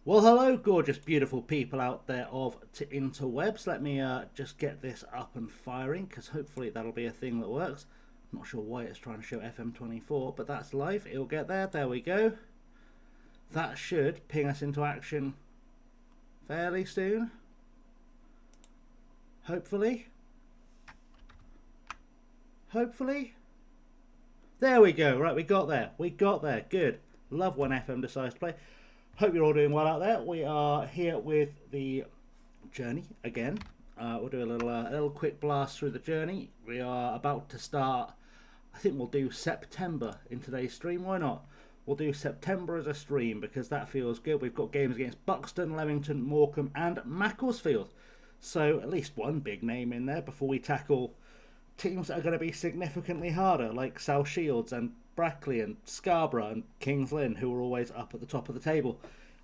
Well, hello, gorgeous, beautiful people out there of interwebs. Let me just get this up and firing, because hopefully that'll be a thing that works. I'm not sure why it's trying to show FM24, but that's live. It'll get there. There we go. That should ping us into action fairly soon. Hopefully. Hopefully. There we go. Right, we got there. We got there. Good. Love when FM decides to play. Hope you're all doing well out there. We are here with the journey again. We'll do a little quick blast through the journey. We are about to start. I think we'll do September in today's stream. Why not? We'll do September as a stream because that feels good. We've got games against Buxton, Leamington, Morecambe and Macclesfield. So at least one big name in there before we tackle teams that are going to be significantly harder, like South Shields and Brackley and Scarborough and Kings Lynn, who are always up at the top of the table.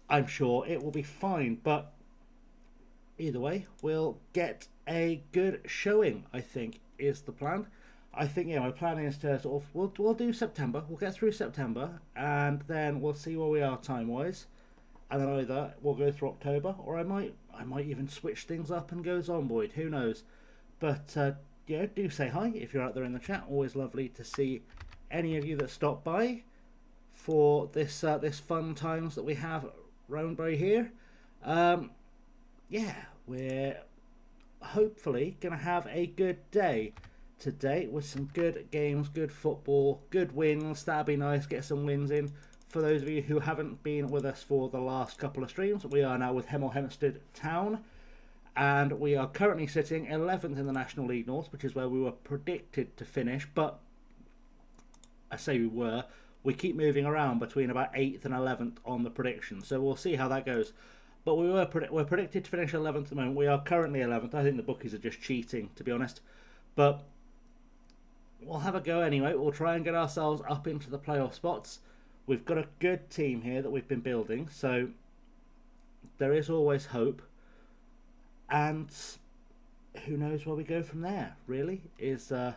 I'm sure it will be fine, but either way, we'll get a good showing, I think, is the plan. I think, yeah, my plan is to sort of, we'll do September, we'll get through September, and then we'll see where we are time-wise, and then either we'll go through October, or I might even switch things up and go Zomboid, who knows. But, yeah, do say hi if you're out there in the chat. Always lovely to see any of you that stop by for this this fun times that we have round by here. Yeah, we're hopefully going to have a good day today with some good games, good football, good wins. That'd be nice, get some wins in. For those of you who haven't been with us for the last couple of streams, we are now with Hemel Hempstead Town. And we are currently sitting 11th in the National League North, which is where we were predicted to finish. But I say we keep moving around between about 8th and 11th on the prediction. So we'll see how that goes. But we're predicted to finish 11th at the moment. We are currently 11th. I think the bookies are just cheating, to be honest. But we'll have a go anyway. We'll try and get ourselves up into the playoff spots. We've got a good team here that we've been building. So there is always hope. And who knows where we go from there, really, is the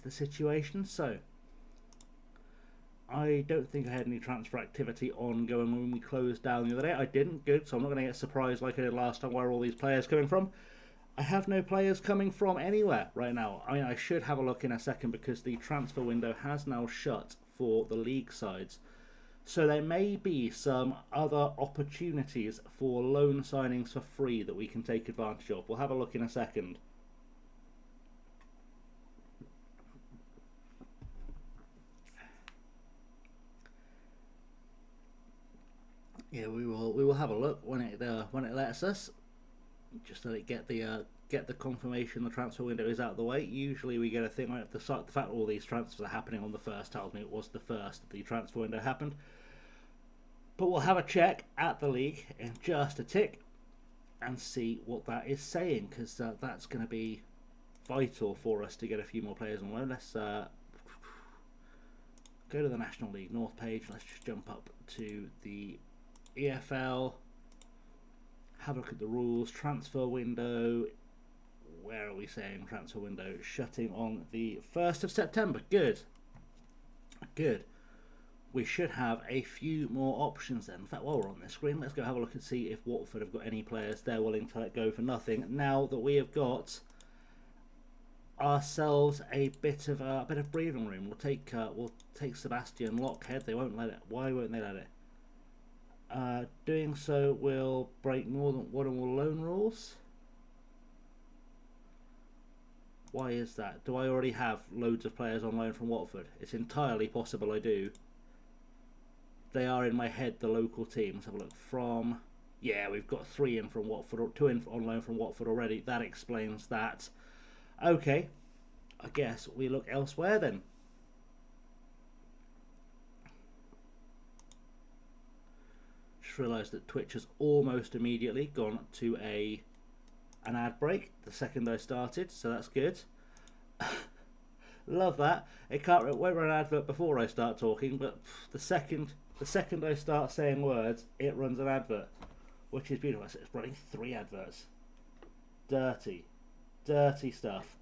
situation. So I don't think I had any transfer activity ongoing when we closed down the other day. I didn't, good, so I'm not going to get surprised like I did last time where are all these players coming from. I have no players coming from anywhere right now. I mean, I should have a look in a second because the transfer window has now shut for the league sides. So there may be some other opportunities for loan signings for free that we can take advantage of. We'll have a look in a second. Yeah, we will have a look when it lets us. Just let it get the confirmation the transfer window is out of the way. Usually we get a thing like the fact all these transfers are happening on the first tells me it was the first the transfer window happened. But we'll have a check at the league in just a tick and see what that is saying, because that's going to be vital for us to get a few more players on loan. Let's go to the National League North page. Let's just jump up to the EFL. Have a look at the rules. Transfer window. Where are we saying transfer window? Shutting on the 1st of September. Good. Good. We should have a few more options then. In fact, while we're on this screen, let's go have a look and see if Watford have got any players they're willing to let go for nothing. Now that we have got ourselves a bit of breathing room, we'll take Sebastian Lockhead. They won't let it. Why won't they let it? Doing so will break more than one or more loan rules. Why is that? Do I already have loads of players on loan from Watford? It's entirely possible I do. They are in my head the local team. Let's have a look. From, yeah, we've got 3 in from Watford, or 2 in on loan from Watford already. That explains that. Okay, I guess we look elsewhere then. Just realised that Twitch has almost immediately gone to an ad break the second I started, so that's good. Love that. It won't run an advert before I start talking, but the second I start saying words, it runs an advert, which is beautiful. It's running 3 adverts. Dirty stuff.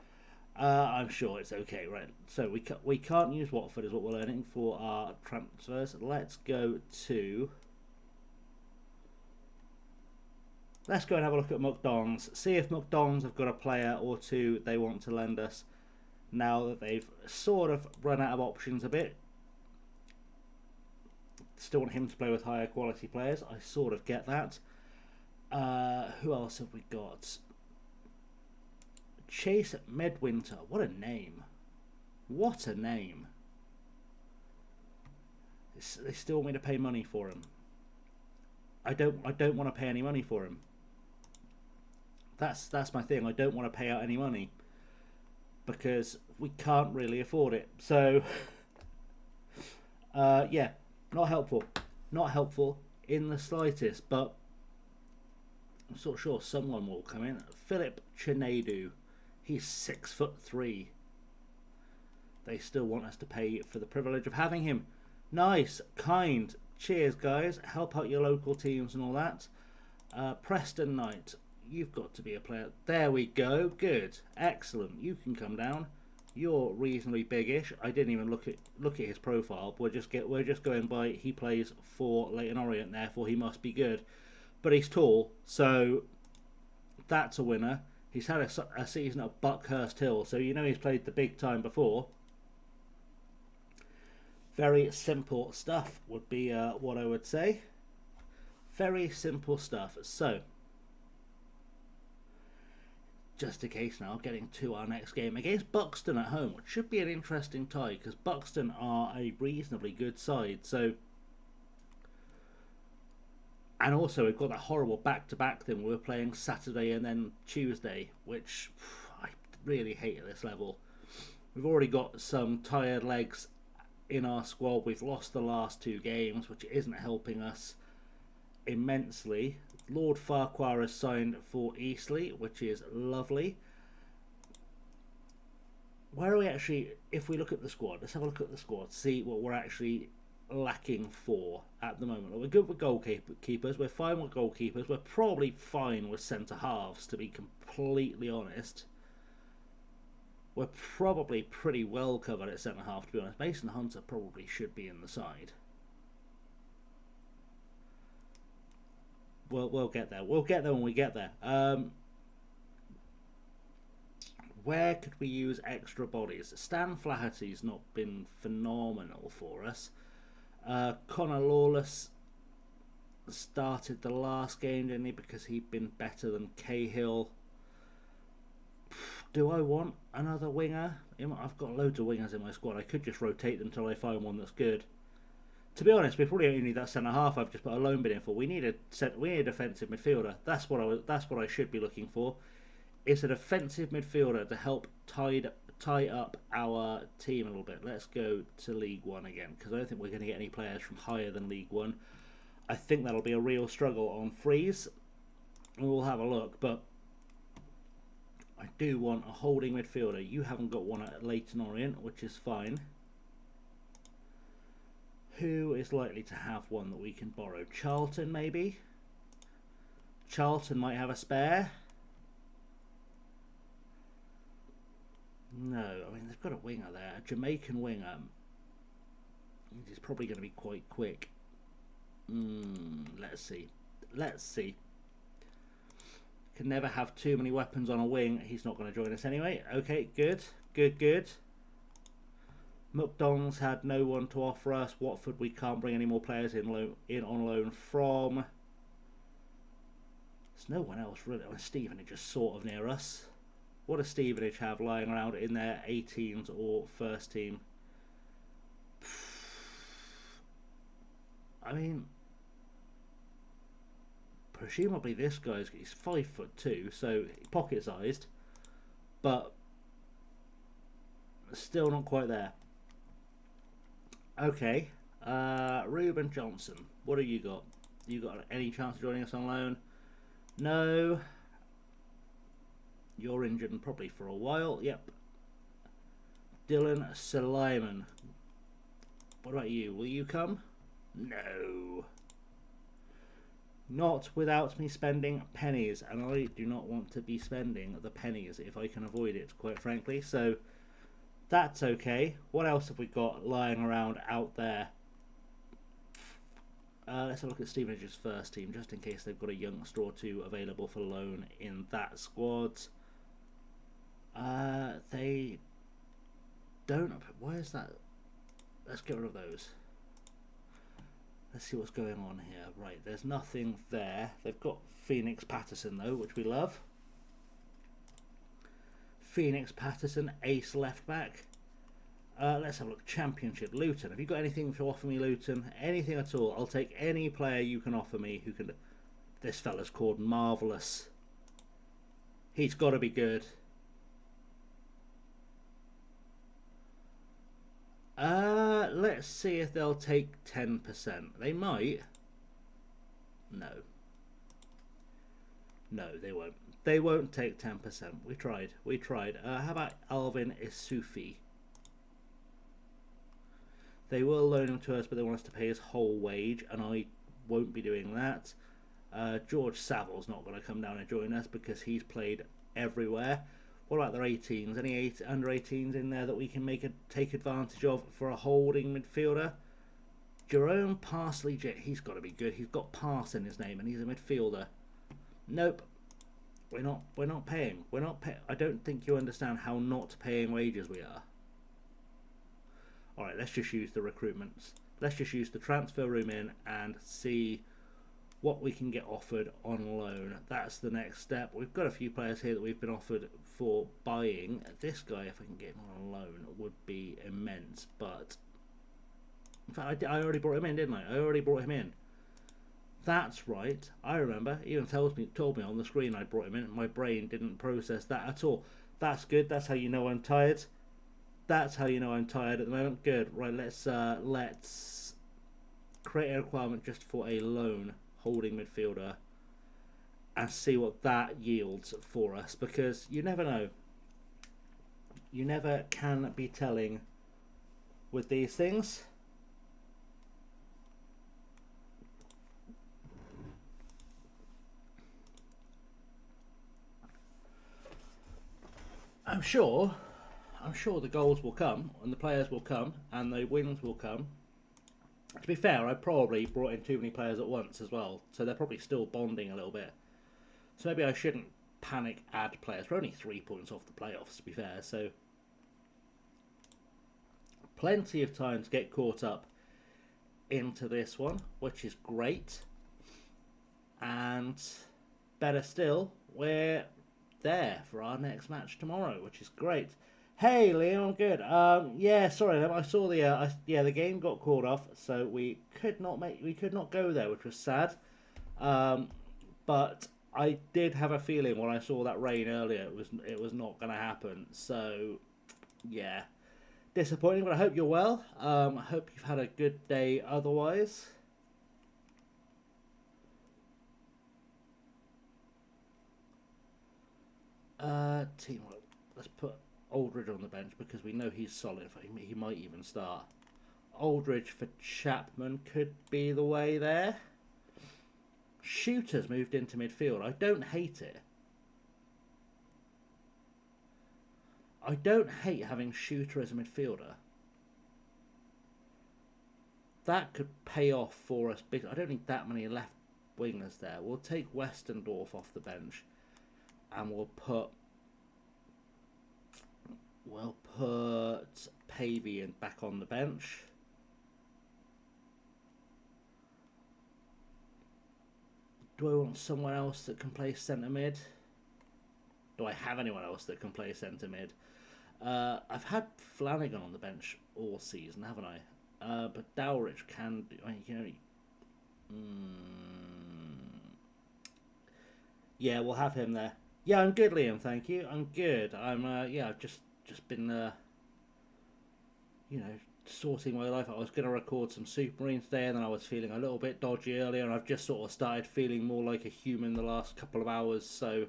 I'm sure it's okay, right? So we can't use Watford is what we're learning for our transfers. Let's go to... Let's go and have a look at McDonald's. See if McDonald's have got a player or two they want to lend us now that they've sort of run out of options a bit. Still want him to play with higher quality players. I sort of get that. Who else have we got? Chase Medwinter. What a name. What a name. They still want me to pay money for him. I don't want to pay any money for him. That's my thing. I don't want to pay out any money because we can't really afford it. So yeah, not helpful. Not helpful in the slightest, but I'm sort of sure someone will come in. Philip Chinedu. He's 6'3". They still want us to pay for the privilege of having him. Nice, kind. Cheers, guys. Help out your local teams and all that. Preston Knight, you've got to be a player. There we go. Good, excellent. You can come down. You're reasonably biggish. I didn't even look at his profile. We're just going by he plays for Leyton Orient, therefore he must be good. But he's tall, so that's a winner. He's had a season at Buckhurst Hill, so you know he's played the big time before. Very simple stuff would be what I would say. Very simple stuff. So, just a case now, getting to our next game against Buxton at home, which should be an interesting tie because Buxton are a reasonably good side. So, and also we've got that horrible back-to-back thing. We're playing Saturday and then Tuesday, which I really hate at this level. We've already got some tired legs in our squad. We've lost the last two games, which isn't helping us immensely. Lord Farquhar has signed for Eastleigh, which is lovely. Where are we actually, if we look at the squad, let's have a look at the squad, see what we're actually lacking for at the moment. We're good with goalkeepers, we're fine with goalkeepers, we're probably fine with centre halves, to be completely honest. We're probably pretty well covered at centre half, to be honest. Mason Hunter probably should be in the side. We'll get there. We'll get there when we get there. Where could we use extra bodies? Stan Flaherty's not been phenomenal for us. Connor Lawless started the last game, didn't he? Because he'd been better than Cahill. Do I want another winger? I've got loads of wingers in my squad. I could just rotate them until I find one that's good. To be honest, we probably only need that centre half I've just put a loan bid in for. We need a defensive midfielder. That's what I should be looking for. It's a defensive midfielder to help tie up our team a little bit. Let's go to League One again, because I don't think we're going to get any players from higher than League One. I think that'll be a real struggle on freeze. We'll have a look, but I do want a holding midfielder. You haven't got one at Leyton Orient, which is fine. Who is likely to have one that we can borrow? Charlton, maybe? Charlton might have a spare. No, I mean, they've got a winger there. A Jamaican winger. He's probably going to be quite quick. Let's see. Let's see. Can never have too many weapons on a wing. He's not going to join us anyway. Okay, good. Good, good. McDonald's had no one to offer us. Watford, we can't bring any more players in on loan from. There's no one else really. Stevenage just sort of near us. What does Stevenage have lying around in their 18s or first team? I mean, presumably this guy's he's 5'2", so pocket-sized, but still not quite there. Okay, Ruben Johnson, what have you got? You got any chance of joining us on loan? No. You're injured and probably for a while. Yep. Dylan Suleiman. What about you? Will you come? No. Not without me spending pennies, and I do not want to be spending the pennies if I can avoid it, quite frankly. So that's okay. What else have we got lying around out there? Let's have a look at Stevenage's first team, just in case they've got a youngster or two available for loan in that squad. They don't. Where's that? Let's get rid of those. Let's see what's going on here. Right, there's nothing there. They've got Phoenix Patterson, though, which we love. Phoenix Patterson, ace left back. Let's have a look. Championship, Luton. Have you got anything to offer me, Luton? Anything at all? I'll take any player you can offer me who can... This fella's called Marvellous. He's got to be good. Let's see if they'll take 10%. They might. No. No, they won't. They won't take 10%. We tried. We tried. How about Alvin Isufi? They will loan him to us, but they want us to pay his whole wage, and I won't be doing that. George Saville's not going to come down and join us because he's played everywhere. What about their 18s? Any under 18s in there that we can take advantage of for a holding midfielder? Jerome Parsley, he's got to be good. He's got Pass in his name, and he's a midfielder. Nope, we're not paying. We're not pay. I don't think you understand how not paying wages we are. All right, let's just use the recruitments. Let's just use the transfer room in and see what we can get offered on loan. That's the next step. We've got a few players here that we've been offered for buying. This guy, if I can get him on loan, would be immense. But in fact, I already brought him in, didn't I? I already brought him in. That's right. I remember. He even told me on the screen I brought him in. My brain didn't process that at all. That's good. That's how you know I'm tired. That's how you know I'm tired at the moment. Good. Right. Let's create a requirement just for a loan holding midfielder and see what that yields for us, because you never know. You never can be telling with these things. I'm sure the goals will come and the players will come and the wins will come. To be fair, I probably brought in too many players at once as well, so they're probably still bonding a little bit. So maybe I shouldn't panic add players. We're only 3 points off the playoffs, to be fair, so plenty of time to get caught up into this one, which is great. And better still, we're there for our next match tomorrow, which is great. Hey Liam, I'm good. Yeah, sorry, I saw the the game got called off, so we could not go there, which was sad. But I did have a feeling when I saw that rain earlier, it was not going to happen. So yeah, disappointing. But I hope you're well. I hope you've had a good day. Otherwise. Team. Let's put Aldridge on the bench because we know he's solid. He might even start. Aldridge for Chapman could be the way there. Shooter's moved into midfield. I don't hate it. I don't hate having Shooter as a midfielder. That could pay off for us. I don't need that many left wingers there. We'll take Westendorf off the bench and we'll put Pavian back on the bench. Do I want someone else that can play centre mid? Do I have anyone else that can play centre mid? I've had Flanagan on the bench all season, haven't I? But Dowrich can do. I mean, you know, yeah, we'll have him there. Yeah, I'm good, Liam. Thank you. I'm good. I've just been sorting my life. I was going to record some Supermarine today, and then I was feeling a little bit dodgy earlier, and I've just sort of started feeling more like a human the last couple of hours. So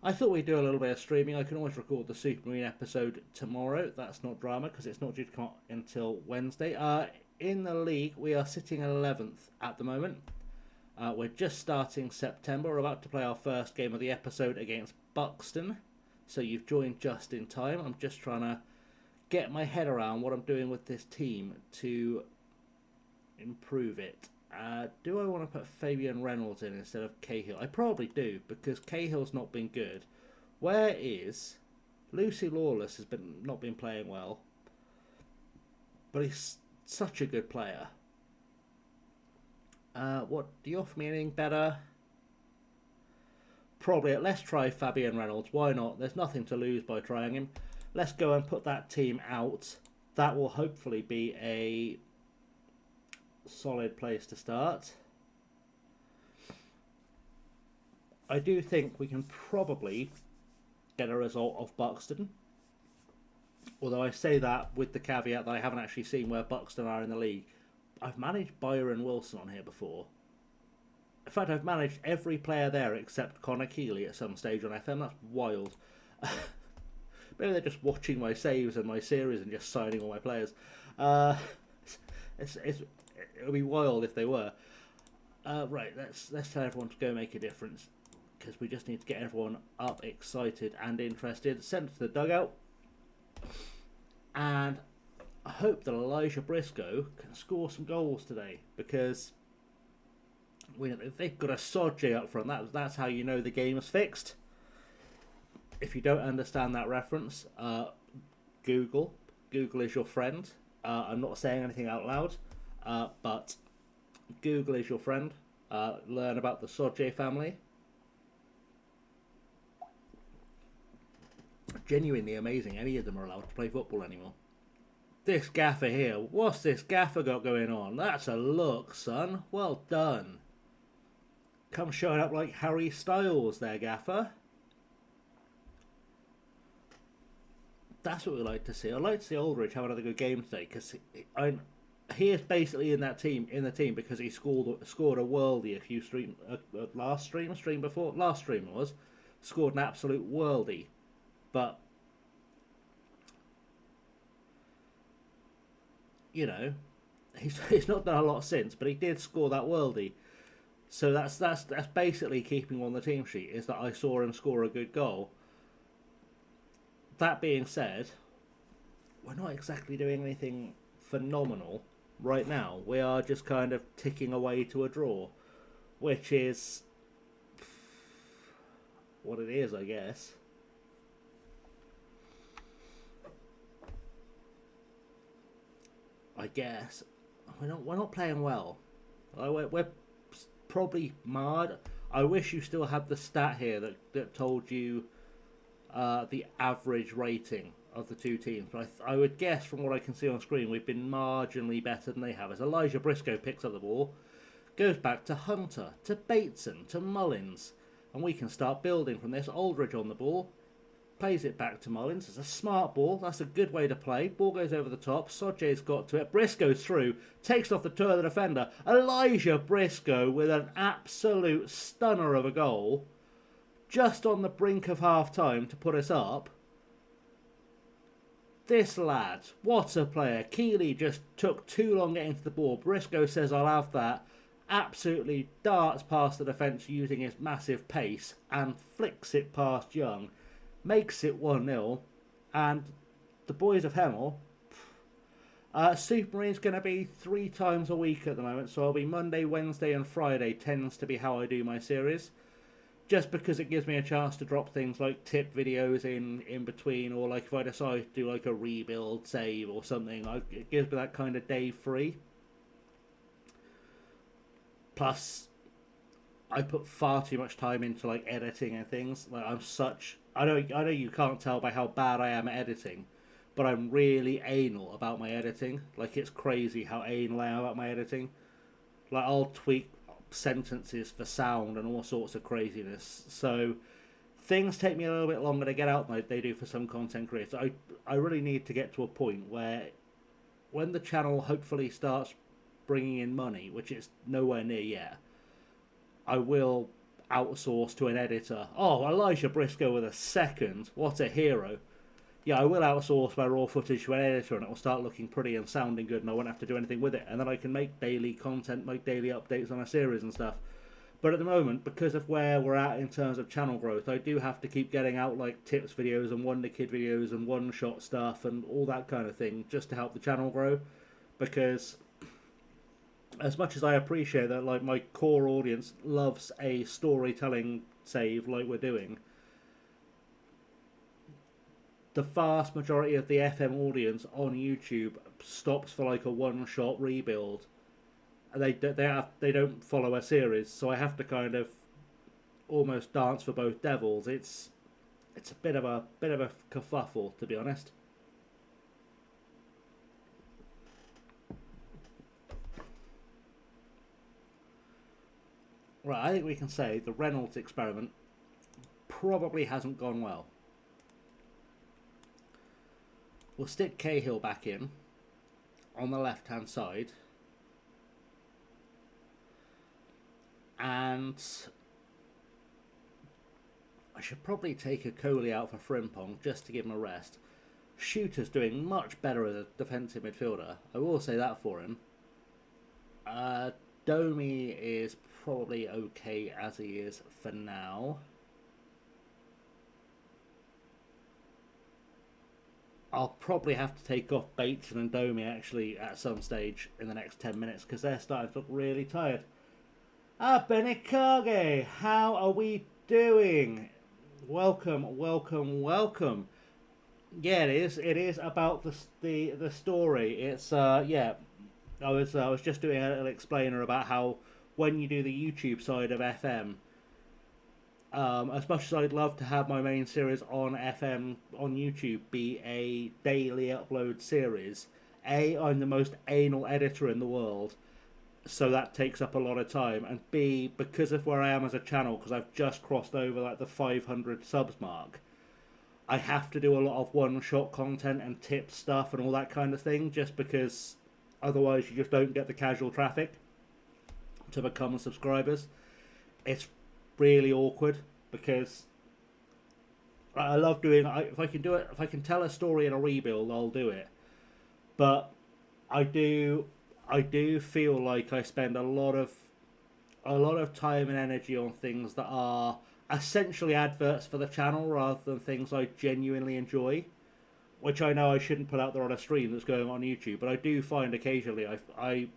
I thought we'd do a little bit of streaming. I can always record the Supermarine episode tomorrow. That's not drama because it's not due to come out until Wednesday. In the league, we are sitting 11th at the moment. We're just starting September. We're about to play our first game of the episode against Buxton. So you've joined just in time. I'm just trying to get my head around what I'm doing with this team to improve it. Do I want to put Fabian Reynolds in instead of Cahill? I probably do, because Cahill's not been good. Where is Lucy Lawless? Has not been playing well, but he's such a good player. What do you offer me anything better? Probably. Let's try Fabian Reynolds. Why not? There's nothing to lose by trying him. Let's go and put that team out. That will hopefully be a solid place to start. I do think we can probably get a result of Buxton. Although I say that with the caveat that I haven't actually seen where Buxton are in the league. I've managed Byron Wilson on here before. In fact, I've managed every player there except Connor Keeley at some stage on FM. That's wild. Maybe they're just watching my saves and my series and just signing all my players. It would be wild if they were. Right, let's tell everyone to go make a difference, because we just need to get everyone up, excited and interested. Send it to the dugout. And I hope that Elijah Briscoe can score some goals today, because they've got a Sodje up front. That's how you know the game is fixed. If you don't understand that reference, Google. Google is your friend. I'm not saying anything out loud, but Google is your friend. Learn about the Sodje family. Genuinely amazing. Any of them are allowed to play football anymore. This gaffer here. What's this gaffer got going on? That's a look, son. Well done. Come showing up like Harry Styles there, gaffer. That's what we like to see. I'd like to see Aldridge have another good game today, because he is basically in the team because he scored a worldie last stream was scored an absolute worldie, but you know he's not done a lot since, but he did score that worldie. So that's basically keeping on the team sheet, is that I saw him score a good goal. That being said, we're not exactly doing anything phenomenal right now. We are just kind of ticking away to a draw, which is what it is, I guess. We're not playing well. We're probably marred. I wish you still had the stat here that told you the average rating of the two teams, but I would guess from what I can see on screen we've been marginally better than they have. As Elijah Briscoe picks up the ball, goes back to Hunter, to Bateson, to Mullins, and we can start building from this. Aldridge on the ball, plays it back to Mullins. It's a smart ball. That's a good way to play. Ball goes over the top. Sodje's got to it. Briscoe's through. Takes off the toe of the defender. Elijah Briscoe with an absolute stunner of a goal. Just on the brink of half-time to put us up. This lad, what a player. Keeley just took too long getting to the ball. Briscoe says, I'll have that. Absolutely darts past the defence using his massive pace and flicks it past Young. Makes it 1-0. And the boys of Hemel, Supermarine's going to be 3 times a week at the moment. So I'll be Monday, Wednesday and Friday tends to be how I do my series. Just because it gives me a chance to drop things like tip videos in between, or like if I decide to do like a rebuild save or something, it gives me that kind of day free. Plus, I put far too much time into like editing and things. Like I know you can't tell by how bad I am at editing, but I'm really anal about my editing. Like, it's crazy how anal I am about my editing. Like, I'll tweak sentences for sound and all sorts of craziness. So things take me a little bit longer to get out than they do for some content creators. I really need to get to a point where when the channel hopefully starts bringing in money, which it's nowhere near yet, I will outsource to an editor. Oh, Elijah Briscoe with a second. What a hero. Yeah, I will outsource my raw footage to an editor and it will start looking pretty and sounding good and I won't have to do anything with it. And then I can make daily content, make daily updates on a series and stuff. But at the moment, because of where we're at in terms of channel growth, I do have to keep getting out like tips videos and Wonder Kid videos and one shot stuff and all that kind of thing just to help the channel grow. Because as much as I appreciate that, like, my core audience loves a storytelling save like we're doing, the vast majority of the FM audience on YouTube stops for like a one-shot rebuild. They don't follow a series, so I have to kind of almost dance for both devils. It's a bit of a kerfuffle, to be honest. Right, I think we can say the Reynolds experiment probably hasn't gone well. We'll stick Cahill back in on the left-hand side. And I should probably take a Coley out for Frimpong just to give him a rest. Shooter's doing much better as a defensive midfielder. I will say that for him. Domi is probably okay as he is for now. I'll probably have to take off Bateson and Domi actually at some stage in the next 10 minutes because they're starting to look really tired. Benikage, how are we doing? Welcome, welcome, welcome. Yeah, it is about the story. It's yeah, I was just doing a little explainer about how when you do the YouTube side of FM, as much as I'd love to have my main series on FM on YouTube be a daily upload series, I'm the most anal editor in the world, so that takes up a lot of time, and B, because of where I am as a channel, because I've just crossed over like the 500 subs mark, I have to do a lot of one-shot content and tip stuff and all that kind of thing, just because otherwise you just don't get the casual traffic to become subscribers. It's really awkward because I love doing. If I can do it, if I can tell a story in a rebuild, I'll do it. But I do feel like I spend a lot of time and energy on things that are essentially adverts for the channel rather than things I genuinely enjoy, which I know I shouldn't put out there on a stream that's going on YouTube, but I do find occasionally I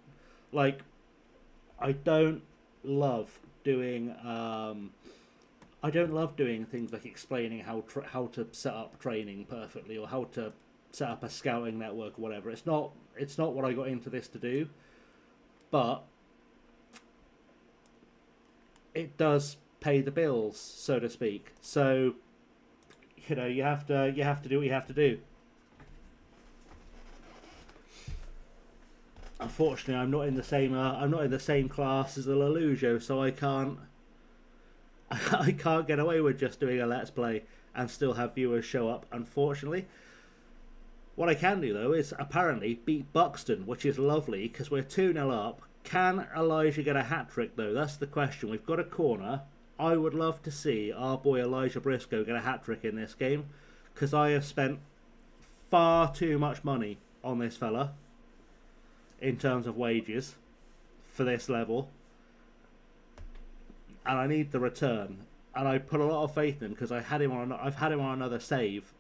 don't love doing things like explaining how to set up training perfectly or how to set up a scouting network or whatever. It's not what I got into this to do, but it does pay the bills, so to speak. So, you know, you have to do what you have to do. Unfortunately, I'm not in the same class as the Lelujo, so I can't get away with just doing a let's play and still have viewers show up, unfortunately. What I can do though is apparently beat Buxton, which is lovely because we're 2-0 up. Can Elijah get a hat-trick though? That's the question. We've got a corner. I would love to see our boy Elijah Briscoe get a hat-trick in this game because I have spent far too much money on this fella in terms of wages for this level, and I need the return, and I put a lot of faith in him because I've had him on another save,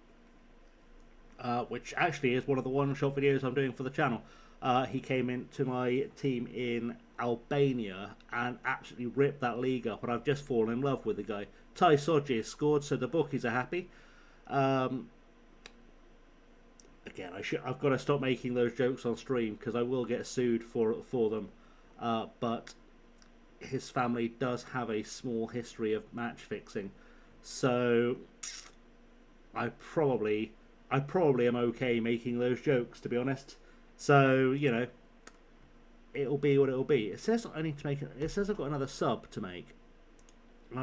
which actually is one of the one-shot videos I'm doing for the channel. He came into my team in Albania and absolutely ripped that league up, and I've just fallen in love with the guy. Ty Sodji has scored, so the bookies are happy. Again, I've got to stop making those jokes on stream because I will get sued for them. But his family does have a small history of match fixing, so I probably am okay making those jokes, to be honest. So, you know, it'll be what it'll be. It says I need to make it. It says I've got another sub to make. And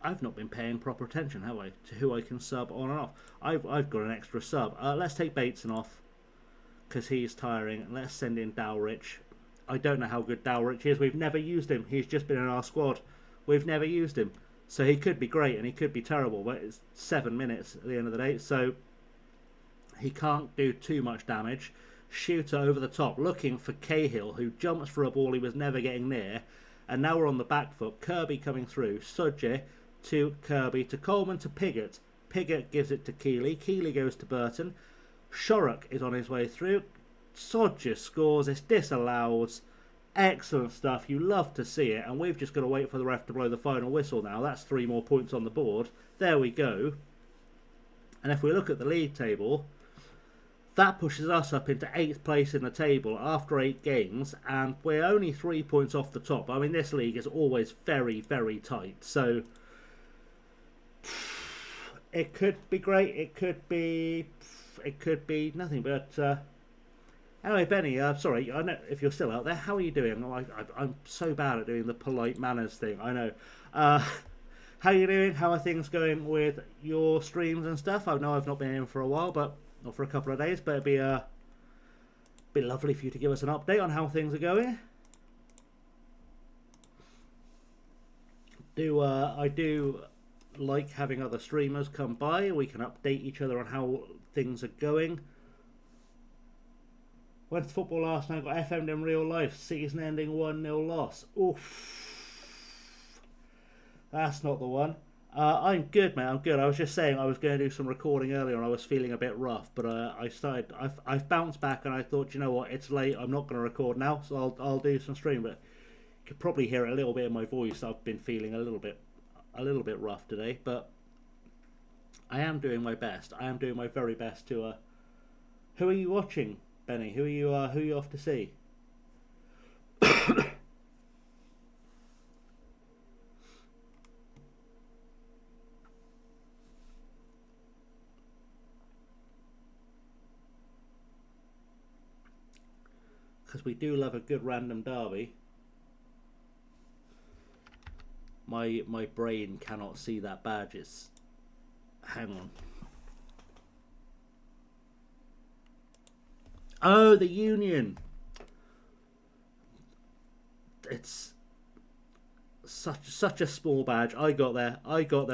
I've not been paying proper attention, have I, to who I can sub on and off. I've got an extra sub. Let's take Bateson off because he's tiring. And let's send in Dowrich. I don't know how good Dowrich is. We've never used him. He's just been in our squad. We've never used him. So he could be great and he could be terrible, but it's 7 minutes at the end of the day, so he can't do too much damage. shooter over the top, looking for Cahill, who jumps for a ball he was never getting near. And now we're on the back foot. Kirby coming through. Sudje to Kirby, to Coleman, to Piggott. Piggott gives it to Keeley. Keeley goes to Burton. Shorrock is on his way through. Sodger scores. It's disallowed. Excellent stuff. You love to see it. And we've just got to wait for the ref to blow the final whistle now. That's 3 more points on the board. There we go. And if we look at the league table, that pushes us up into 8th place in the table after 8 games. And we're only 3 points off the top. I mean, this league is always very, very tight. So it could be great. It could be nothing. But anyway, Benny, sorry, I know if you're still out there, how are you doing? I'm so bad at doing the polite manners thing, I know. How are you doing? How are things going with your streams and stuff? I know I've not been in for a while, but not for a couple of days, but it'd be lovely for you to give us an update on how things are going. I do like having other streamers come by. We can update each other on how things are going. Went to football last night, got FM'd in real life. Season-ending 1-0 loss. Oof. That's not the one. I'm good, mate. I'm good. I was just saying I was going to do some recording earlier and I was feeling a bit rough, but I've bounced back and I thought, you know what, it's late. I'm not going to record now, so I'll do some stream. But you could probably hear it a little bit in my voice. I've been feeling a little bit rough today, but I am doing my best. I am doing my very best to. Who are you watching, Benny? Who are you off to see? Because we do love a good random derby. My brain cannot see that badge. It's... Hang on. Oh, the Union. It's such a small badge. I got there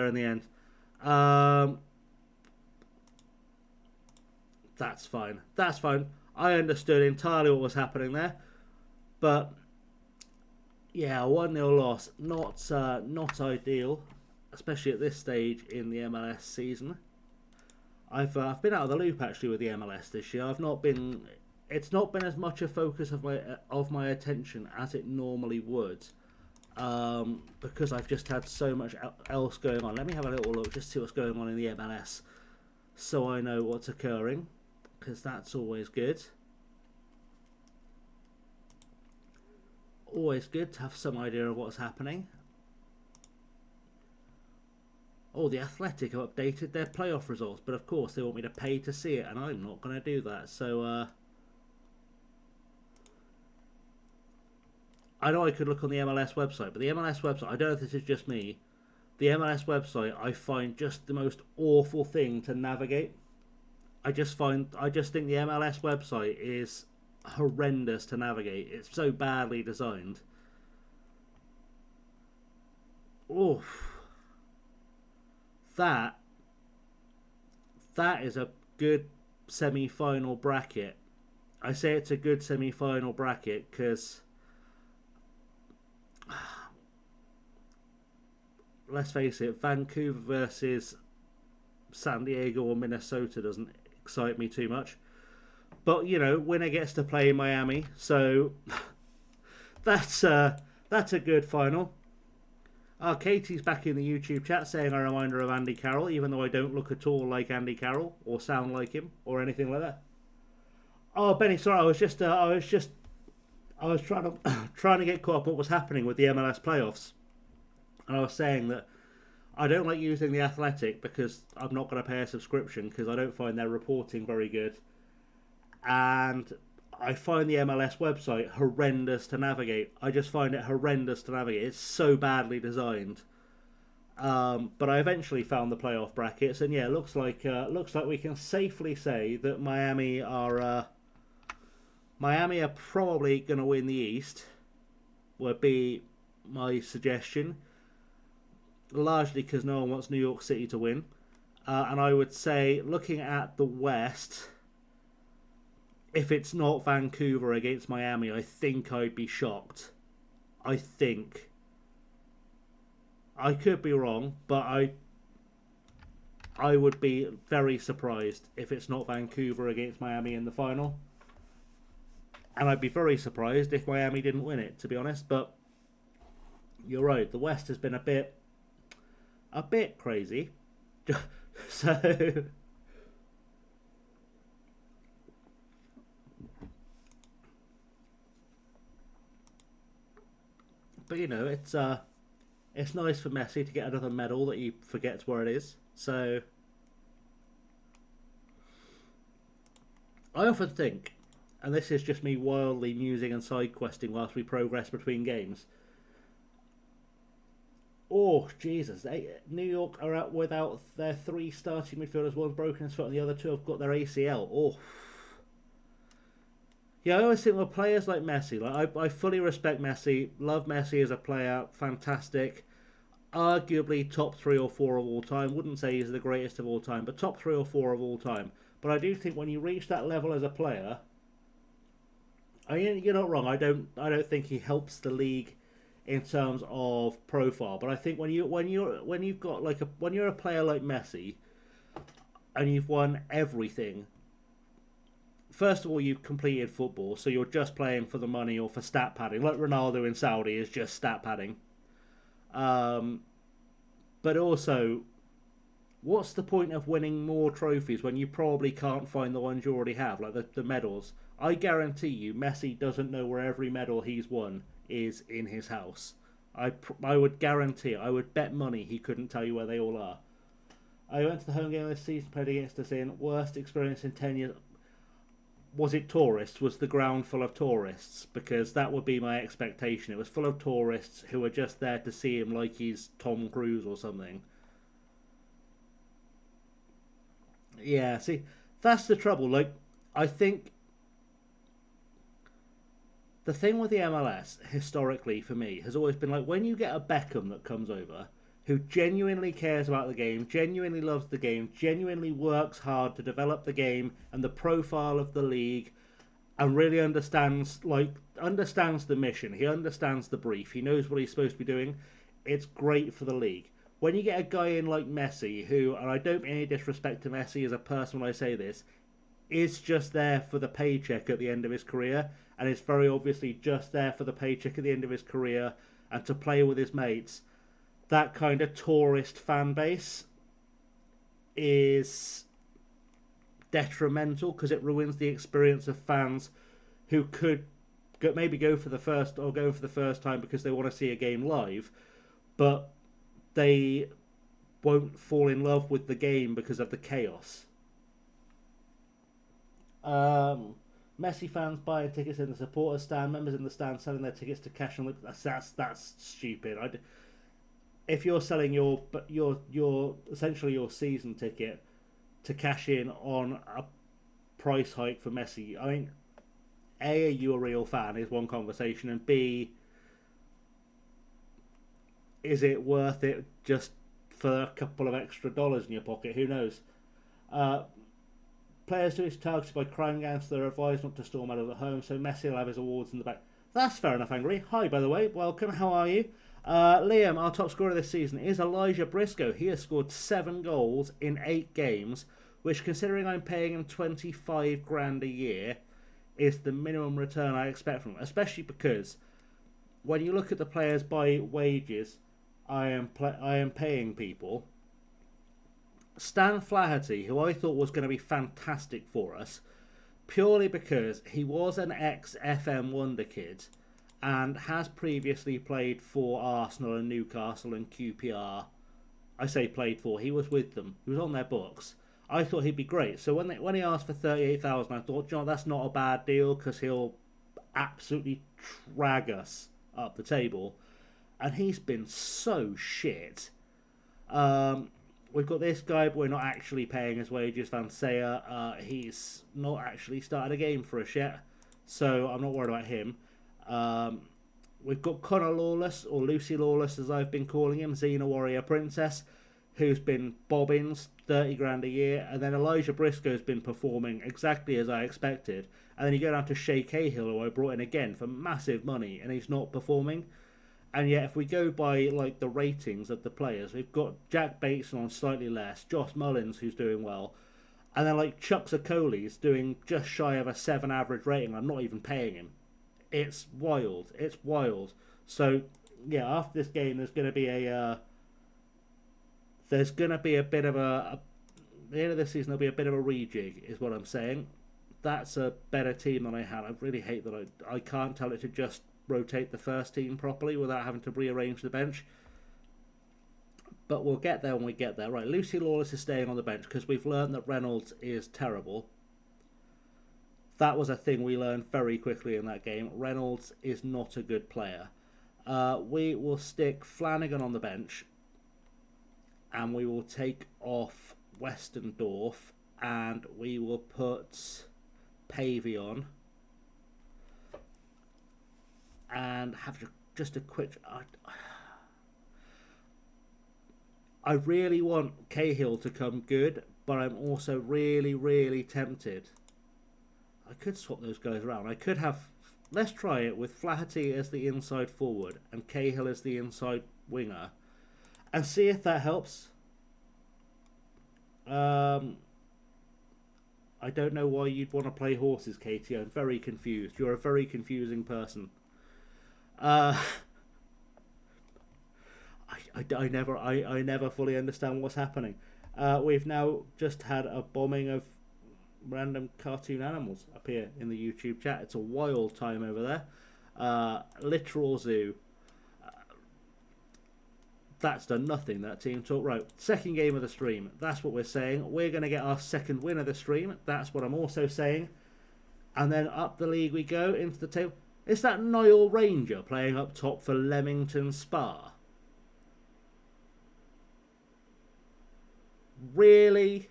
in the end. That's fine. That's fine. I understood entirely what was happening there, but yeah, 1-0 loss, not ideal, especially at this stage in the MLS season. I've been out of the loop actually with the MLS this year. It's not been as much a focus of my attention as it normally would, because I've just had so much else going on. Let me have a little look, just see what's going on in the MLS, so I know what's occurring, because that's always good. Always good to have some idea of what's happening. Oh, the Athletic have updated their playoff results, but of course they want me to pay to see it, and I'm not going to do that. So I know I could look on the MLS website, but the MLS website, I don't know if this is just me, the MLS website I find just the most awful thing to navigate. I just think the MLS website is horrendous to navigate. It's so badly designed. Oof. That is a good semi-final bracket. I say it's a good semi-final bracket because let's face it, Vancouver versus San Diego or Minnesota doesn't excite me too much. But, you know, winner gets to play Miami, so that's a good final. Katie's back in the YouTube chat saying a reminder of Andy Carroll, even though I don't look at all like Andy Carroll or sound like him or anything like that. Oh, Benny, sorry, I was trying to get caught up what was happening with the MLS playoffs, and I was saying that I don't like using the Athletic because I'm not going to pay a subscription because I don't find their reporting very good. And I find the MLS website horrendous to navigate. I just find it horrendous to navigate. It's so badly designed. But I eventually found the playoff brackets, and yeah, looks like we can safely say that Miami are probably going to win the East. Would be my suggestion. Largely because no one wants New York City to win, and I would say, looking at the West, if it's not Vancouver against Miami, I think I'd be shocked. I think. I could be wrong, but I would be very surprised if it's not Vancouver against Miami in the final. And I'd be very surprised if Miami didn't win it, to be honest. But you're right, the West has been a bit crazy. So but you know, it's nice for Messi to get another medal that he forgets where it is. So I often think, and this is just me wildly musing and side questing whilst we progress between games. Oh, Jesus. New York are out without their 3 starting midfielders. One's broken his foot and the other 2 have got their ACL. Oh. Yeah, I always think with players like Messi, like I fully respect Messi, love Messi as a player, fantastic. Arguably top 3 or 4 of all time. Wouldn't say he's the greatest of all time, but top 3 or 4 of all time. But I do think when you reach that level as a player, I mean, you're not wrong. I don't think he helps the league in terms of profile. But I think when you're a player like Messi and you've won everything, first of all, you've completed football, so you're just playing for the money or for stat padding, like Ronaldo in Saudi is just stat padding. But also, what's the point of winning more trophies when you probably can't find the ones you already have, like the medals? I guarantee you, Messi doesn't know where every medal he's won is in his house. I would guarantee it. I would bet money he couldn't tell you where they all are. I went to the home game this season, played against us in worst experience in 10 years. Was it tourists? Was the ground full of tourists? Because that would be my expectation. It was full of tourists who were just there to see him like he's Tom Cruise or something. Yeah, see, that's the trouble. Like, I think the thing with the MLS, historically, for me, has always been like when you get a Beckham that comes over who genuinely cares about the game, genuinely loves the game, genuinely works hard to develop the game and the profile of the league, and really understands the mission. He understands the brief. He knows what he's supposed to be doing. It's great for the league. When you get a guy in like Messi, who, and I don't mean any disrespect to Messi as a person when I say this, is just there for the paycheck at the end of his career, and is very obviously just there for the paycheck at the end of his career and to play with his mates, that kind of tourist fan base is detrimental because it ruins the experience of fans who could maybe go for the first time because they want to see a game live, but they won't fall in love with the game because of the chaos. Messi fans buying tickets in the supporters stand, members in the stand selling their tickets to cash on. That's stupid. If you're selling your essentially your season ticket to cash in on a price hike for Messi, I mean, A, are you a real fan is one conversation, and B, is it worth it just for a couple of extra dollars in your pocket? Who knows? Players who is targeted by crime gangs, they're advised not to store medals at home, so Messi will have his awards in the back. That's fair enough, Angry. Hi, by the way. Welcome. How are you? Liam, our top scorer this season is Elijah Briscoe. He has scored 7 goals in 8 games, which, considering I'm paying him 25 grand a year, is the minimum return I expect from him. Especially because when you look at the players by wages, I am paying people. Stan Flaherty, who I thought was going to be fantastic for us, purely because he was an ex-FM wonder kid and has previously played for Arsenal and Newcastle and QPR. I say played for, he was with them. He was on their books. I thought he'd be great. So when he asked for 38,000, I thought, John, that's not a bad deal because he'll absolutely drag us up the table. And he's been so shit. We've got this guy, but we're not actually paying his wages. Van Seyer, he's not actually started a game for us yet, so I'm not worried about him. We've got Connor Lawless, or Lucy Lawless as I've been calling him, Xena Warrior Princess, who's been bobbins, 30 grand a year, and then Elijah Briscoe's been performing exactly as I expected. And then you go down to Shea Cahill, who I brought in again for massive money, and he's not performing. And yet, if we go by like the ratings of the players, we've got Jack Bateson on slightly less, Josh Mullins, who's doing well, and then like Chuck Zocoli's doing just shy of a 7 average rating. I'm not even paying him. It's wild. It's wild. So yeah, after this game, there's going to be a bit of at the end of this season, there'll be a bit of a rejig, is what I'm saying. That's a better team than I had. I really hate that I can't tell it to just rotate the first team properly without having to rearrange the bench. But we'll get there when we get there. Right, Lucy Lawless is staying on the bench because we've learned that Reynolds is terrible. That was a thing we learned very quickly in that game. Reynolds is not a good player. We will stick Flanagan on the bench, and we will take off Westendorf, and we will put Pavey on, and have just a quick... I really want Cahill to come good, but I'm also really, really tempted. I could swap those guys around. I could have... Let's try it with Flaherty as the inside forward and Cahill as the inside winger, and see if that helps. I don't know why you'd want to play horses, Katie. I'm very confused. You're a very confusing person. I never fully understand what's happening. We've now just had a bombing of random cartoon animals appear in the YouTube chat. It's a wild time over there. Literal zoo. That's done nothing, that team talk. Right, second game of the stream. That's what we're saying. We're going to get our second win of the stream. That's what I'm also saying. And then up the league we go, into the table. Is that Niall Ranger playing up top for Leamington Spa? Really?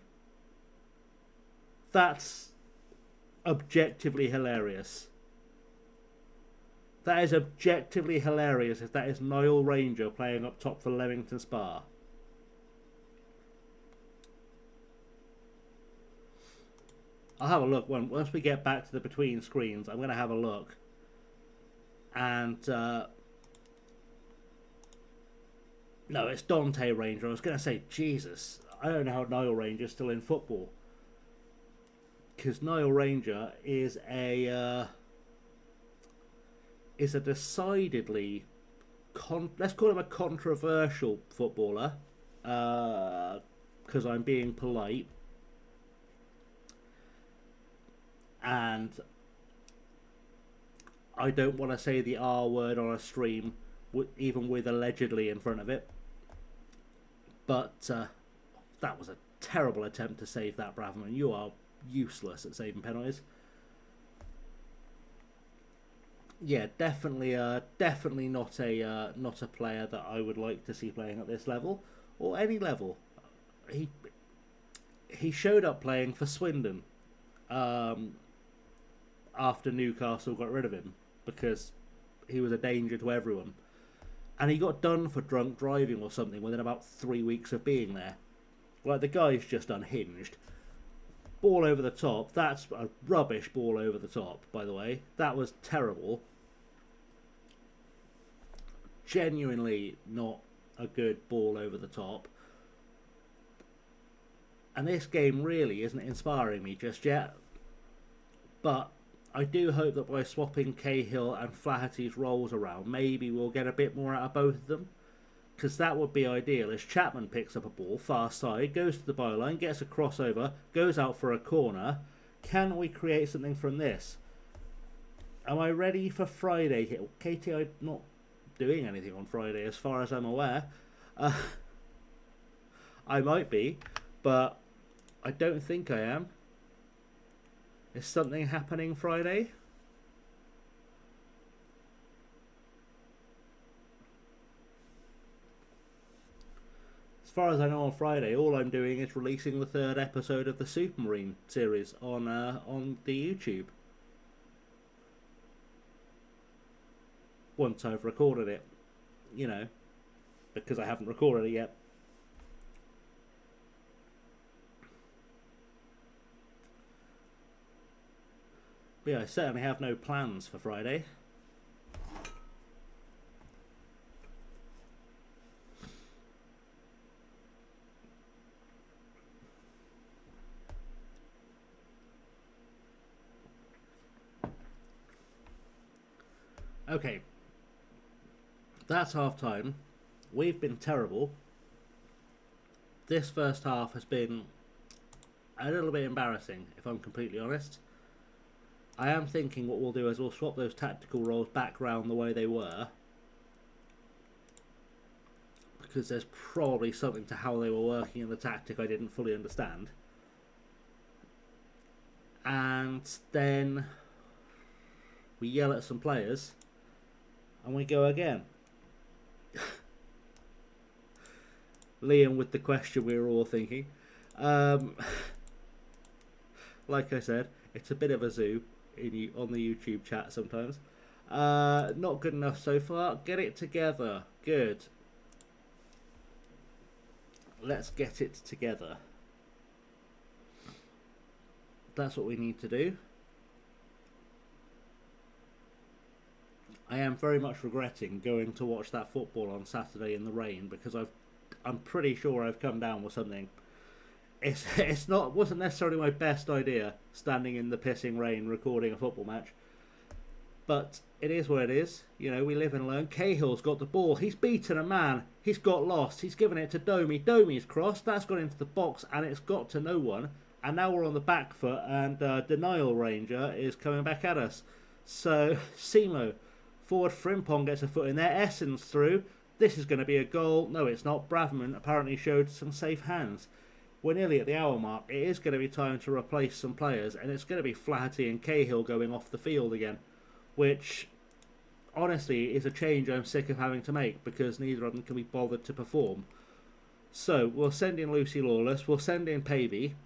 That's objectively hilarious. That is objectively hilarious if that is Niall Ranger playing up top for Leamington Spa. I'll have a look once we get back to the between screens. I'm going to have a look. And no, it's Dante Ranger. I was going to say, Jesus, I don't know how Niall Ranger's still in football. Because Niall Ranger is a decidedly let's call him a controversial footballer, because I'm being polite, and I don't want to say the R word on a stream, even with allegedly in front of it. But that was a terrible attempt to save that, Braverman. You are useless at saving penalties. Yeah, definitely not a player that I would like to see playing at this level or any level. He showed up playing for Swindon after Newcastle got rid of him because he was a danger to everyone, and he got done for drunk driving or something within about 3 weeks of being there. Like, the guy's just unhinged. Ball over the top. That's a rubbish ball over the top, by the way. That was terrible. Genuinely not a good ball over the top. And this game really isn't inspiring me just yet. But I do hope that by swapping Cahill and Flaherty's roles around, maybe we'll get a bit more out of both of them. Because that would be ideal as Chapman picks up a ball, far side, goes to the byline, gets a crossover, goes out for a corner. Can we create something from this? Am I ready for Friday here? Katie, I'm not doing anything on Friday as far as I'm aware. I might be, but I don't think I am. Is something happening Friday? As far as I know, on Friday, all I'm doing is releasing the third episode of the Supermarine series on the YouTube. Once I've recorded it, you know, because I haven't recorded it yet. But yeah, I certainly have no plans for Friday. Okay, that's half time. We've been terrible. This first half has been a little bit embarrassing, if I'm completely honest. I am thinking what we'll do is we'll swap those tactical roles back round the way they were, because there's probably something to how they were working in the tactic I didn't fully understand. And then we yell at some players and we go again. Liam with the question we were all thinking. Like I said, it's a bit of a zoo on the YouTube chat sometimes. Not good enough so far. Get it together. Good. Let's get it together. That's what we need to do. I am very much regretting going to watch that football on Saturday in the rain, because I'm pretty sure I've come down with something. Wasn't necessarily my best idea standing in the pissing rain recording a football match, but it is what it is. You know, we live and learn. Cahill's got the ball. He's beaten a man. He's got lost. He's given it to Domi. Domi's crossed. That's gone into the box and it's got to no one. And now we're on the back foot, and Denial Ranger is coming back at us. So Simo forward. Frimpong gets a foot in there. Essence through. This is going to be a goal. No, it's not. Braverman apparently showed some safe hands. We're nearly at the hour mark. It is going to be time to replace some players, and it's going to be Flaherty and Cahill going off the field again, which honestly is a change I'm sick of having to make, because neither of them can be bothered to perform. So we'll send in Lucy Lawless. We'll send in Pavey.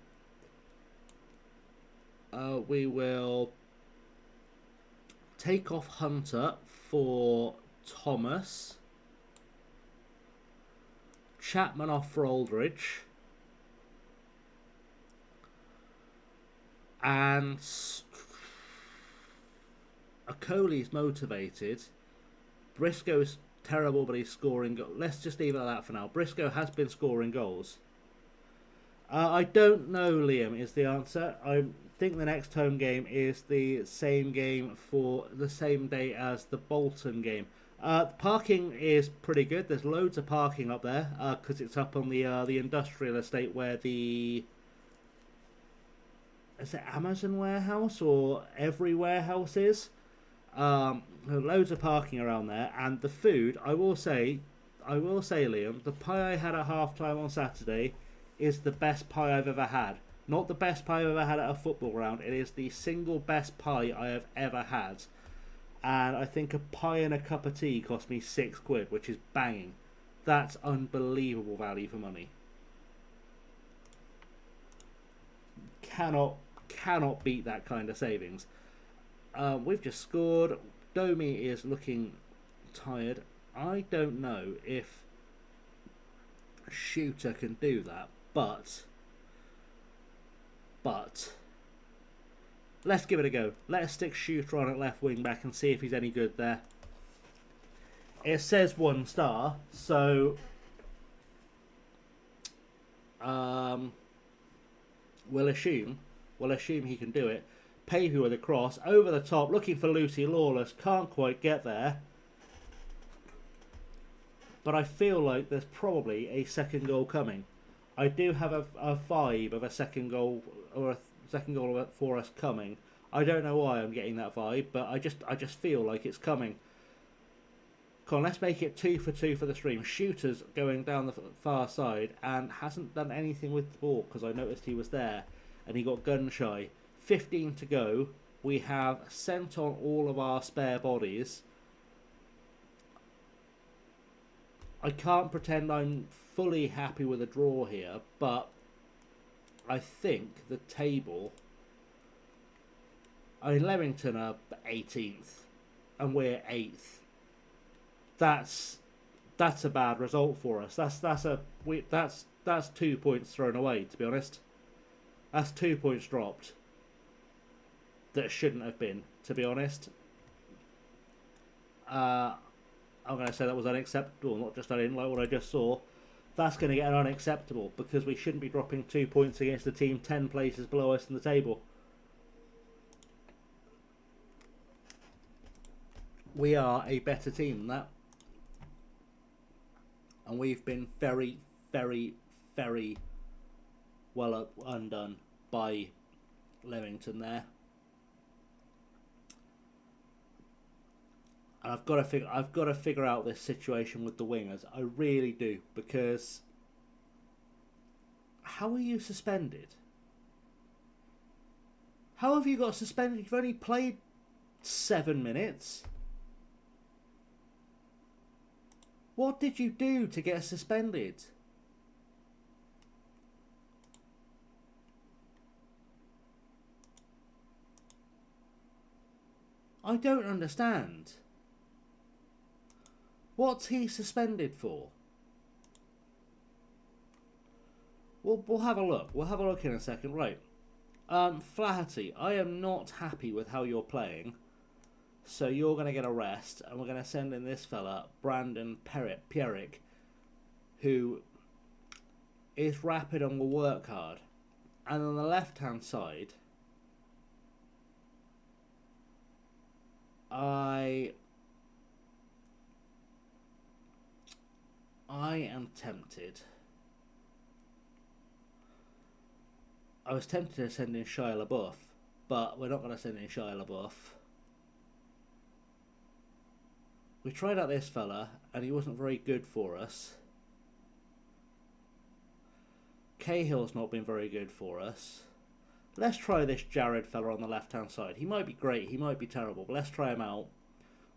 We will take off Hunter for Thomas. Chapman off for Aldridge. And Okoli's motivated. Briscoe's terrible, but he's scoring goals. Let's just leave it at that for now. Briscoe has been scoring goals. I don't know, Liam, is the answer. I think the next home game is the same game for the same day as the Bolton game. Parking is pretty good. There's loads of parking up there, because it's up on the industrial estate where the... Is it Amazon warehouse or every warehouse is? Loads of parking around there, and the food, I will say, Liam, the pie I had at half time on Saturday is the best pie I've ever had. Not the best pie I've ever had at a football ground. It is the single best pie I have ever had. And I think a pie and a cup of tea cost me £6, which is banging. That's unbelievable value for money. Cannot beat that kind of savings. We've just scored. Domi is looking tired. I don't know if Shooter can do that, but let's give it a go. Let's stick Shooter on at left wing back and see if he's any good there. It says 1 star, so we'll assume he can do it. Pavey with a cross over the top, looking for Lucy Lawless. Can't quite get there. But I feel like there's probably a second goal coming. I do have a vibe of a second goal, or a second goal for us coming. I don't know why I'm getting that vibe, but I just feel like it's coming. Come on, let's make it 2 for 2 for the stream. Shooter's going down the far side and hasn't done anything with the ball, because I noticed he was there and he got gun shy. 15 to go. We have sent on all of our spare bodies. I can't pretend I'm fully happy with a draw here, but I think the table... I mean, Leamington are 18th and we're 8th. That's a bad result for us. That's 2 points thrown away, to be honest. That's 2 points dropped. that shouldn't have been, to be honest. I'm going to say that was unacceptable, not just I didn't like what I just saw. That's going to get unacceptable because we shouldn't be dropping 2 points against the team 10 places below us in the table. We are a better team than that. And we've been very, very, very well undone by Leamington there. And I've got to figure out this situation with the wingers. I really do, because how are you suspended? How have you got suspended? You've only played 7 minutes. What did you do to get suspended? I don't understand. What's he suspended for? We'll have a look. We'll have a look in a second. Right. Flaherty, I am not happy with how you're playing. So you're going to get a rest. And we're going to send in this fella, Brandon Pierrick, who is rapid and will work hard. And on the left-hand side, I am tempted. I was tempted to send in Shia LaBeouf, but we're not going to send in Shia LaBeouf. We tried out this fella, and he wasn't very good for us. Cahill's not been very good for us. Let's try this Jared fella on the left-hand side. He might be great, he might be terrible, but let's try him out.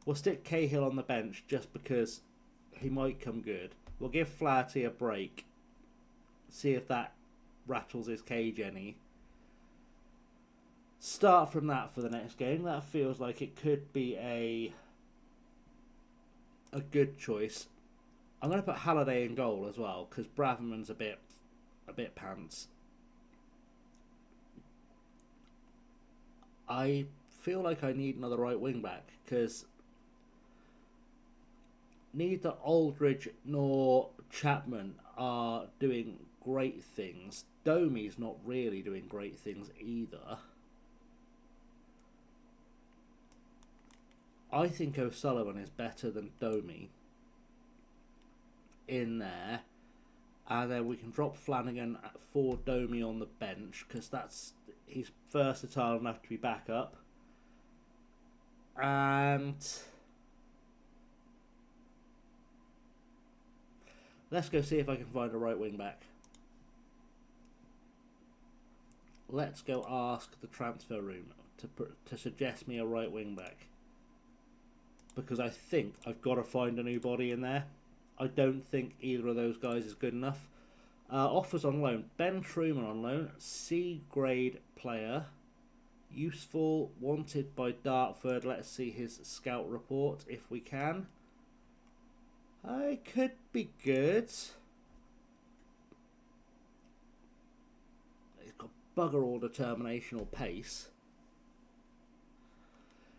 We'll stick Cahill on the bench just because he might come good. We'll give Flaherty a break. See if that rattles his cage any. Start from that for the next game. That feels like it could be a good choice. I'm going to put Halliday in goal as well because Braverman's a bit pants. I feel like I need another right wing back because neither Aldridge nor Chapman are doing great things. Domi's not really doing great things either. I think O'Sullivan is better than Domi in there. And then we can drop Flanagan for Domi on the bench because he's versatile enough to be back up. And let's go see if I can find a right wing back. Let's go ask the transfer room to suggest me a right wing back. Because I think I've got to find a new body in there. I don't think either of those guys is good enough. Offers on loan. Ben Truman on loan. C grade player. Useful. Wanted by Dartford. Let's see his scout report if we can. I could be good. He's got bugger all determination or pace.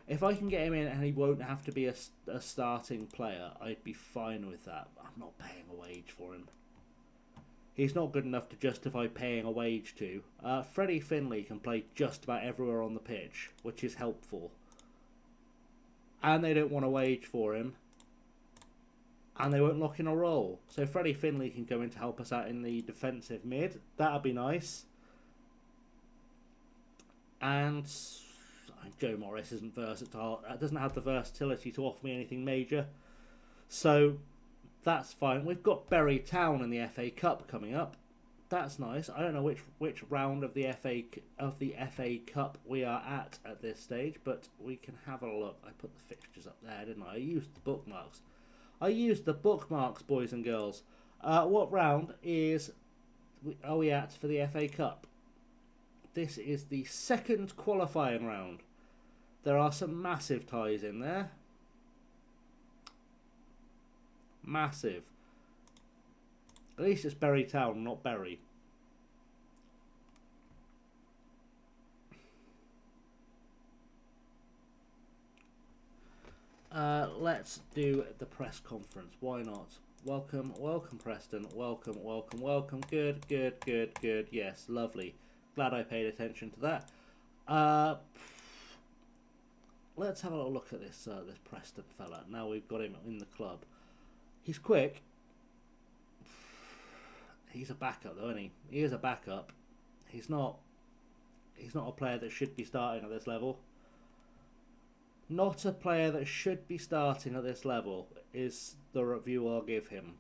If I can get him in and he won't have to be a starting player, I'd be fine with that. I'm not paying a wage for him. He's not good enough to justify paying a wage to. Freddie Finley can play just about everywhere on the pitch, which is helpful. And they don't want a wage for him. And they won't lock in a role. So Freddie Finley can go in to help us out in the defensive mid. That'd be nice. And Joe Morris isn't versatile. Doesn't have the versatility to offer me anything major. So that's fine. We've got Bury Town in the FA Cup coming up. That's nice. I don't know which round of the FA Cup we are at this stage, but we can have a look. I put the fixtures up there, didn't I? I used the bookmarks. Boys and girls. What round are we at for the FA Cup? This is the second qualifying round. There are some massive ties in there. Massive. At least it's Bury Town, not Bury. Let's do the press conference. Why not? Welcome, welcome, Preston. Welcome, welcome, welcome. Good, good, good, good. Yes, lovely. Glad I paid attention to that. Let's have a little look at this this Preston fella. Now we've got him in the club. He's quick. He's a backup, though, isn't he? He is a backup. He's not a player that should be starting at this level. Not a player that should be starting at this level is the review I'll give him.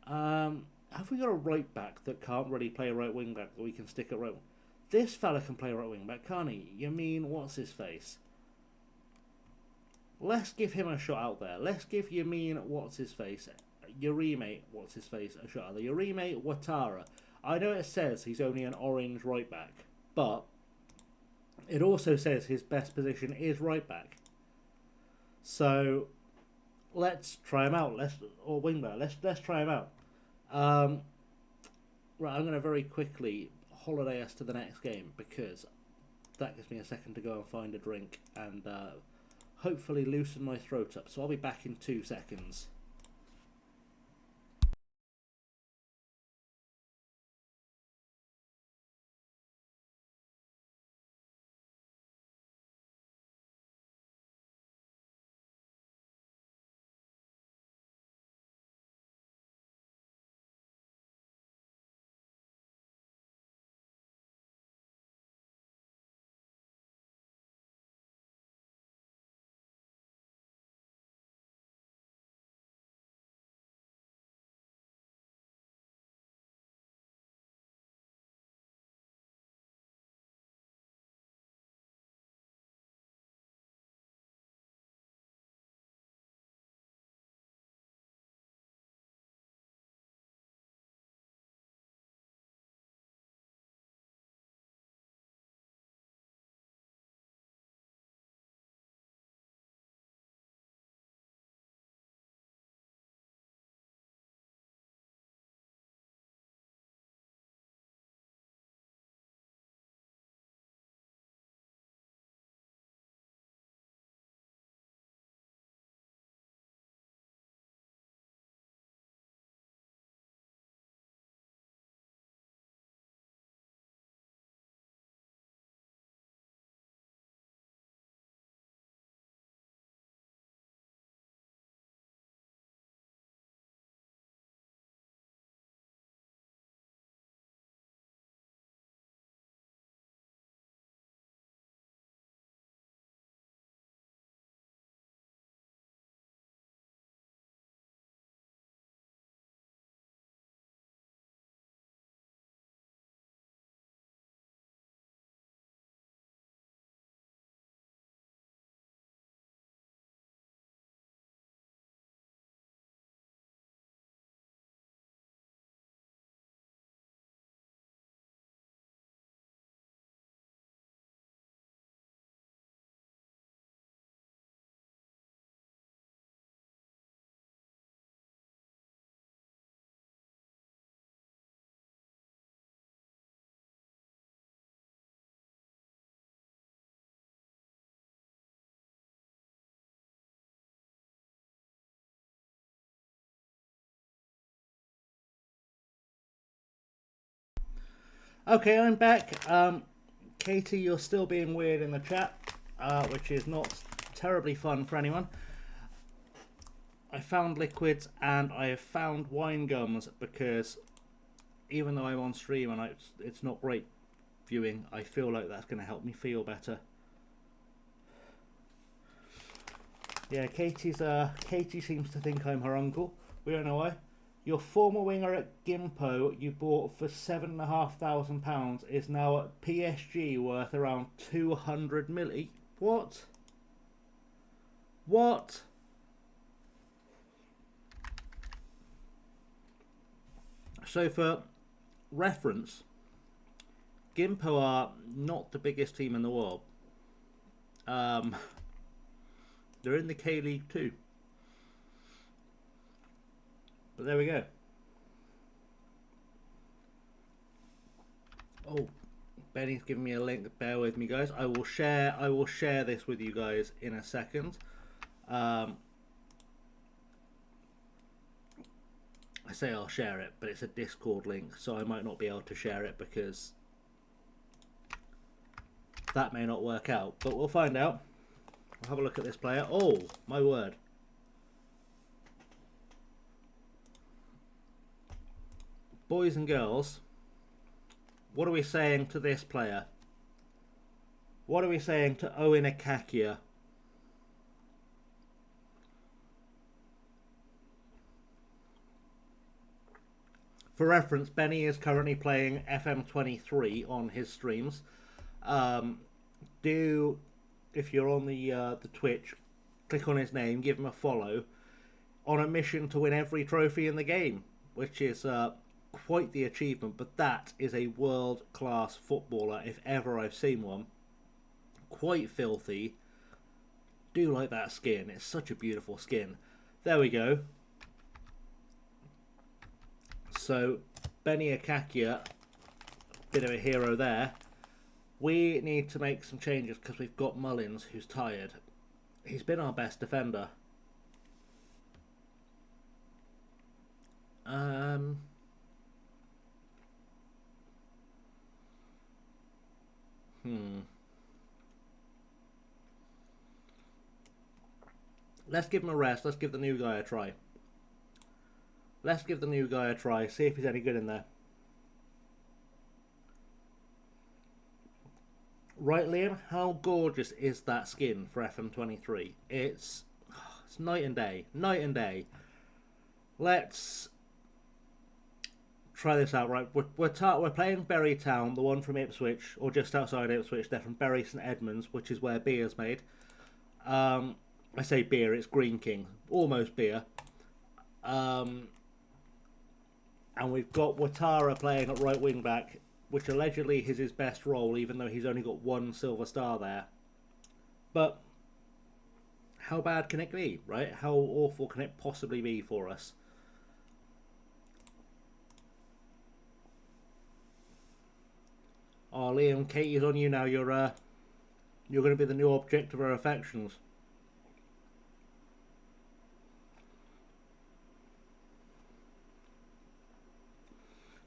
Have we got a right back that can't really play right wing back that we can stick at right? This fella can play right wing back, can't he? You mean what's his face? Let's give him a shot out there. Let's give what's his face, Urime what's his face a shot out there. Urime Watara. I know it says he's only an orange right back, but it also says his best position is right back. So let's try him out. Or wing back. Let's try him out. Right, I'm going to very quickly holiday us to the next game because that gives me a second to go and find a drink and hopefully loosen my throat up. So I'll be back in 2 seconds. Okay, I'm back. Katie, you're still being weird in the chat, which is not terribly fun for anyone. I found liquids and I have found wine gums because even though I'm on stream and it's not great viewing, I feel like that's going to help me feel better. Yeah, Katie seems to think I'm her uncle. We don't know why. Your former winger at Gimpo you bought for £7,500 is now at PSG worth around 200 million. What? What? So for reference, Gimpo are not the biggest team in the world. They're in the K-League too. But there we go. Oh, Benny's giving me a link. Bear with me, guys. I will share this with you guys in a second. I say I'll share it, but it's a Discord link, so I might not be able to share it because that may not work out. But we'll find out. We'll have a look at this player. Oh, my word. Boys and girls, what are we saying to this player? What are we saying to Owen Akakia? For reference, Benny is currently playing FM26 on his streams. Do, if you're on the Twitch, click on his name, give him a follow. On a mission to win every trophy in the game, which is quite the achievement. But that is a world-class footballer, if ever I've seen one. Quite filthy. Do like that skin. It's such a beautiful skin. There we go. So, Benny Akakia, bit of a hero there. We need to make some changes because we've got Mullins, who's tired. He's been our best defender. Let's give him a rest. Let's give the new guy a try. Let's give the new guy a try. See if he's any good in there. Right, Liam? How gorgeous is that skin for FM26? It's night and day. Night and day. Let's try this out, right? We're playing Bury Town, the one from Ipswich, or just outside Ipswich. They're from Bury St Edmunds, which is where beer's made. I say beer, it's Green King. Almost beer. And we've got Ouattara playing at right wing back, which allegedly is his best role, even though he's only got one silver star there. But how bad can it be, right? How awful can it possibly be for us? Oh, Liam, Katie's on you now. You're going to be the new object of her affections.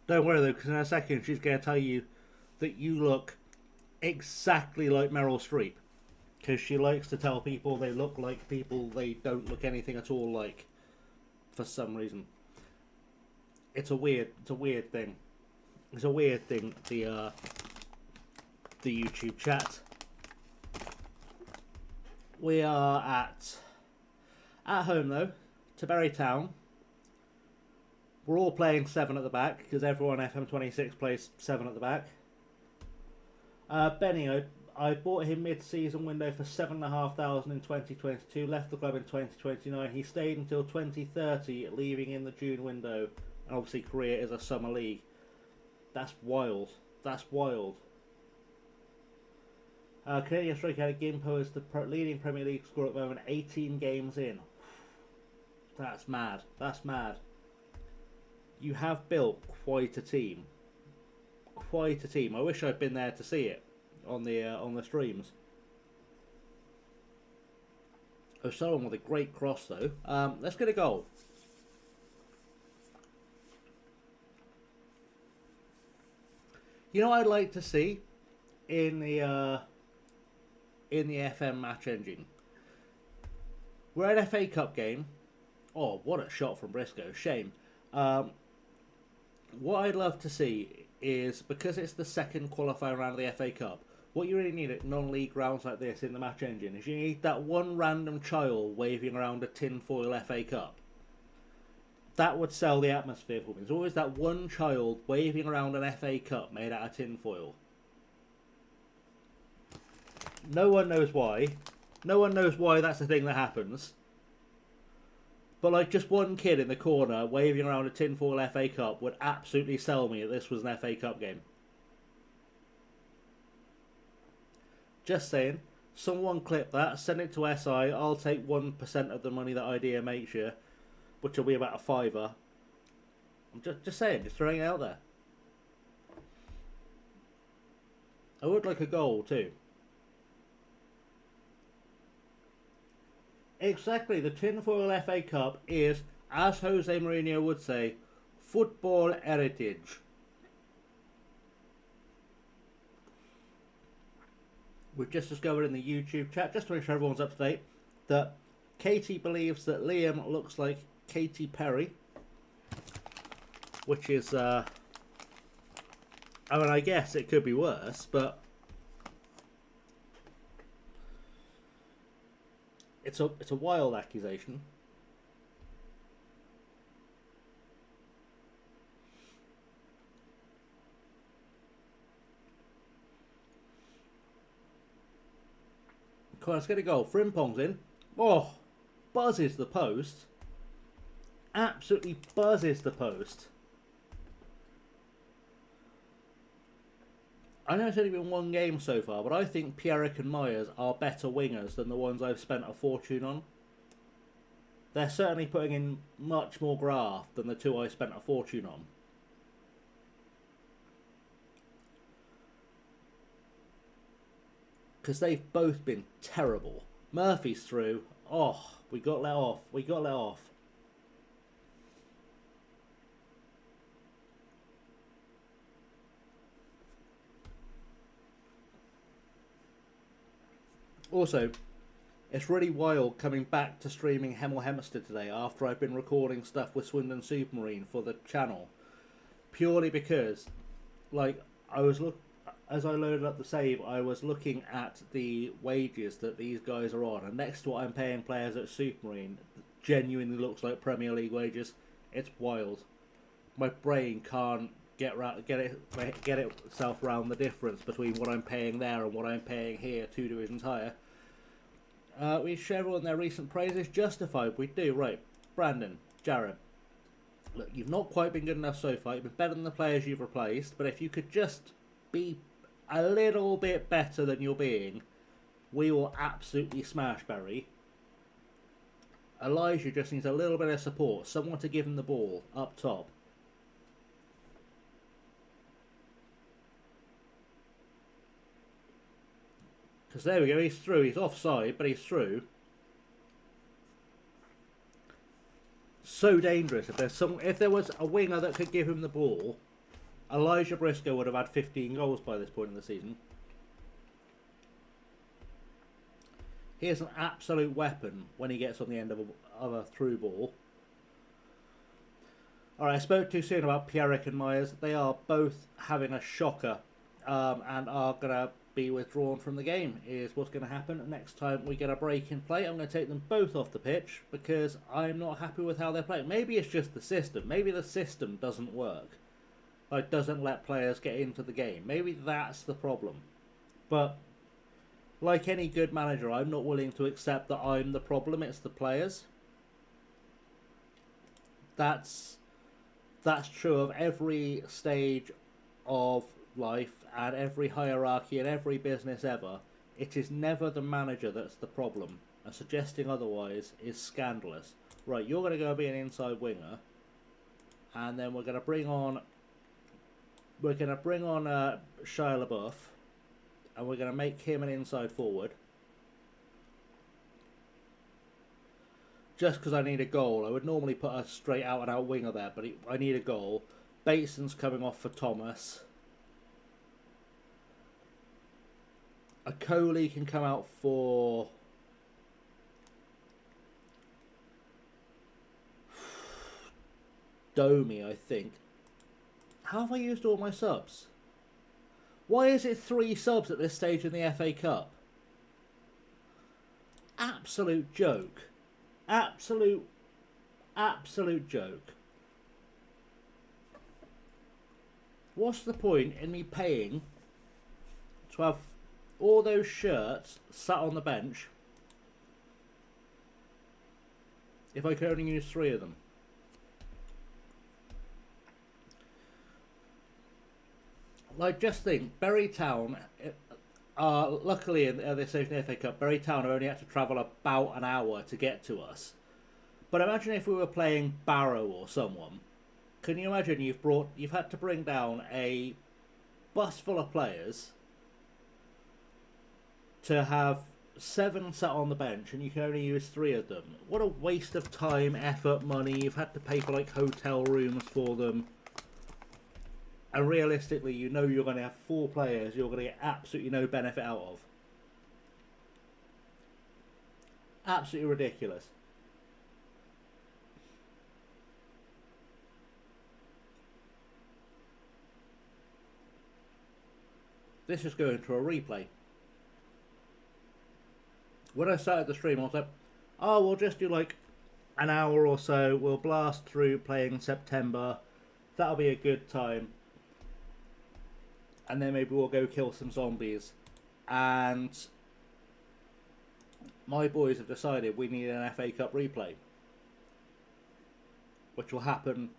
Don't worry though, because in a second she's going to tell you that you look exactly like Meryl Streep. Because she likes to tell people they look like people they don't look anything at all like. For some reason. It's a weird thing. It's a weird thing, the YouTube chat. We are at home though, to Bury Town. We're all playing 7 at the back, because everyone FM26 plays 7 at the back. Benny, I bought him mid-season window for $7,500 in 2022, left the club in 2029. He stayed until 2030, leaving in the June window. And obviously Korea is a summer league. That's wild. That's wild. Canadian striker Gimpo is the leading Premier League scorer at the moment, 18 games in. That's mad. That's mad. You have built quite a team. Quite a team. I wish I'd been there to see it on the streams. O'Sullivan with a great cross though. Let's get a goal. You know what I'd like to see in the FM match engine? We're at FA Cup game. Oh, what a shot from Briscoe. Shame. What I'd love to see is, because it's the second qualifying round of the FA Cup, what you really need at non-league rounds like this in the match engine is you need that one random child waving around a tinfoil FA Cup. That would sell the atmosphere for me. There's always that one child waving around an FA Cup made out of tinfoil. No one knows why. No one knows why that's the thing that happens. But like just one kid in the corner waving around a tinfoil FA Cup would absolutely sell me that this was an FA Cup game. Just saying. Someone clip that, send it to SI. I'll take 1% of the money that idea makes you, which will be about a £5. I'm just saying, just throwing it out there. I would like a goal too. Exactly, the tinfoil FA Cup is, as Jose Mourinho would say, football heritage. We've just discovered in the YouTube chat, just to make sure everyone's up to date, that Katie believes that Liam looks like Katy Perry, which is, I mean, I guess it could be worse, but it's a wild accusation. Come on, let's get a goal. Frimpong's in. Oh, buzzes the post. Absolutely buzzes the post. I know it's only been one game so far, but I think Pierrick and Myers are better wingers than the ones I've spent a fortune on. They're certainly putting in much more graft than the two I spent a fortune on. Because they've both been terrible. Murphy's through. Oh, we got let off. We got let off. Also, it's really wild coming back to streaming Hemel Hempstead today after I've been recording stuff with Swindon Supermarine for the channel. Purely because, like, as I loaded up the save, I was looking at the wages that these guys are on, and next to what I'm paying players at Supermarine, genuinely looks like Premier League wages. It's wild. My brain can't get itself around the difference between what I'm paying there and what I'm paying here, 2 divisions higher. We show everyone their recent praises. Justified, we do. Right, Brandon, Jared. Look, you've not quite been good enough so far. You've been better than the players you've replaced, but if you could just be a little bit better than you're being, we will absolutely smash Barry. Elijah just needs a little bit of support. Someone to give him the ball up top. Because there we go, he's through. He's offside, but he's through. So dangerous. If there was a winger that could give him the ball, Elijah Briscoe would have had 15 goals by this point in the season. He is an absolute weapon when he gets on the end of a through ball. Alright, I spoke too soon about Pierrick and Myers. They are both having a shocker and are going to be withdrawn from the game, is what's going to happen. Next time we get a break in play, I'm going to take them both off the pitch because I'm not happy with how they're playing. Maybe it's just the system. Maybe the system doesn't work. Like, doesn't let players get into the game. Maybe that's the problem. But like any good manager, I'm not willing to accept that I'm the problem. It's the players. That's true of every stage of life and every hierarchy and every business ever. It is never the manager that's the problem, and suggesting otherwise is scandalous. Right, you're going to go be an inside winger, and then we're going to bring on Shia LaBeouf, and we're going to make him an inside forward. Just because I need a goal. I would normally put a straight out and out winger there, but I need a goal. Bateson's coming off for Thomas. A Coley can come out for Domi, I think. How have I used all my subs? Why is it 3 subs at this stage in the FA Cup? Absolute joke. Absolute joke. What's the point in me paying to have all those shirts sat on the bench if I could only use 3 of them? Like, just think, Bury Town, luckily in this stage in the FA Cup, Bury Town only had to travel about an hour to get to us. But imagine if we were playing Barrow or someone. Can you imagine you've had to bring down a bus full of players to have 7 sat on the bench and you can only use 3 of them. What a waste of time, effort, money. You've had to pay for like hotel rooms for them. And realistically, you know you're going to have 4 players you're going to get absolutely no benefit out of. Absolutely ridiculous. This is going to a replay. When I started the stream, I was like, oh, we'll just do like an hour or so. We'll blast through playing September. That'll be a good time. And then maybe we'll go kill some zombies. And my boys have decided we need an FA Cup replay, which will happen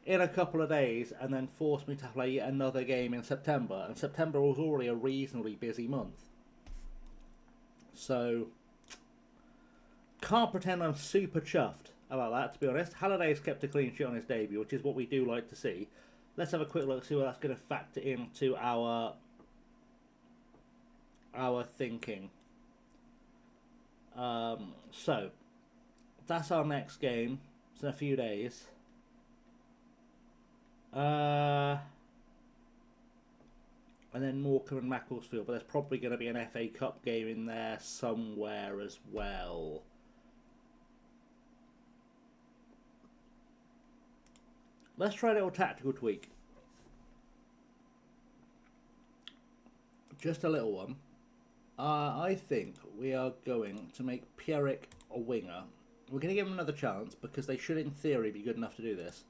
in a couple of days and then force me to play yet another game in September. And September was already a reasonably busy month. So, can't pretend I'm super chuffed about that, to be honest. Halliday's kept a clean sheet on his debut, which is what we do like to see. Let's have a quick look, see what that's going to factor into our thinking. So, that's our next game. It's in a few days. And then Morecambe and Macclesfield, but there's probably going to be an FA Cup game in there somewhere as well. Let's try a little tactical tweak. Just a little one. I think we are going to make Pierrick a winger. We're going to give him another chance because they should in theory be good enough to do this.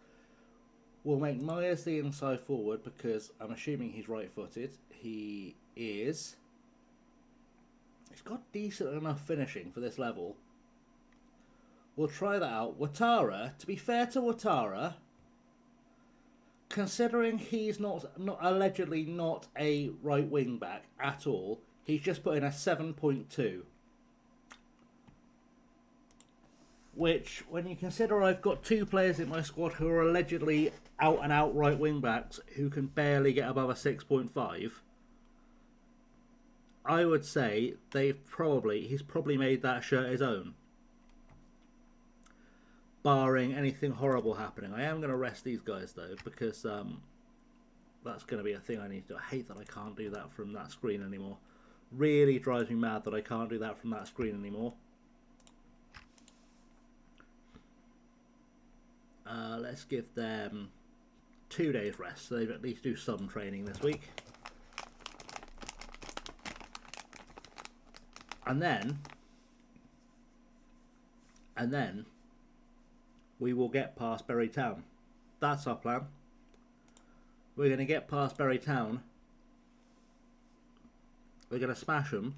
We'll make Myers the inside forward because I'm assuming he's right-footed. He is. He's got decent enough finishing for this level. We'll try that out. Ouattara, to be fair to Ouattara, considering he's not allegedly not a right wing back at all, he's just put in a 7.2. Which, when you consider I've got 2 players in my squad who are allegedly out and out right wing backs who can barely get above a 6.5, I would say he's probably made that shirt his own. Barring anything horrible happening. I am going to rest these guys though, because that's going to be a thing I need to do. I hate that I can't do that from that screen anymore. Really drives me mad that I can't do that from that screen anymore. Let's give them 2 days rest, so they at least do some training this week. And then we will get past Bury Town. That's our plan. We're going to get past Bury Town. We're going to smash them.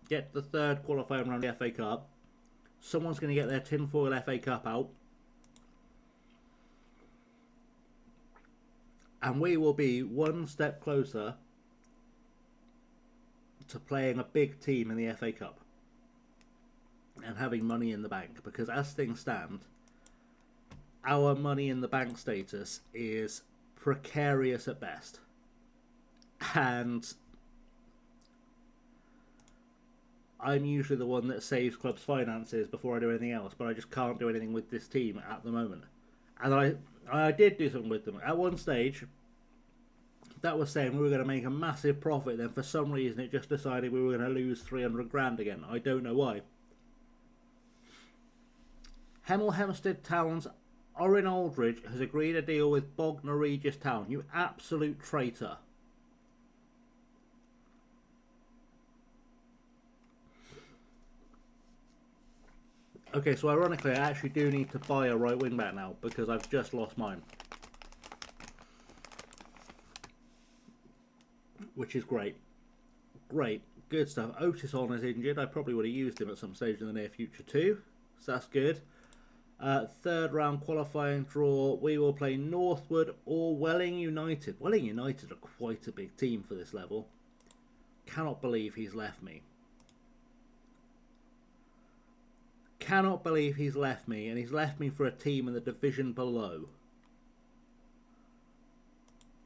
Get the 3rd qualifying round of the FA Cup. Someone's going to get their tinfoil FA Cup out. And we will be 1 step closer to playing a big team in the FA Cup. And having money in the bank. Because as things stand, our money in the bank status is precarious at best. And I'm usually the one that saves clubs' finances before I do anything else, but I just can't do anything with this team at the moment. And I did do something with them. At one stage, that was saying we were going to make a massive profit, then for some reason it just decided we were going to lose 300 grand again. I don't know why. Hemel Hempstead Town's Orrin Aldridge has agreed a deal with Bognor Regis Town. You absolute traitor. Okay, so ironically, I actually do need to buy a right wing back now because I've just lost mine. Which is great. Great. Good stuff. Otis on is injured. I probably would have used him at some stage in the near future too. So that's good. 3rd round qualifying draw. We will play Northwood or Welling United. Welling United are quite a big team for this level. Cannot believe he's left me. Cannot believe he's left me, and he's left me for a team in the division below.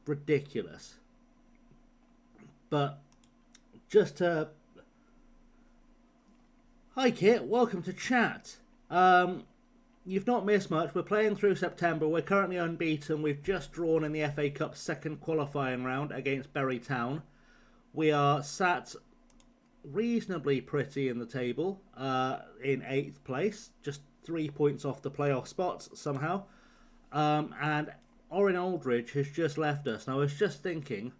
Ridiculous. But just to... Hi Kit, welcome to chat. You've not missed much. We're playing through September. We're currently unbeaten. We've just drawn in the FA Cup second qualifying round against Bury Town. We are sat reasonably pretty in the table, in 8th place, just 3 points off the playoff spots somehow. And Orrin Aldridge has just left us. And I was just thinking,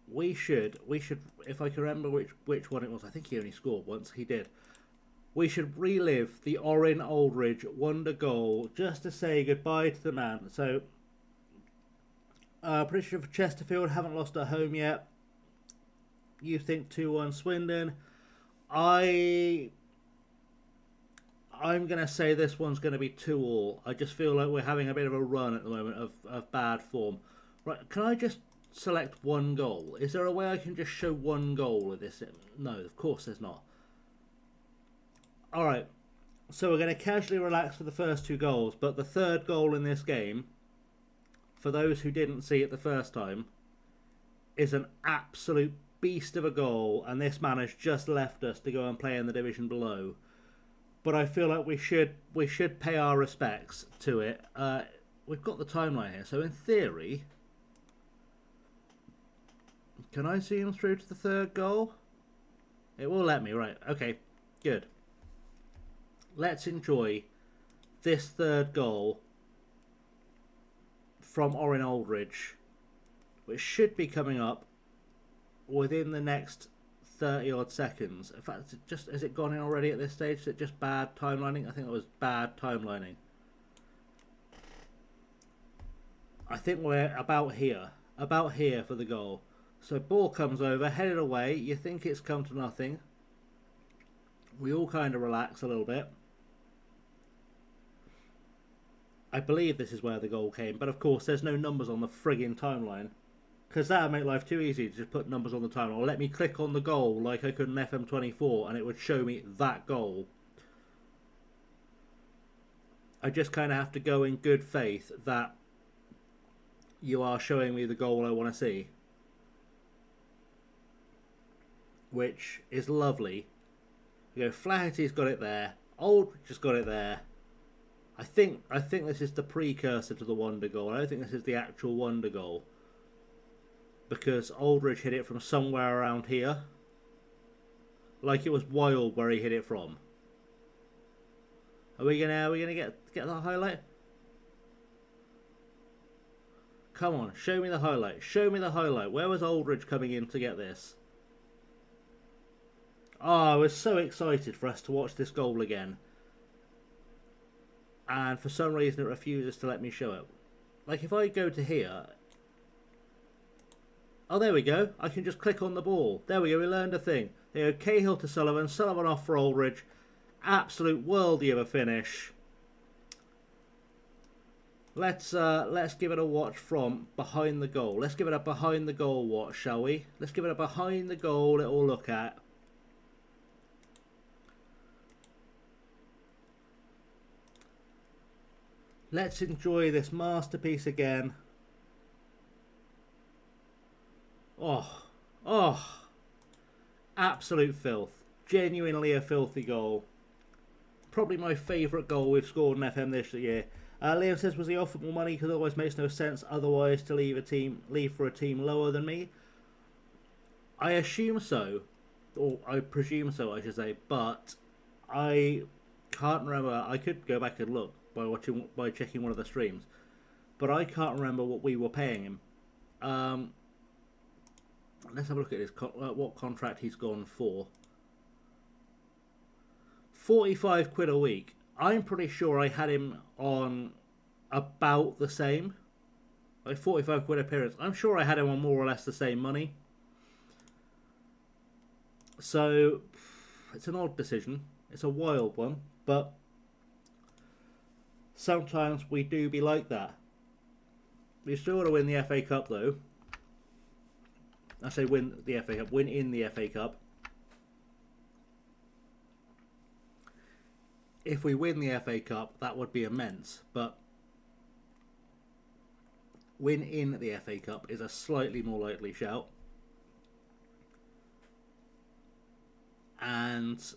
we should, if I can remember which one it was. I think he only scored once. He did. We should relive the Orrin Aldridge wonder goal just to say goodbye to the man. So, prediction for Chesterfield, haven't lost at home yet. You think 2-1 Swindon. I'm going to say this one's going to be 2-2. I just feel like we're having a bit of a run at the moment of bad form. Right, can I just select one goal? Is there a way I can just show one goal with this? No, of course there's not. Alright, so we're going to casually relax for the first 2 goals, but the third goal in this game, for those who didn't see it the first time, is an absolute beast of a goal, and this man has just left us to go and play in the division below. But I feel like we should pay our respects to it. We've got the timeline here, so in theory, can I zoom through to the third goal? It will let me, right? Okay, good. Let's enjoy this third goal from Orrin Aldridge, which should be coming up within the next 30 odd seconds. In fact, has it gone in already at this stage? Is it just bad timelining? I think it was bad timelining. I think we're about here for the goal. So ball comes over, headed away. You think it's come to nothing. We all kind of relax a little bit. I believe this is where the goal came, but of course there's no numbers on the frigging timeline, because that would make life too easy to just put numbers on the timeline, or let me click on the goal like I could in FM24 and it would show me that goal. I just kind of have to go in good faith that you are showing me the goal I want to see, which is lovely. You go, Flaherty's got it there, Aldridge has got it there. I think this is the precursor to the wonder goal. I don't think this is the actual wonder goal, because Aldridge hit it from somewhere around here, like it was Wild where he hit it from. Are we gonna get that highlight? Come on, show me the highlight. Show me the highlight. Where was Aldridge coming in to get this? Oh, I was so excited for us to watch this goal again, and for some reason it refuses to let me show it. Like if I go to here, oh there we go, I can just click on the ball. There we go, we learned a thing. There we go, Cahill to Sullivan, Sullivan off for Aldridge. Absolute worldie of a finish. Let's give it a watch from behind the goal. Let's give it a behind the goal watch, shall we? Let's give it a behind the goal little look at. Let's enjoy this masterpiece again. Oh, absolute filth. Genuinely a filthy goal. Probably my favourite goal we've scored in FM this year. Liam says, was he offered more money? Because it always makes no sense otherwise to leave for a team lower than me. I assume so, or I presume so, I should say. But I can't remember. I could go back and look by checking one of the streams, but I can't remember what we were paying him. Let's have a look at his what contract he's gone for. 45 quid a week. I'm pretty sure I had him on about the same, like 45 quid appearance. I'm sure I had him on more or less the same money. So it's an odd decision. It's a wild one, but sometimes we do be like that. We still want to win the FA Cup though. I say win the FA Cup, win in the FA Cup. If we win the FA Cup, that would be immense, but win in the FA Cup is a slightly more likely shout. and so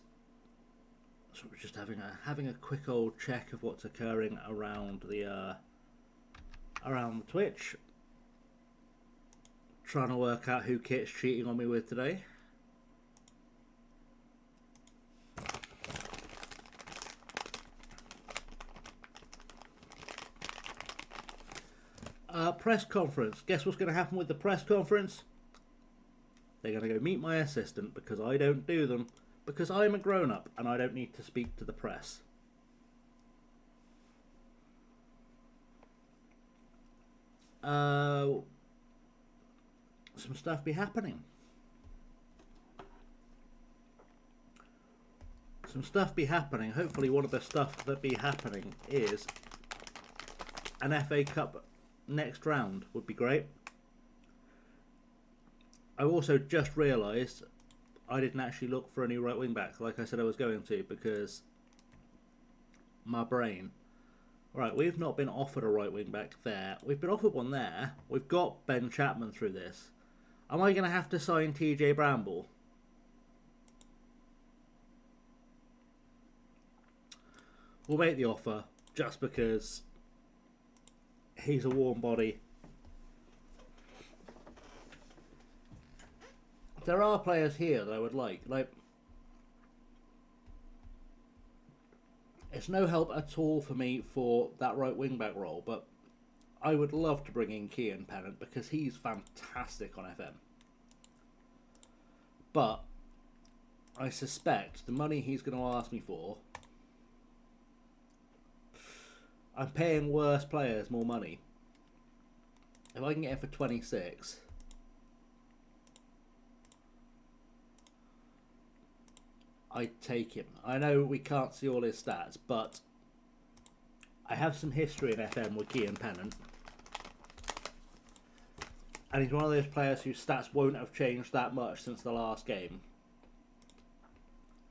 we're just having a quick old check of what's occurring around the Twitch. Trying to work out who Kit's cheating on me with today. Press conference. Guess what's going to happen with the press conference? They're going to go meet my assistant because I don't do them, because I'm a grown-up and I don't need to speak to the press. Some stuff be happening. Hopefully one of the stuff that be happening is an FA Cup next round would be great. I also just realised I didn't actually look for a new right wing back like I said I was going to, because my brain. Right, we've not been offered a right wing back there. We've been offered one there. We've got Ben Chapman through this. Am I going to have to sign TJ Bramble? We'll make the offer just because he's a warm body. There are players here that I would like. It's no help at all for me for that right wing back role, but I would love to bring in Kian Pennant because he's fantastic on FM. But I suspect the money he's going to ask me for, I'm paying worse players more money. If I can get him for 26, I'd take him. I know we can't see all his stats, but I have some history in FM with Kian Pennant. And he's one of those players whose stats won't have changed that much since the last game.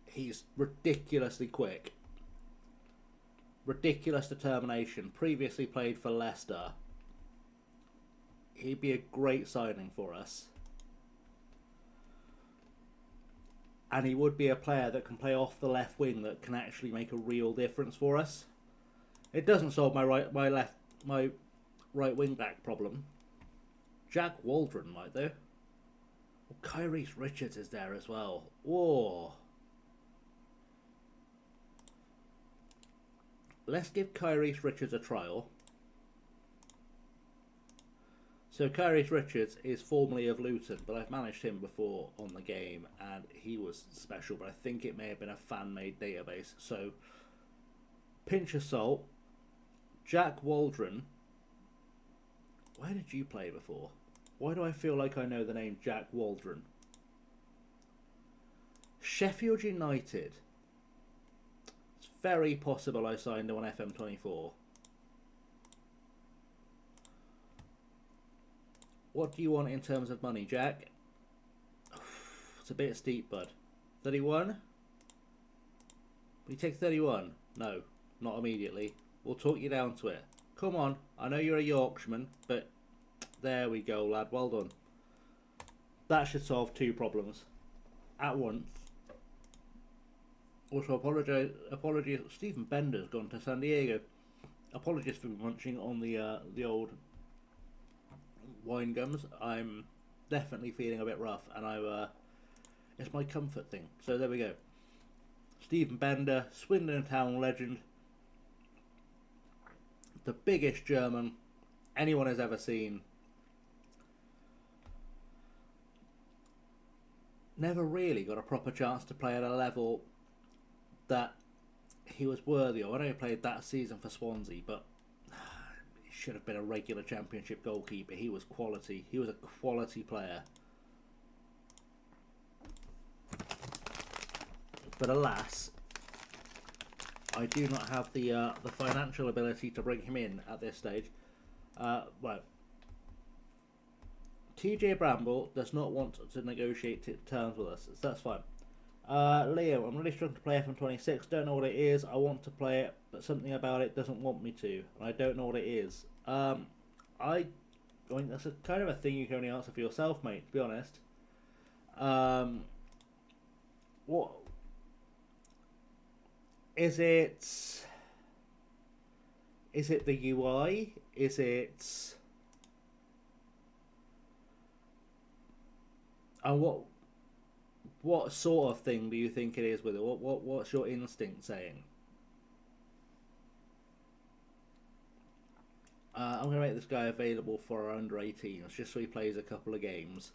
He's ridiculously quick. Ridiculous determination. Previously played for Leicester. He'd be a great signing for us. And he would be a player that can play off the left wing that can actually make a real difference for us. It doesn't solve my right wing back problem. Jack Waldron might though. Well, Kyrese Richards is there as well. Whoa. Let's give Kyrese Richards a trial. So Kyrese Richards is formerly of Luton, but I've managed him before on the game and he was special, but I think it may have been a fan-made database. So pinch of salt. Jack Waldron. Where did you play before? Why do I feel like I know the name Jack Waldron? Sheffield United. It's very possible I signed him on FM24. What do you want in terms of money, Jack? It's a bit steep, bud. 31? Will you take 31? No, not immediately. We'll talk you down to it. Come on, I know you're a Yorkshireman, but there we go, lad. Well done. That should solve two problems at once. Also, apologies. Stephen Bender's gone to San Diego. Apologies for munching on the old wine gums. I'm definitely feeling a bit rough, and it's my comfort thing. So there we go. Stephen Bender, Swindon Town legend, the biggest German anyone has ever seen. Never really got a proper chance to play at a level that he was worthy of. I know he played that season for Swansea, but he should have been a regular Championship goalkeeper. He was quality. He was a quality player. But alas, I do not have the financial ability to bring him in at this stage. Well, TJ Bramble does not want to negotiate terms with us, so that's fine. Leo, I'm really struggling to play FM26. Don't know what it is. I want to play it, but something about it doesn't want me to, and I don't know what it is. I mean, that's a kind of a thing you can only answer for yourself, mate. To be honest. Is it the UI? Is it and what sort of thing do you think it is with it? What's your instinct saying? I'm going to make this guy available for our under 18s just so he plays a couple of games.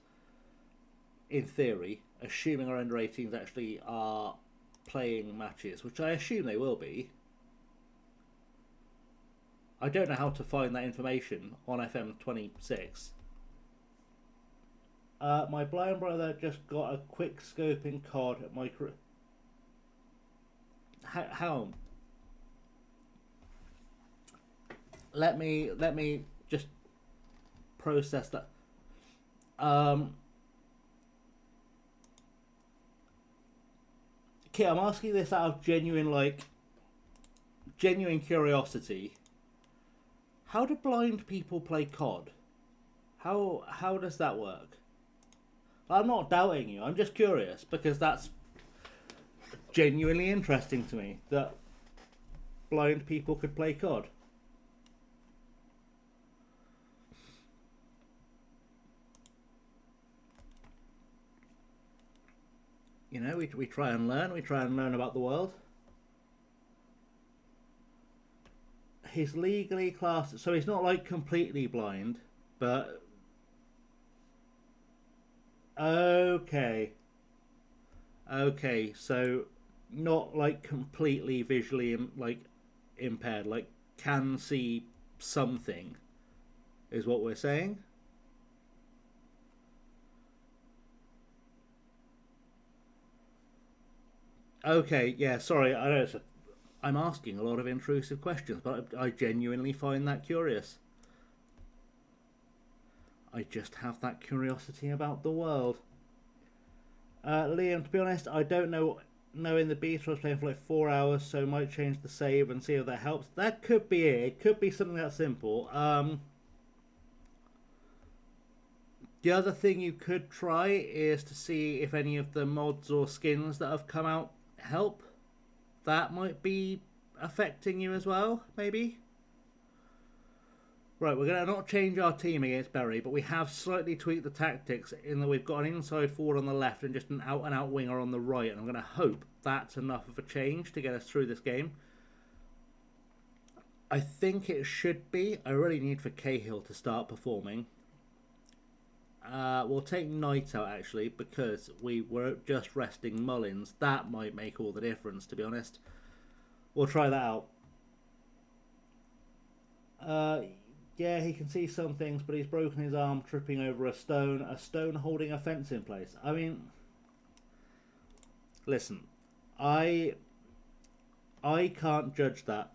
In theory, assuming our under 18s actually are playing matches, which I assume they will be. I don't know how to find that information on FM26. My blind brother just got a quick scoping card at my... How? Let me just process that. Okay, I'm asking this out of genuine curiosity. How do blind people play COD? How does that work? I'm not doubting you. I'm just curious because that's genuinely interesting to me that blind people could play COD. You know, we try and learn. We try and learn about the world. He's legally classed, so he's not like completely blind, but okay, so not like completely visually impaired, like can see something, is what we're saying. Okay, yeah, sorry, I know I'm asking a lot of intrusive questions, but I genuinely find that curious. I just have that curiosity about the world. Liam, to be honest, I don't know. In the beta, I was playing for like 4 hours, so I might change the save and see if that helps. That could be it. It could be something that simple. The other thing you could try is to see if any of the mods or skins that have come out help. That might be affecting you as well, maybe. Right, we're going to not change our team against Bury, but we have slightly tweaked the tactics in that we've got an inside forward on the left and just an out-and-out winger on the right, and I'm going to hope that's enough of a change to get us through this game. I think it should be. I really need for Cahill to start performing. We'll take Knight out, actually, because we were just resting Mullins. That might make all the difference, to be honest. We'll try that out. Yeah, he can see some things, but he's broken his arm tripping over a stone holding a fence in place. I mean, listen, I can't judge that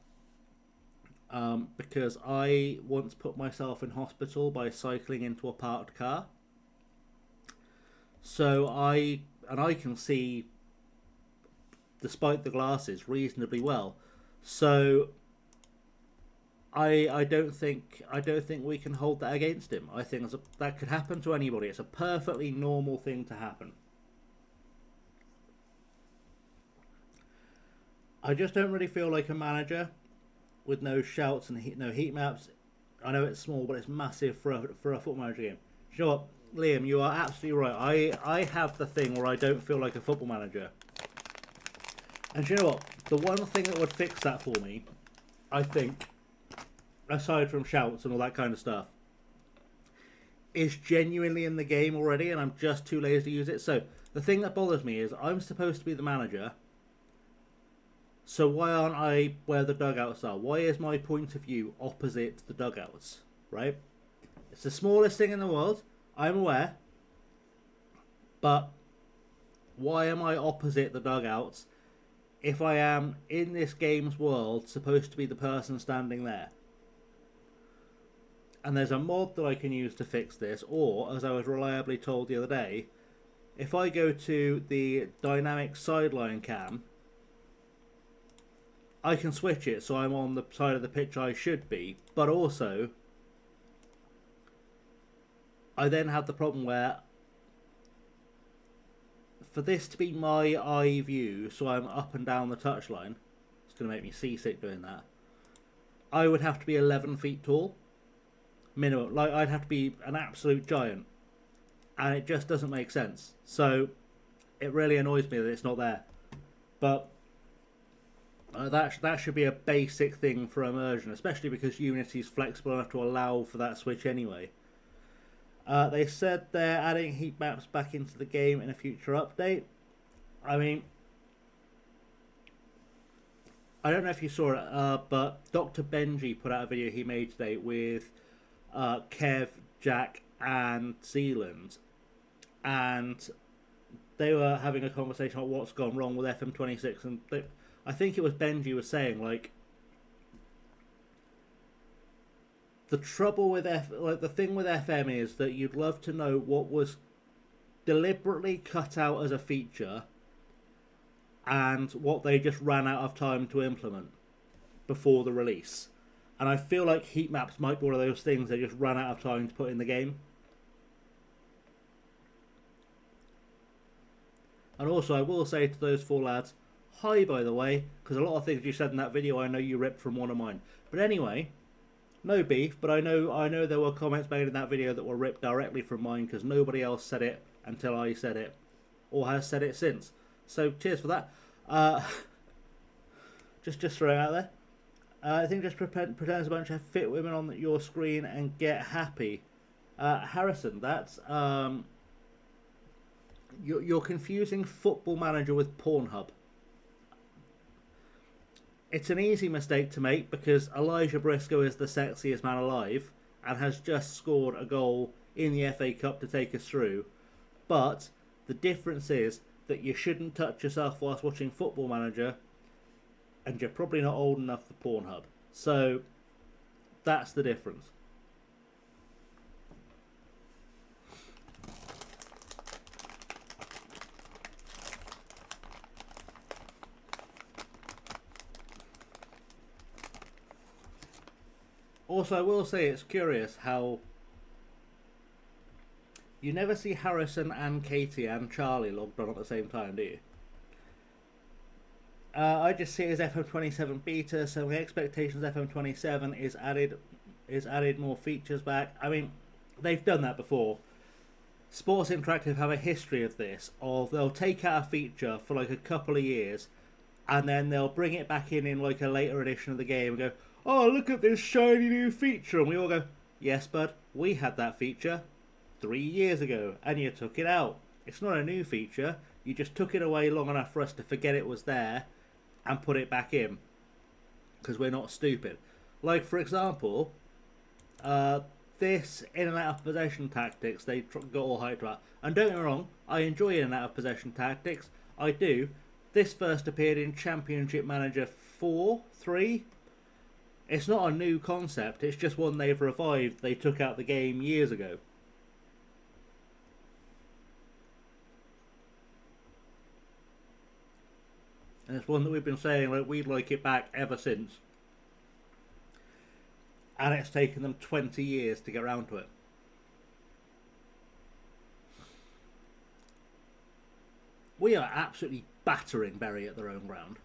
because I once put myself in hospital by cycling into a parked car. So I can see, despite the glasses, reasonably well. So I don't think we can hold that against him. I think that could happen to anybody. It's a perfectly normal thing to happen. I just don't really feel like a manager with no shouts and no heat maps. I know it's small, but it's massive for a football manager game. You know what, Liam, you are absolutely right. I have the thing where I don't feel like a football manager. And you know what? The one thing that would fix that for me, I think, aside from shouts and all that kind of stuff, is genuinely in the game already, and I'm just too lazy to use it. So the thing that bothers me is I'm supposed to be the manager. So why aren't I where the dugouts are? Why is my point of view opposite the dugouts? Right? It's the smallest thing in the world. I'm aware. But why am I opposite the dugouts if I am, in this game's world, supposed to be the person standing there? And there's a mod that I can use to fix this, or, as I was reliably told the other day, if I go to the dynamic sideline cam, I can switch it so I'm on the side of the pitch I should be, but also I then have the problem where for this to be my eye view, so I'm up and down the touchline, going to make me seasick doing that. I would have to be 11 feet tall. Minimum. Like, I'd have to be an absolute giant. And it just doesn't make sense. So, it really annoys me that it's not there. But that should be a basic thing for immersion, especially because Unity's flexible enough to allow for that switch anyway. They said they're adding heat maps back into the game in a future update. I mean, I don't know if you saw it, but Dr. Benji put out a video he made today with Kev, Jack, and Zealand, and they were having a conversation about what's gone wrong with FM26, and I think it was Benji was saying, like, the trouble with the thing with FM is that you'd love to know what was deliberately cut out as a feature and what they just ran out of time to implement before the release. And I feel like heat maps might be one of those things they just ran out of time to put in the game. And also, I will say to those four lads, hi, by the way, because a lot of things you said in that video I know you ripped from one of mine. But anyway, no beef, but I know there were comments made in that video that were ripped directly from mine because nobody else said it until I said it, or has said it since. So cheers for that. Just throw it out there. I think just pretend there's a bunch of fit women on your screen and get happy. Harrison, that's you're confusing Football Manager with Pornhub. It's an easy mistake to make because Elijah Briscoe is the sexiest man alive and has just scored a goal in the FA Cup to take us through. But the difference is that you shouldn't touch yourself whilst watching Football Manager, and you're probably not old enough for Pornhub. So that's the difference. Also, I will say it's curious how you never see Harrison and Katie and Charlie logged on at the same time, do you? I just see it as FM27 beta, so my expectations FM27 is added more features back. I mean, they've done that before. Sports Interactive have a history of this, of they'll take out a feature for like a couple of years, and then they'll bring it back in like a later edition of the game and go, oh, look at this shiny new feature, and we all go, yes, bud, we had that feature 3 years ago, and you took it out. It's not a new feature, you just took it away long enough for us to forget it was there, and put it back in, because we're not stupid. Like, for example, this in and out of possession tactics they got all hyped about, and don't get me wrong, I enjoy in and out of possession tactics, I do. This first appeared in Championship Manager 3. It's not a new concept, it's just one they've revived. They took out the game years ago. And it's one that we've been saying like we'd like it back ever since. And it's taken them 20 years to get around to it. We are absolutely battering Bury at their own ground.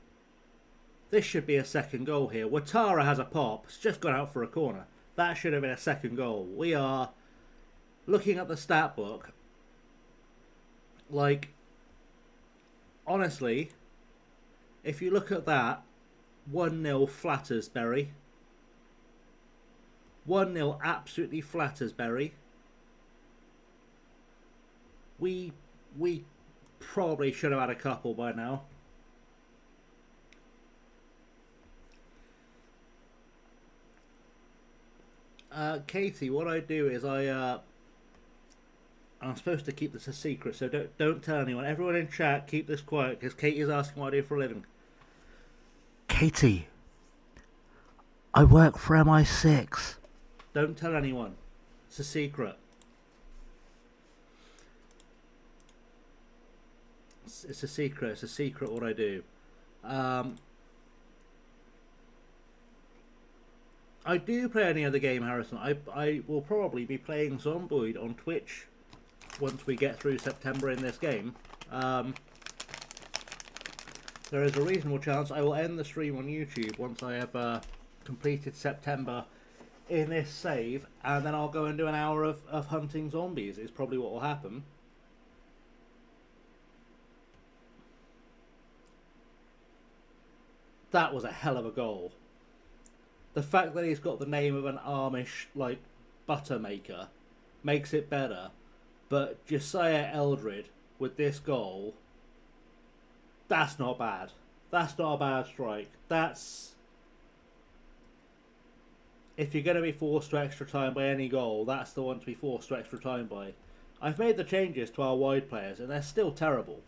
This should be a second goal here. Watara has a pop. It's just gone out for a corner. That should have been a second goal. We are looking at the stat book. Like, honestly, if you look at that, 1-0 flatters Bury. 1-0 absolutely flatters Bury. We probably should have had a couple by now. Katie, what I do is I'm supposed to keep this a secret, so don't tell anyone. Everyone in chat, keep this quiet, because Katie is asking what I do for a living. Katie, I work for MI6. Don't tell anyone. It's a secret. It's a secret. It's a secret what I do. I do play any other game, Harrison. I will probably be playing Zomboid on Twitch once we get through September in this game. The there is a reasonable chance I will end the stream on YouTube once I have completed September in this save, and then I'll go and do an hour of hunting zombies is probably what will happen. That was a hell of a goal. The fact that he's got the name of an Amish, like, butter maker makes it better. But Josiah Eldred, with this goal, that's not bad. That's not a bad strike. That's... If you're going to be forced to extra time by any goal, that's the one to be forced to extra time by. I've made the changes to our wide players, and they're still terrible.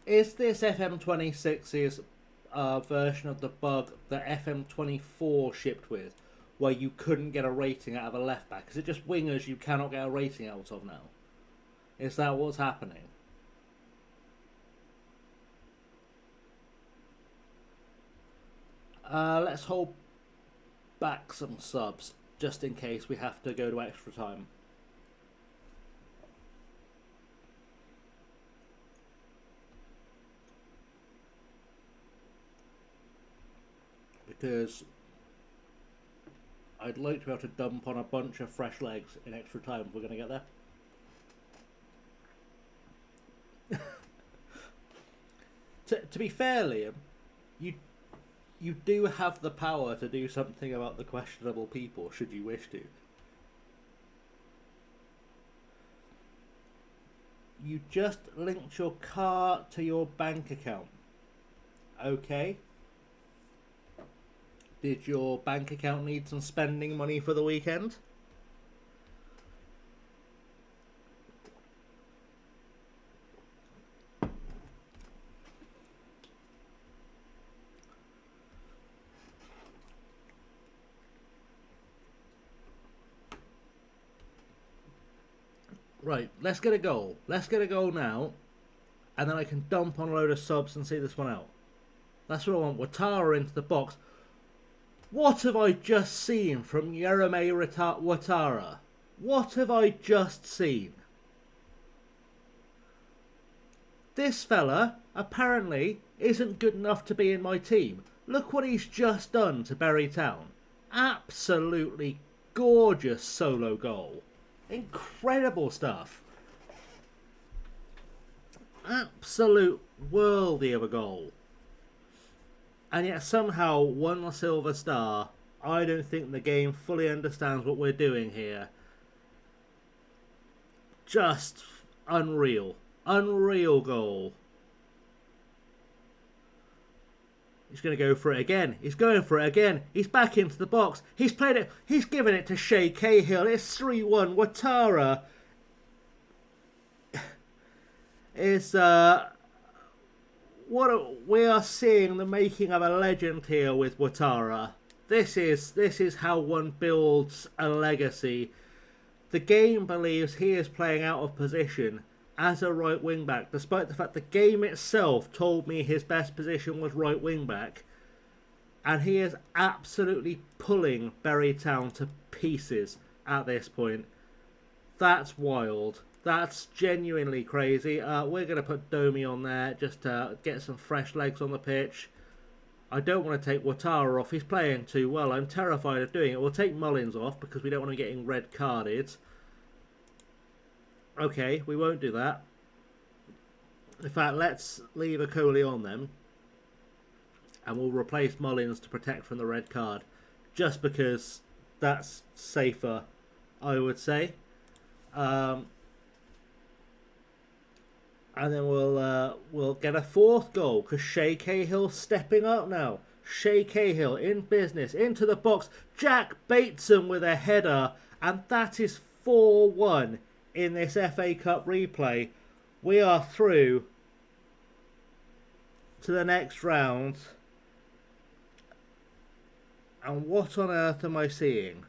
Is this FM26's version of the bug that FM24 shipped with, where you couldn't get a rating out of a left back? Is it just wingers you cannot get a rating out of now? Is that what's happening? Let's hold back some subs just in case we have to go to extra time. Because I'd like to be able to dump on a bunch of fresh legs in extra time if we're going to get there. To be fair, Liam, you do have the power to do something about the questionable people, should you wish to. You just linked your car to your bank account. Okay. Did your bank account need some spending money for the weekend? Right, let's get a goal. Let's get a goal now, and then I can dump on a load of subs and see this one out. That's what I want. Ouattara into the box. What have I just seen from Yereme Ouattara? What have I just seen? This fella apparently isn't good enough to be in my team. Look what he's just done to Bury Town. Absolutely gorgeous solo goal. Incredible stuff. Absolute worldy of a goal. And yet somehow one silver star. I don't think the game fully understands what we're doing here. Just unreal. Unreal goal. He's going to go for it again. He's going for it again. He's back into the box. He's played it. He's given it to Shea Cahill. It's 3-1. Ouattara is we are seeing the making of a legend here with Ouattara. This is how one builds a legacy. The game believes he is playing out of position as a right wing back, despite the fact the game itself told me his best position was right wing back, and he is absolutely pulling Bury Town to pieces at this point. That's wild. That's genuinely crazy. We're going to put Domi on there just to get some fresh legs on the pitch. I don't want to take Ouattara off. He's playing too well. I'm terrified of doing it. We'll take Mullins off because we don't want him getting red carded. Okay, we won't do that. In fact, let's leave Okoli on them. And we'll replace Mullins to protect from the red card. Just because that's safer, I would say. And then we'll get a fourth goal because Shea Cahill's stepping up now. Shea Cahill in business, into the box. Jack Bateson with a header. And that is 4-1 in this FA Cup replay. We are through to the next round. And what on earth am I seeing?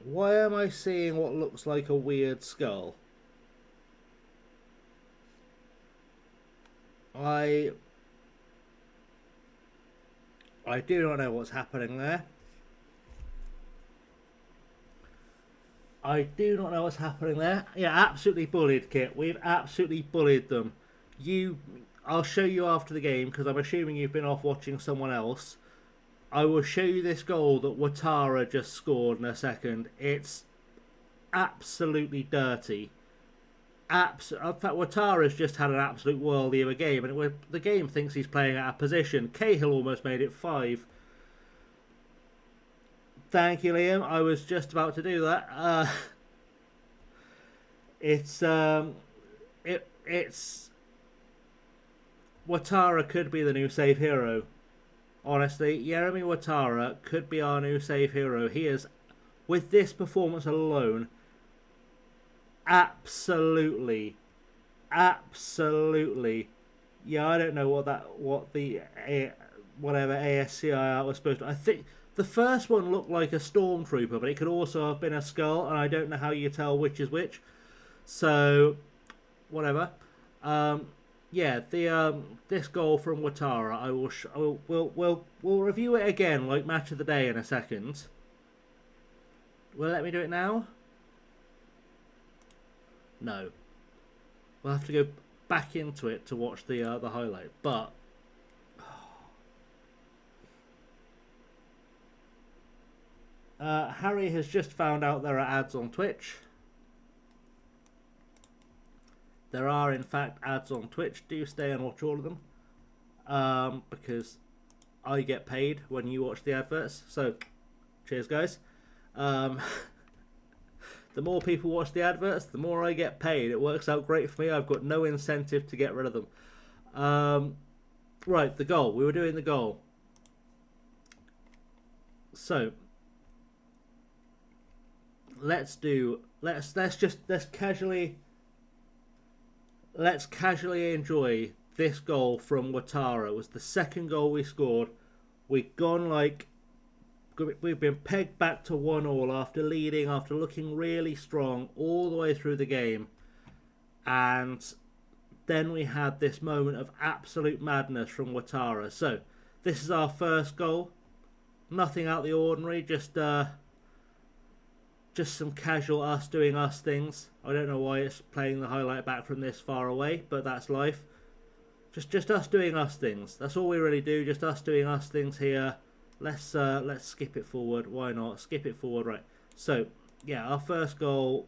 Why am I seeing what looks like a weird skull? I do not know what's happening there. I do not know what's happening there. Yeah, absolutely bullied, Kit. We've absolutely bullied them. I'll show you after the game because I'm assuming you've been off watching someone else. I will show you this goal that Ouattara just scored in a second. It's absolutely dirty. In fact, Ouattara's just had an absolute worldie of a game, and the game thinks he's playing out of position. Cahill almost made it 5. Thank you, Liam. I was just about to do that. It's Ouattara could be the new save hero. Honestly, Jeremy Ouattara could be our new save hero. He is, with this performance alone, absolutely. Yeah, I don't know what the whatever ASCIR was supposed to. I think the first one looked like a stormtrooper, but it could also have been a skull, and I don't know how you tell which is which. So, whatever. Yeah, this goal from Ouattara, we'll review it again, like match of the day in a second. Will it let me do it now? No. We'll have to go back into it to watch the highlight. But Harry has just found out there are ads on Twitch. There are, in fact, ads on Twitch. Do stay and watch all of them. Because I get paid when you watch the adverts. So, cheers, guys. The more people watch the adverts, the more I get paid. It works out great for me. I've got no incentive to get rid of them. Right, the goal. We were doing the goal. So, let's casually enjoy this goal from Ouattara. It was the second goal we scored. We've been pegged back to 1-1 after leading, after looking really strong all the way through the game. And then we had this moment of absolute madness from Ouattara. So, this is our first goal. Nothing out of the ordinary, just some casual us doing us things. I don't know why it's playing the highlight back from this far away, but that's life. Just us doing us things. That's all we really do, just us doing us things here. Let's skip it forward. Why not? Skip it forward, right. So, yeah, our first goal,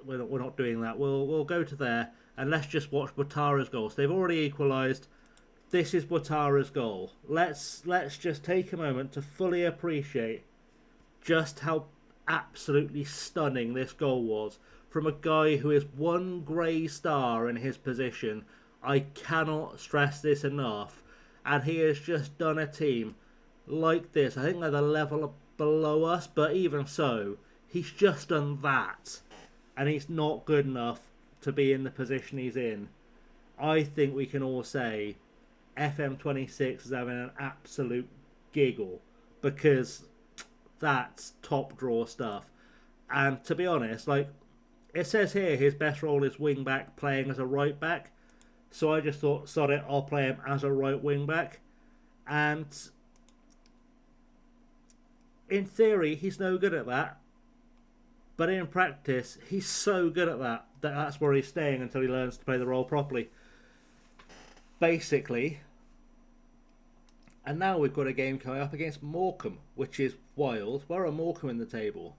we're not doing that. We'll go to there, and let's just watch Ouattara's goal. So they've already equalised. This is Ouattara's goal. Let's just take a moment to fully appreciate just how absolutely stunning this goal was from a guy who is one grey star in his position. I cannot stress this enough, and he has just done a team like this. I think they're the level below us, but even so, he's just done that, and he's not good enough to be in the position he's in. I think we can all say FM26 is having an absolute giggle, because that's top draw stuff. And to be honest, like it says here, his best role is wing back, playing as a right back. So I just thought, sod it, I'll play him as a right wing back. And in theory, he's no good at that. But in practice, he's so good at that that's where he's staying until he learns to play the role properly. Basically. And now we've got a game coming up against Morecambe, which is wild. Where are Morecambe in the table?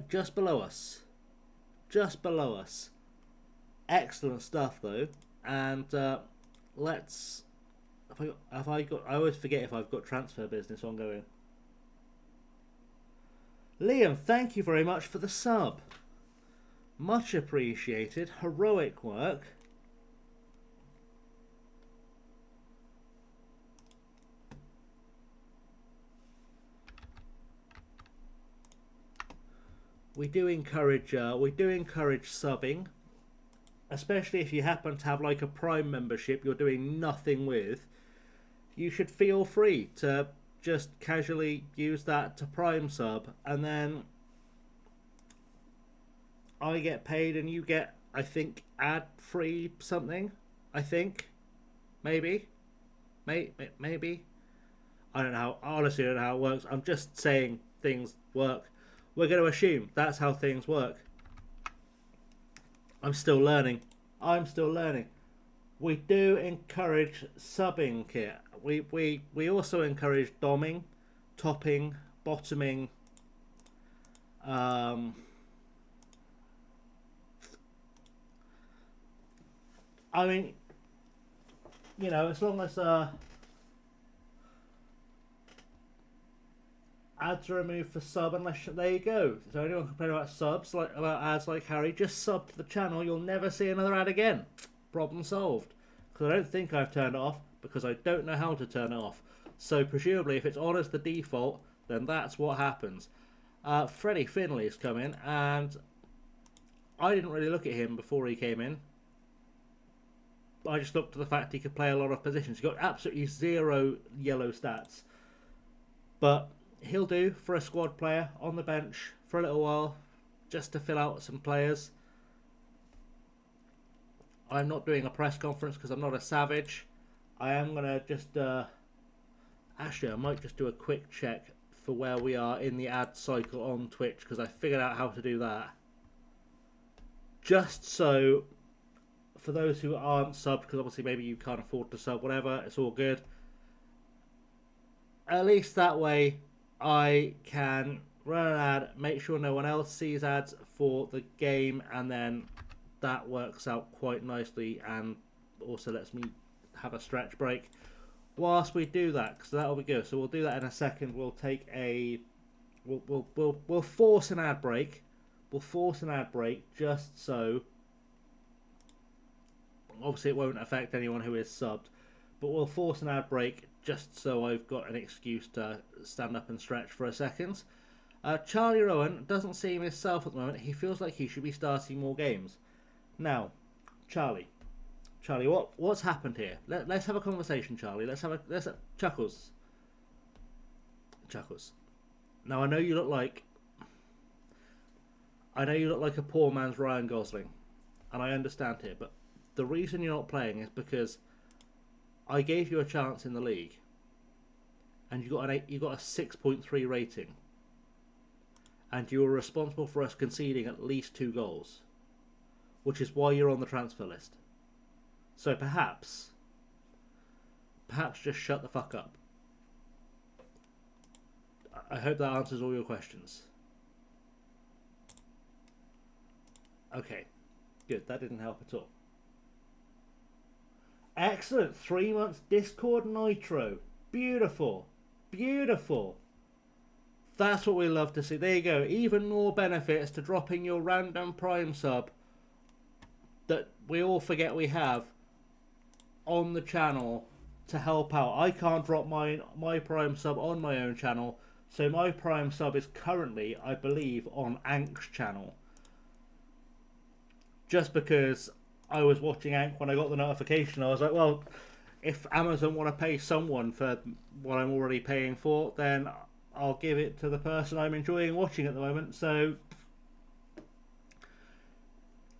Just below us. Just below us. Excellent stuff, though. And let's... I always forget if I've got transfer business ongoing. Liam, thank you very much for the sub. Much appreciated. Heroic work. We do encourage subbing, especially if you happen to have like a Prime membership you're doing nothing with. You should feel free to just casually use that to Prime sub, and then I get paid and you get, I think, ad-free something. I think, maybe. I don't know how. Honestly, I don't know how it works. I'm just saying things work. We're going to assume that's how things work. I'm still learning. We do encourage subbing here. We also encourage doming, topping, bottoming. I mean, you know, as long as ads are removed for sub, unless there you go. So anyone complain about subs, like about ads like Harry, just sub to the channel. You'll never see another ad again. Problem solved. Because I don't think I've turned it off, because I don't know how to turn it off. So presumably, if it's on as the default, then that's what happens. Freddie Finley's come in, and I didn't really look at him before he came in. I just looked at the fact he could play a lot of positions. He got absolutely 0 yellow stats, but he'll do for a squad player on the bench for a little while, just to fill out some players. I'm not doing a press conference because I'm not a savage. I am going to just... actually, I might just do a quick check for where we are in the ad cycle on Twitch, because I figured out how to do that. Just so, for those who aren't subbed, because obviously maybe you can't afford to sub, whatever, it's all good. At least that way, I can run an ad, make sure no one else sees ads for the game, and then that works out quite nicely and also lets me have a stretch break whilst we do that, because that'll be good. So we'll do that in a second. We'll take a we'll force an ad break. We'll force an ad break just so, obviously it won't affect anyone who is subbed, but we'll force an ad break just so I've got an excuse to stand up and stretch for a second. Charlie Rowan doesn't seem himself at the moment. He feels like he should be starting more games. Now, Charlie, what's happened here? Let's have a conversation, Charlie. Let's Chuckles. Now I know you look like a poor man's Ryan Gosling, and I understand here, but the reason you're not playing is because I gave you a chance in the league, and you got a 6.3 rating, and you were responsible for us conceding at least 2 goals, which is why you're on the transfer list. So perhaps just shut the fuck up. I hope that answers all your questions. Okay, good. That didn't help at all. Excellent. 3 months Discord Nitro. Beautiful. Beautiful. That's what we love to see. There you go. Even more benefits to dropping your random Prime sub that we all forget we have on the channel to help out. I can't drop my Prime sub on my own channel, so my Prime sub is currently, I believe, on Ank's channel. Just because I was watching Ank when I got the notification, I was like, well, if Amazon want to pay someone for what I'm already paying for, then I'll give it to the person I'm enjoying watching at the moment. So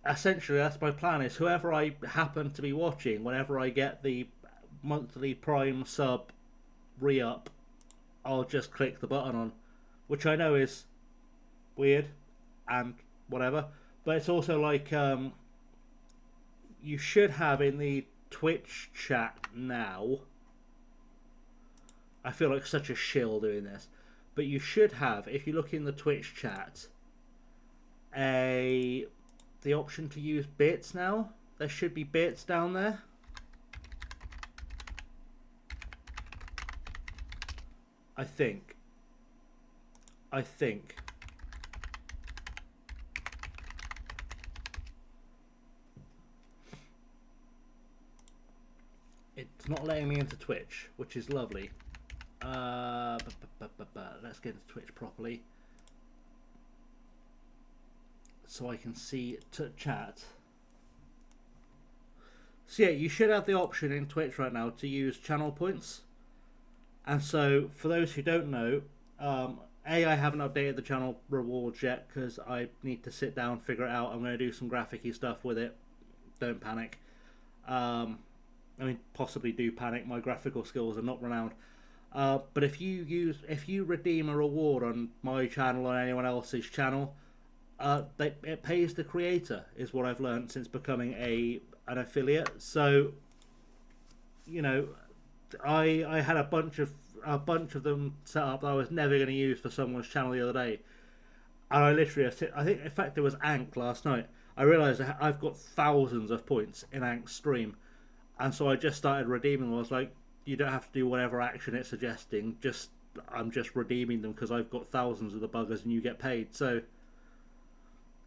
essentially that's my plan, is whoever I happen to be watching, whenever I get the monthly Prime sub re-up, I'll just click the button on, which I know is weird and whatever, but it's also like you should have in the Twitch chat now, I feel like such a shill doing this, but you should have, if you look in the Twitch chat, the option to use bits now. There should be bits down there. I think. It's not letting me into Twitch, which is lovely. Let's get into Twitch properly, so I can see chat. So yeah, you should have the option in Twitch right now to use channel points. And so, for those who don't know, I haven't updated the channel rewards yet because I need to sit down and figure it out. I'm going to do some graphic-y stuff with it. Don't panic. I mean, possibly do panic. My graphical skills are not renowned. But if you redeem a reward on my channel or anyone else's channel, it pays the creator, is what I've learned since becoming an affiliate. So, you know, I had a bunch of them set up that I was never going to use for someone's channel the other day, and I literally, I think in fact it was Ank last night. I realised I've got thousands of points in Ank's stream, and so I just started redeeming them. I was like, you don't have to do whatever action it's suggesting. I'm just redeeming them because I've got thousands of the buggers and you get paid. So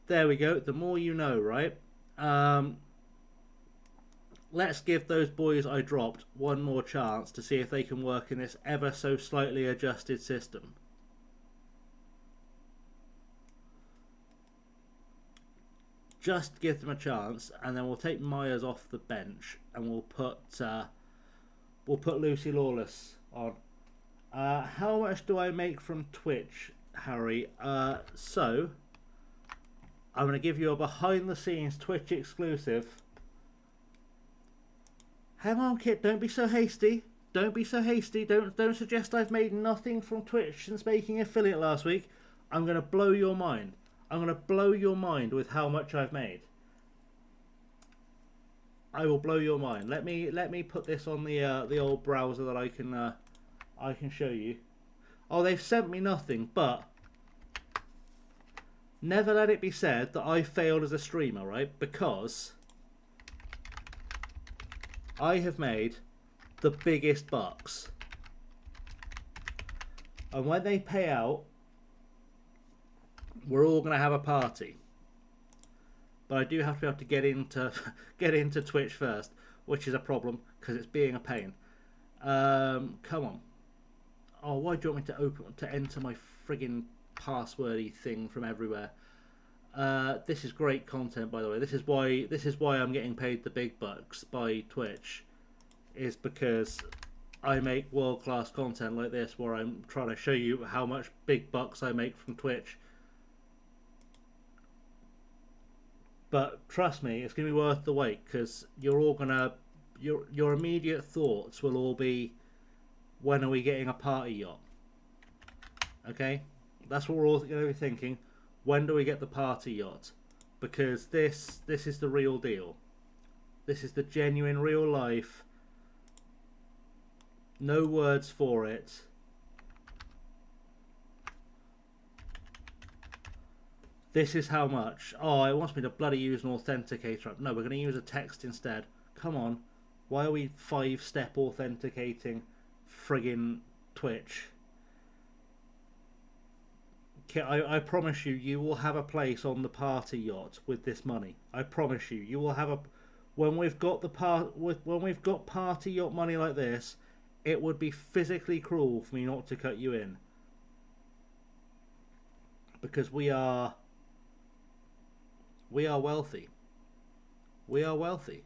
there we go. The more you know, right? Let's give those boys I dropped one more chance to see if they can work in this ever so slightly adjusted system. Just give them a chance, and then we'll take Myers off the bench, and we'll put Lucy Lawless on. How much do I make from Twitch, Harry? So I'm going to give you a behind-the-scenes Twitch exclusive. Hang on, kid. Don't be so hasty. Don't be so hasty. Don't suggest I've made nothing from Twitch since making affiliate last week. I'm going to blow your mind. I'm going to blow your mind with how much I've made. I will blow your mind. Let me put this on the old browser that I can show you. Oh, they've sent me nothing, but never let it be said that I failed as a streamer, right? Because I have made the biggest bucks, and when they pay out, we're all going to have a party. But I do have to be able to get into Twitch first, which is a problem because it's being a pain. Come on. Oh, why do you want me to enter my friggin' passwordy thing from everywhere? This is great content, by the way. This is why I'm getting paid the big bucks by Twitch, is because I make world-class content like this, where I'm trying to show you how much big bucks I make from Twitch. But trust me, it's going to be worth the wait, because you're all gonna your immediate thoughts will all be, when are we getting a party yacht? Okay, that's what we're all going to be thinking. When do we get the party yacht? Because this is the real deal. This is the genuine, real life. No words for it. This is how much. Oh, it wants me to bloody use an authenticator. No, we're going to use a text instead. Come on. Why are we 5-step authenticating friggin' Twitch? I promise you, you will have a place on the party yacht with this money. I promise you, you will have a. When we've got party yacht money like this, it would be physically cruel for me not to cut you in, because we are wealthy. We are wealthy.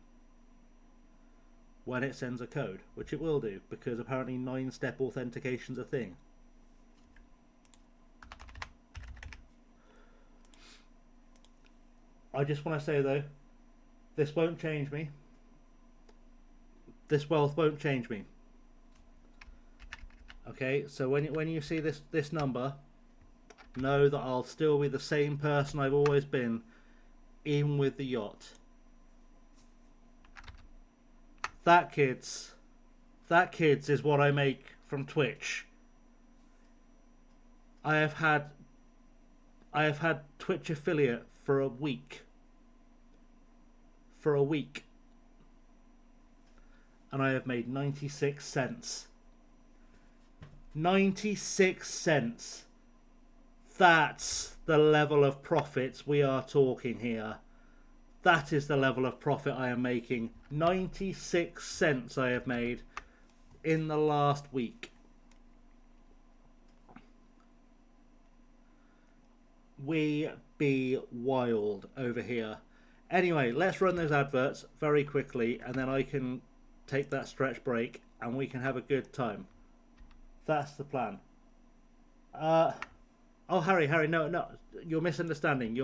When it sends a code, which it will do, because apparently 9-step authentication's a thing. I just want to say though, this won't change me. This wealth won't change me. Okay, so when you see this number, know that I'll still be the same person I've always been, even with the yacht. That kids is what I make from Twitch. I have had Twitch affiliate for a week. And I have made 96 cents. 96 cents. That's the level of profits we are talking here. That is the level of profit I am making. 96 cents I have made in the last week. We be wild over here. Anyway, let's run those adverts very quickly, and then I can take that stretch break and we can have a good time. That's the plan. Oh, Harry, no, you're misunderstanding.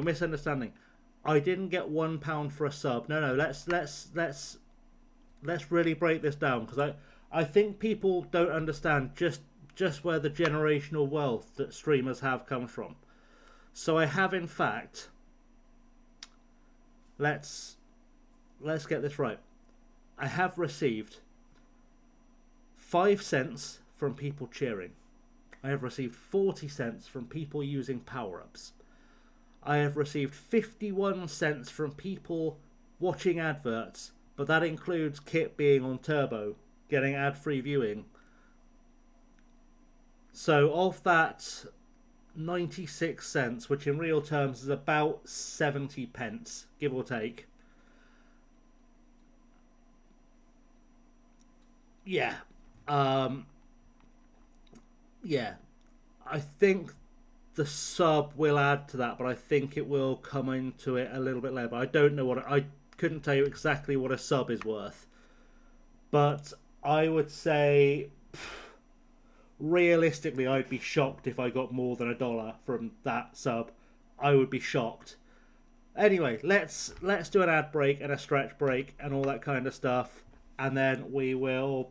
I didn't get £1 for a sub. No, let's really break this down, because I think people don't understand just where the generational wealth that streamers have comes from. So I have, in fact, let's get this right. I have received 5 cents from people cheering. I have received 40 cents from people using power-ups. I have received 51 cents from people watching adverts, but that includes Kit being on Turbo, getting ad-free viewing. So of that 96 cents, which in real terms is about 70 pence, give or take. Yeah. Yeah. I think the sub will add to that, but I think it will come into it a little bit later. But I don't know I couldn't tell you exactly what a sub is worth. But I would say, realistically, I'd be shocked if I got more than $1 from that sub. I would be shocked. Anyway, let's do an ad break and a stretch break and all that kind of stuff, and then we will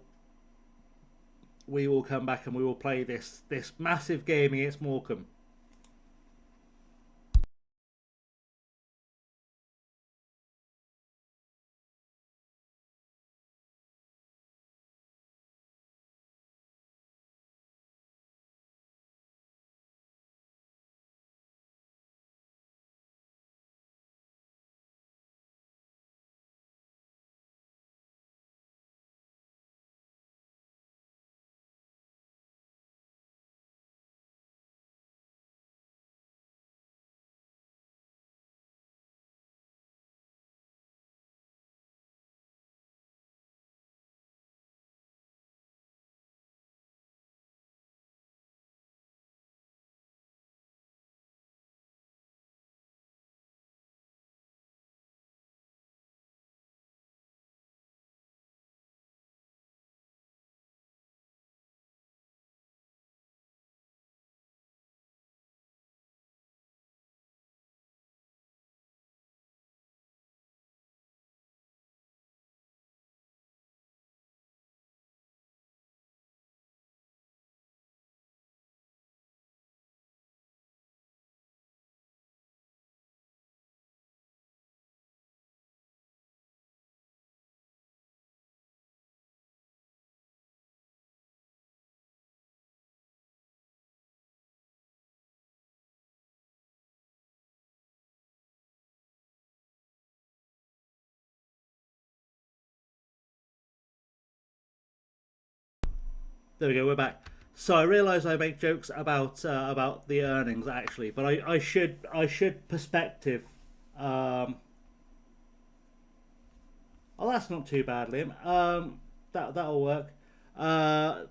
come back and we will play this massive game against Morecambe. There we go, we're back. So I realise I make jokes about the earnings actually, but I should perspective. Oh, that's not too bad, Liam. That'll work. And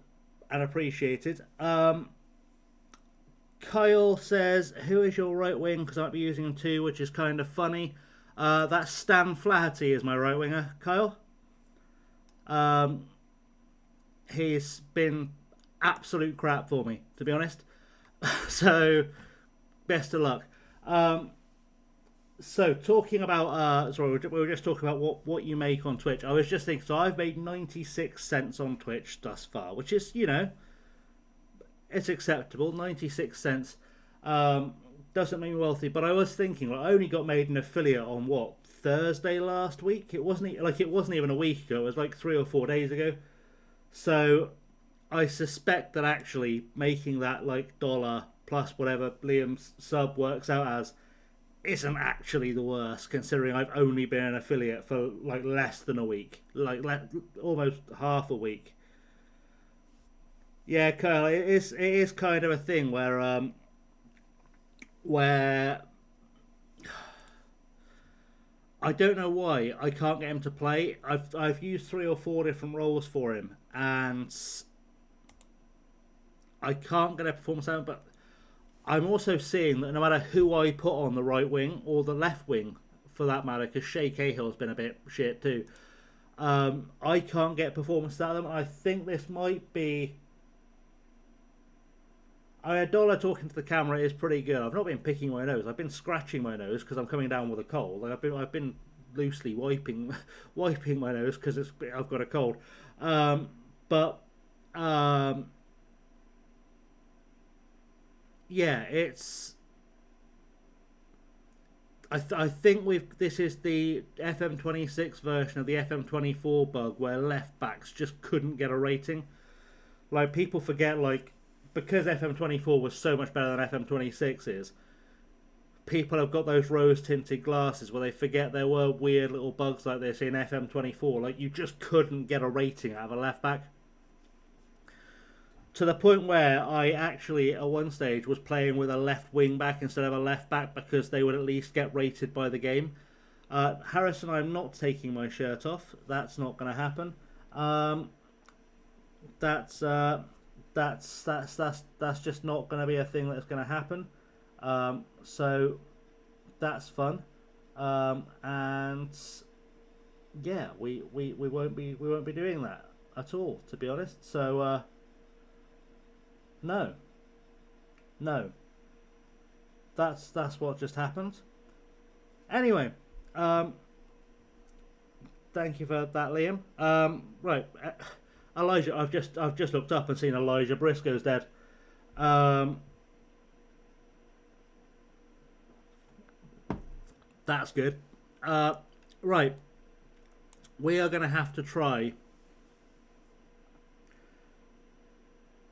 appreciated. Kyle says, "Who is your right wing?" Because I might be using him too, which is kind of funny. That's Stan Flaherty is my right winger, Kyle. He's been absolute crap for me, to be honest. So, best of luck. So, talking about... sorry, we were just talking about what you make on Twitch. I was just thinking, so I've made 96 cents on Twitch thus far, which is, it's acceptable. 96 cents doesn't make me wealthy, but I was thinking, I only got made an affiliate on, Thursday last week? It wasn't even a week ago. It was like 3 or 4 days ago. So I suspect that actually making that dollar plus whatever Liam's sub works out as isn't actually the worst, considering I've only been an affiliate for less than a week, almost half a week. Yeah, Kyle, it is kind of a thing where I don't know why I can't get him to play. I've used 3 or 4 different roles for him, and I can't get a performance out. But I'm also seeing that no matter who I put on the right wing or the left wing, for that matter, because Shay Cahill's been a bit shit too, I can't get performance out of them. I think this might be... $1 talking to the camera is pretty good. I've not been picking my nose. I've been scratching my nose because I'm coming down with a cold. I've been loosely wiping my nose because I've got a cold. But yeah, it's. I think this is the FM26 version of the FM24 bug where left backs just couldn't get a rating. Like, people forget, like, because FM24 was so much better than FM26 is, people have got those rose tinted glasses where they forget there were weird little bugs like this in FM24. Like, you just couldn't get a rating out of a left back. To the point where I actually, at one stage, was playing with a left wing back instead of a left back because they would at least get rated by the game. Harrison, I'm not taking my shirt off. That's not going to happen. That's just not going to be a thing that's going to happen. So that's fun. And yeah, we won't be doing that at all, to be honest. So no, that's what just happened. Anyway, thank you for that, Liam. Right, Elijah, I've just looked up and seen Elijah Briscoe's dead. That's good. Right, we are going to have to try.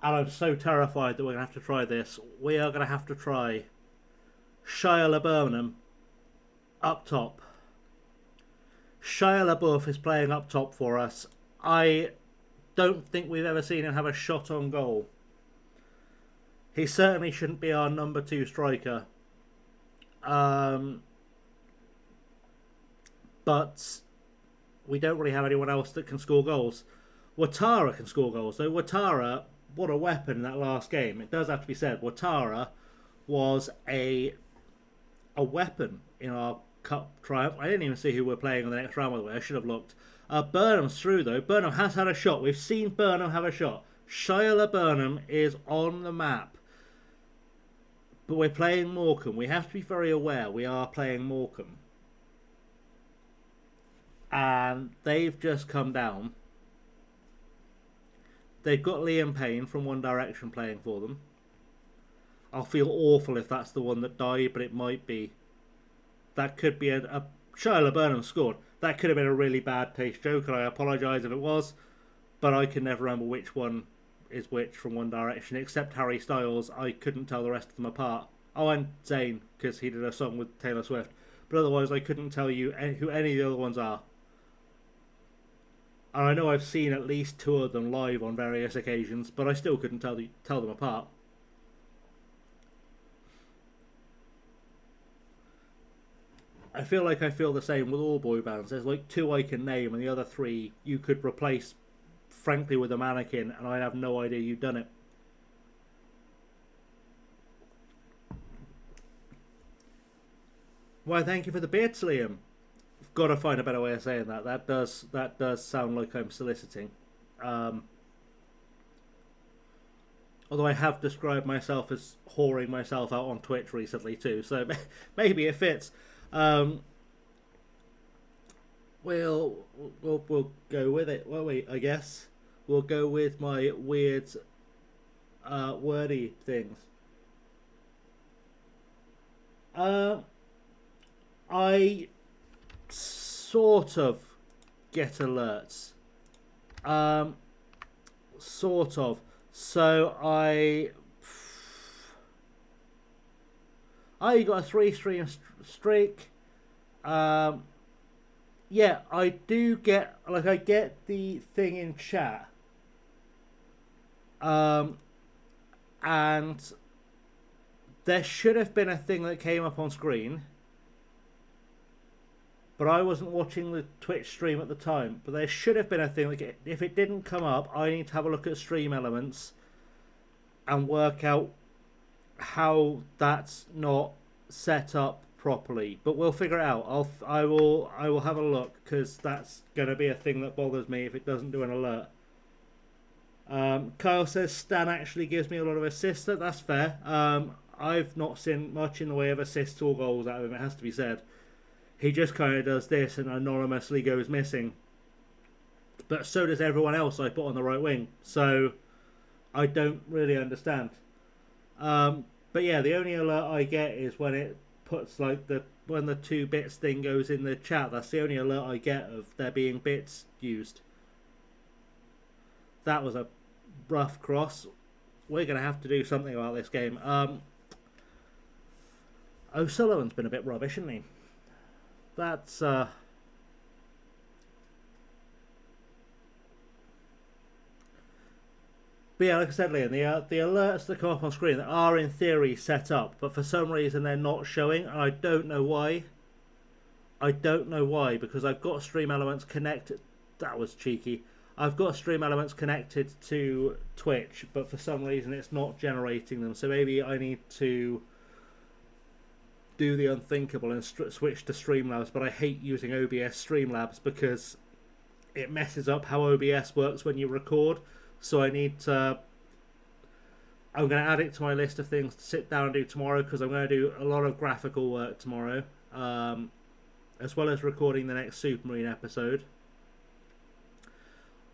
And I'm so terrified that we're going to have to try this. We are going to have to try Shia LaBeouf up top. Shia LaBeouf is playing up top for us. I don't think we've ever seen him have a shot on goal. He certainly shouldn't be our number 2 striker. But we don't really have anyone else that can score goals. Ouattara can score goals, though. Ouattara, what a weapon in that last game. It does have to be said, Ouattara was a weapon in our cup triumph. I didn't even see who we're playing in the next round, by the way. I should have looked. Burnham's through, though. Burnham has had a shot. We've seen Burnham have a shot. Shia Burnham is on the map. But we're playing Morecambe. We have to be very aware we are playing Morecambe. And they've just come down. They've got Liam Payne from One Direction playing for them. I'll feel awful if that's the one that died, but it might be. That could be a Shia Burnham scored. That could have been a really bad taste joke, and I apologise if it was. But I can never remember which one is which from One Direction, except Harry Styles. I couldn't tell the rest of them apart. Oh, and Zayn, because he did a song with Taylor Swift. But otherwise, I couldn't tell you who any of the other ones are. And I know I've seen at least 2 of them live on various occasions, but I still couldn't tell them apart. I feel like I feel the same with all boy bands. There's like 2 I can name, and the other 3 you could replace, frankly, with a mannequin, and I'd have no idea you've done it. Why, thank you for the bits, Liam. Got to find a better way of saying that. That does sound like I'm soliciting. Although I have described myself as whoring myself out on Twitch recently too, so maybe it fits. We'll go with it, won't we? I guess we'll go with my weird, wordy things. I sort of get alerts. Sort of. So I got a 3-stream streak. Yeah, I do get, like, I get the thing in chat. And there should have been a thing that came up on screen. But I wasn't watching the Twitch stream at the time. But there should have been a thing that, if it didn't come up, I need to have a look at stream elements and work out how that's not set up properly. But we'll figure it out. I will have a look, because that's going to be a thing that bothers me if it doesn't do an alert. Kyle says Stan actually gives me a lot of assists. That's fair. I've not seen much in the way of assists or goals out of him, it has to be said. He just kind of does this and anonymously goes missing. But so does everyone else I put on the right wing. So I don't really understand. But yeah, the only alert I get is when it puts like when the 2 bits thing goes in the chat. That's the only alert I get of there being bits used. That was a rough cross. We're going to have to do something about this game. O'Sullivan's been a bit rubbish, hasn't he? That's But yeah, like I said, Liam, the alerts that come up on screen are in theory set up, but for some reason they're not showing, and I don't know why. I don't know why, because I've got Stream Elements connected. That was cheeky. I've got Stream Elements connected to Twitch, but for some reason it's not generating them. So maybe I need to do the unthinkable and switch to Streamlabs. But I hate using OBS Streamlabs because it messes up how OBS works when you record. So I need to... I'm going to add it to my list of things to sit down and do tomorrow, because I'm going to do a lot of graphical work tomorrow, as well as recording the next Supermarine episode.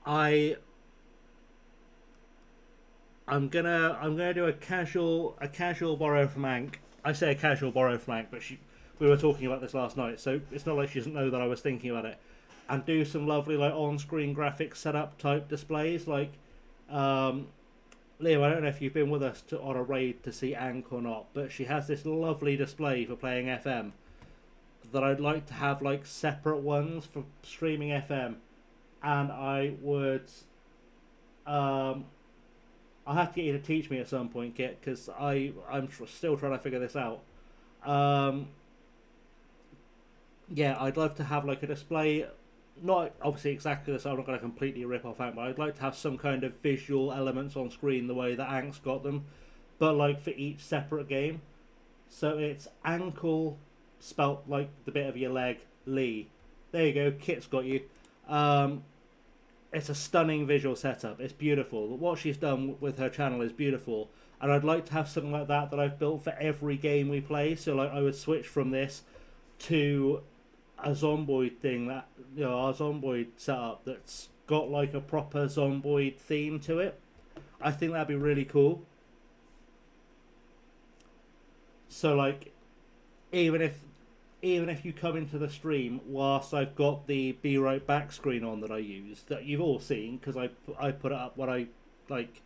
I'm gonna do a casual borrow from Ank. I say a casual borrow from Ank, but we were talking about this last night, so it's not like she doesn't know that I was thinking about it. And do some lovely like on-screen graphics setup type displays, like Leo. I don't know if you've been with us on a raid to see Ank or not, but she has this lovely display for playing FM that I'd like to have like separate ones for streaming FM. And I would, I'll have to get you to teach me at some point, Kit, because I'm still trying to figure this out. Yeah, I'd love to have like a display, not obviously exactly this. I'm not going to completely rip off Ank, but I'd like to have some kind of visual elements on screen the way that Ank's got them, but like for each separate game. So it's ankle spelt like the bit of your leg, Lee. There you go, Kit's got you. It's a stunning visual setup. It's beautiful. What she's done with her channel is beautiful, and I'd like to have something like that I've built for every game we play. So like I would switch from this to a Zomboid thing, that our Zomboid setup that's got like a proper Zomboid theme to it. I think that'd be really cool. So like even if you come into the stream whilst I've got the Be Right Back screen on that I use, that you've all seen, because I put it up when I like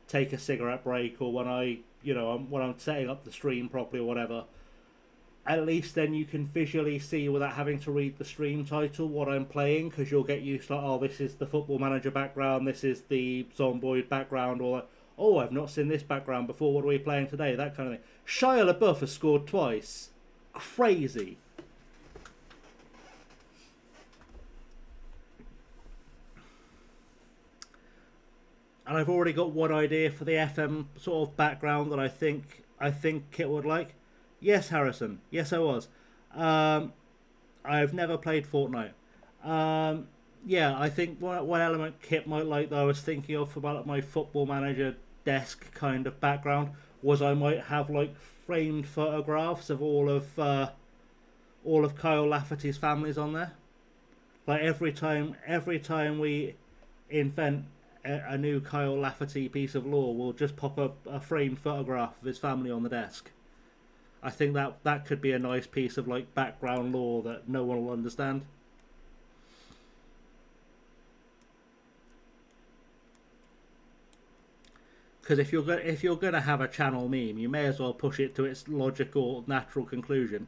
take a cigarette break, or when when I'm setting up the stream properly or whatever, at least then you can visually see without having to read the stream title what I'm playing, because you'll get used to, oh, this is the Football Manager background, this is the Zomboid background, or oh, I've not seen this background before, what are we playing today, that kind of thing. Shia LaBeouf has scored twice. Crazy. And I've already got one idea for the FM sort of background that I think Kit would like. Yes, Harrison. Yes, I was. I've never played Fortnite. Yeah, I think one element Kit might like that I was thinking of about my Football Manager desk kind of background was I might have like framed photographs of all of Kyle Lafferty's families on there. Like every time we invent a new Kyle Lafferty piece of lore, we'll just pop a framed photograph of his family on the desk. I think that could be a nice piece of like background lore that no one will understand. Because if you're gonna have a channel meme, you may as well push it to its logical, natural conclusion.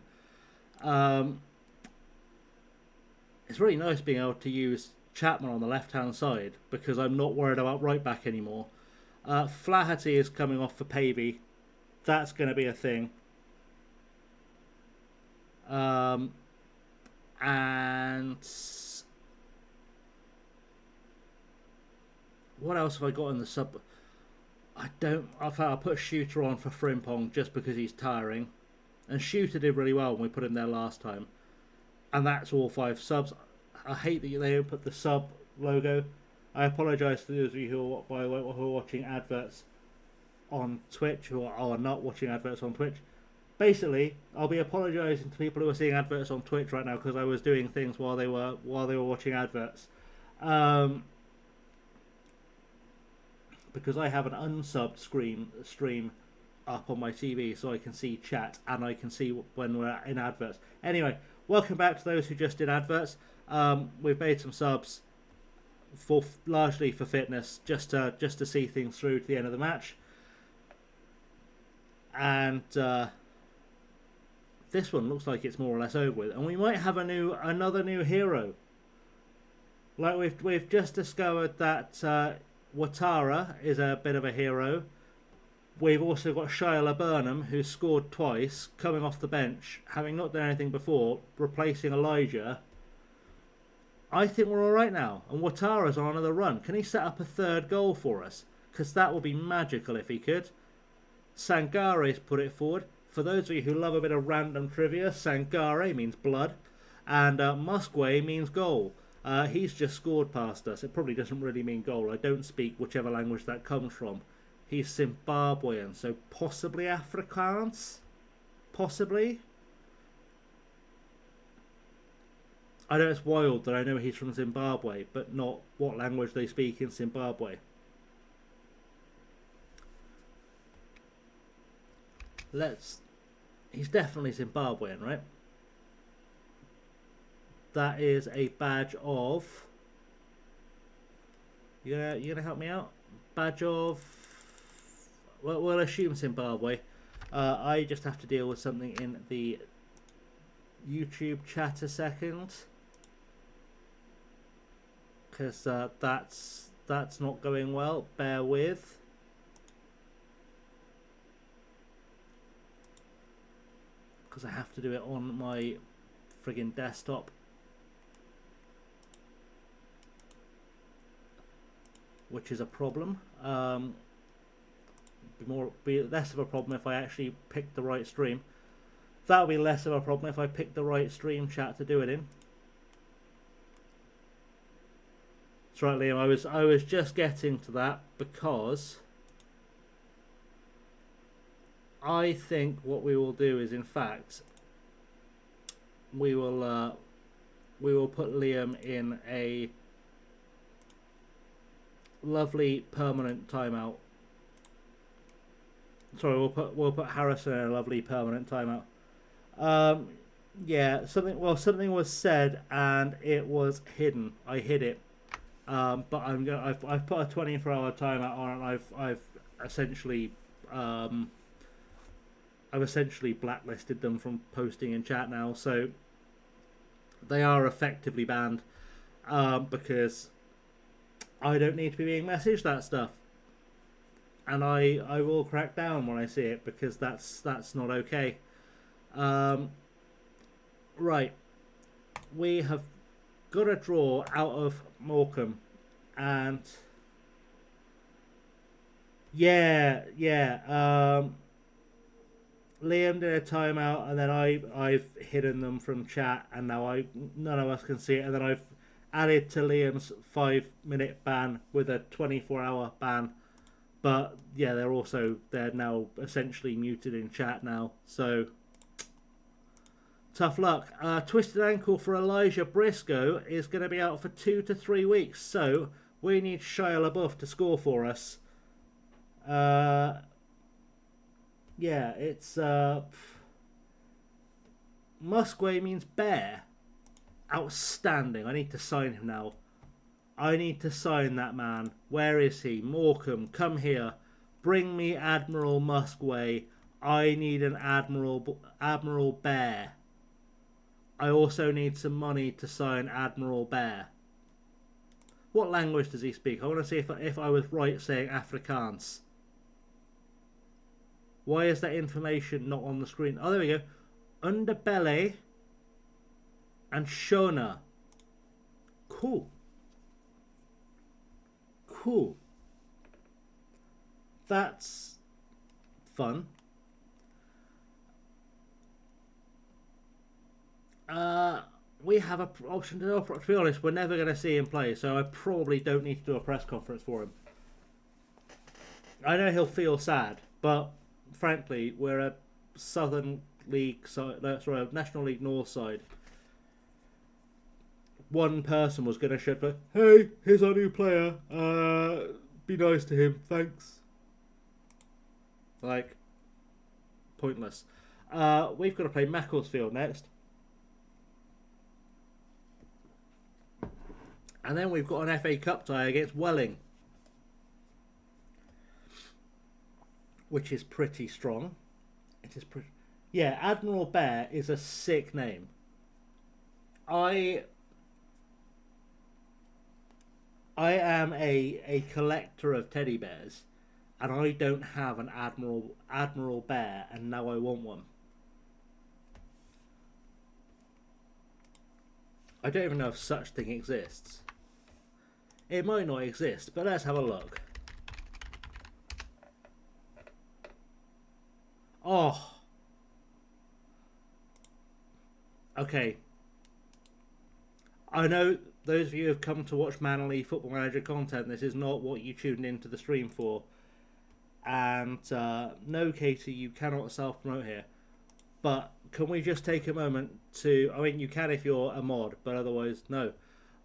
It's really nice being able to use Chapman on the left-hand side, because I'm not worried about right back anymore. Flaherty is coming off for Pavey. That's going to be a thing. And what else have I got in the sub? I'll put Shooter on for Frimpong just because he's tiring. And Shooter did really well when we put him there last time. And that's all 5 subs. I hate that they don't put the sub logo. I apologise to those of you who are watching adverts on Twitch, who are not watching adverts on Twitch. Basically, I'll be apologising to people who are seeing adverts on Twitch right now because I was doing things while they were watching adverts. Because I have an unsubbed stream up on my TV so I can see chat and I can see when we're in adverts. Anyway, welcome back to those who just did adverts. We've made some subs largely for fitness, just to see things through to the end of the match. And this one looks like it's more or less over with, and we might have another new hero. Like we've just discovered that Ouattara is a bit of a hero. We've also got Shia LaBurnham, who scored twice, coming off the bench, having not done anything before, replacing Elijah. I think we're all right now, and Ouattara's on another run. Can he set up a third goal for us? Because that would be magical if he could. Sangare's put it forward. For those of you who love a bit of random trivia, Sangare means blood, and Musquay means goal. He's just scored past us. It probably doesn't really mean goal. I don't speak whichever language that comes from. He's Zimbabwean, so possibly Afrikaans? Possibly? I know it's wild that I know he's from Zimbabwe, but not what language they speak in Zimbabwe. He's definitely Zimbabwean, right? That is a badge of... You gonna help me out? Badge of... Well, we'll assume Zimbabwe. I just have to deal with something in the YouTube chat a second, because that's not going well. Bear with. Because I have to do it on my friggin' desktop. Which is a problem. Be less of a problem if I actually pick the right stream. That'll be less of a problem if I pick the right stream chat to do it in. That's right, Liam. I was just getting to that because I think what we will do is, in fact, we will put Liam in a lovely permanent timeout. Sorry, we'll put Harrison in a lovely permanent timeout. Yeah, something was said and it was hidden. I hid it. But I've put a 24-hour timeout on, and I've essentially blacklisted them from posting in chat now, so they are effectively banned, because I don't need to be being messaged that stuff. And I will crack down when I see it, because that's not okay. Right, we have got a draw out of Morecambe, and yeah. Liam did a timeout, and then I've hidden them from chat, and now none of us can see it, and then I've added to Liam's 5-minute ban with a 24-hour ban. But yeah, they're now essentially muted in chat now. So tough luck. Twisted ankle for Elijah Briscoe is going to be out for 2 to 3 weeks. So we need Shia LaBeouf to score for us. Yeah, it's Musquay means bear. Outstanding. I need to sign him now. I need to sign that man. Where is he? Morecambe, come here. Bring me Admiral Musquay. I need an Admiral Bear. I also need some money to sign Admiral Bear. What language does he speak? I want to see if I was right saying Afrikaans. Why is that information not on the screen? Oh, there we go. Underbelly and Shona. Cool. Cool. That's fun. We have an option to offer. To be honest, we're never going to see him play, so I probably don't need to do a press conference for him. I know he'll feel sad, but frankly, we're a Southern League side, sorry, National League North side. One person was going to shit, but hey, here's our new player. Be nice to him, thanks. Like, pointless. We've got to play Macclesfield next. And then we've got an FA Cup tie against Welling, which is pretty strong. It is pretty... Yeah, Admiral Bear is a sick name. I am a collector of teddy bears, and I don't have an Admiral Bear, and now I want one. I don't even know if such thing exists. It might not exist, but let's have a look. Oh. Okay. I know those of you who have come to watch Manly Football Manager content, this is not what you tuned into the stream for. And no, Katie, you cannot self-promote here. But can we just take a moment to... I mean, you can if you're a mod, but otherwise, no.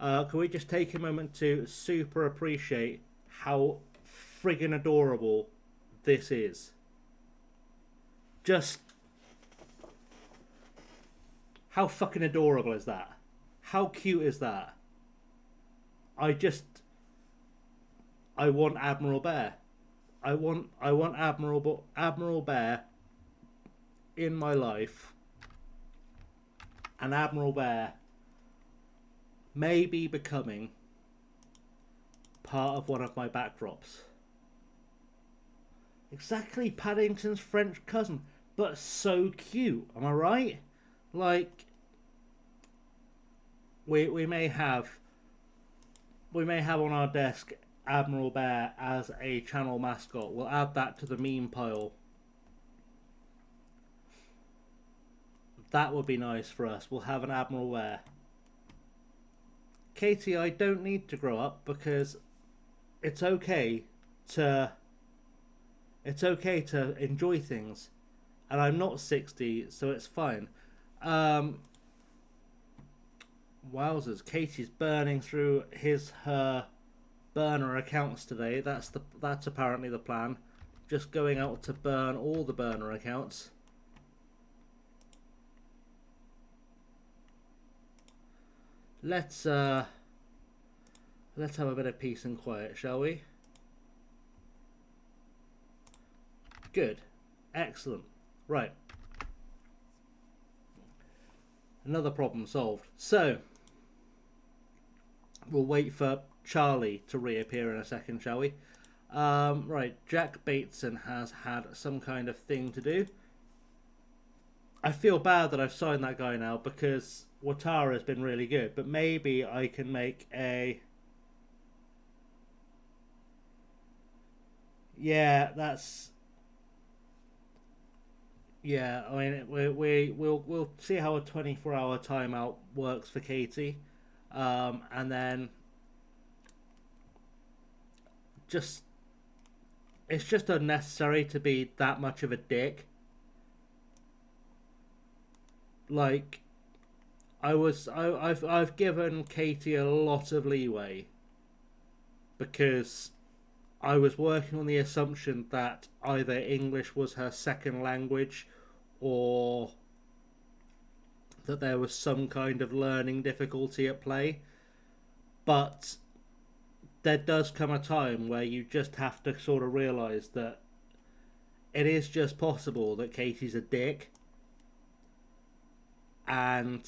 Can we just take a moment to super appreciate how friggin' adorable this is? Just... how fucking adorable is that? How cute is that? I want Admiral Bear. I want Admiral Bear in my life. And Admiral Bear may be becoming part of one of my backdrops. Exactly Paddington's French cousin, but so cute. Am I right? Like, we may have on our desk Admiral Bear as a channel mascot. We'll add that to the meme pile. That would be nice for us. We'll have an Admiral Bear. Katie, I don't need to grow up because it's okay to enjoy things, and I'm not 60, so it's fine. Wowzers, Katie's burning through her burner accounts today. That's apparently the plan. Just going out to burn all the burner accounts. Let's have a bit of peace and quiet, shall we? Good. Excellent. Right. Another problem solved. So, we'll wait for Charlie to reappear in a second, shall we? Right, Jack Bateson has had some kind of thing to do. I feel bad that I've signed that guy now because Watara has been really good, but maybe I can make a... Yeah, that's... Yeah, I mean, we'll see how a 24-hour timeout works for Katie, and then it's just unnecessary to be that much of a dick. Like, I've given Katie a lot of leeway because I was working on the assumption that either English was her second language or that there was some kind of learning difficulty at play. But there does come a time where you just have to sort of realise that it is just possible that Katie's a dick. And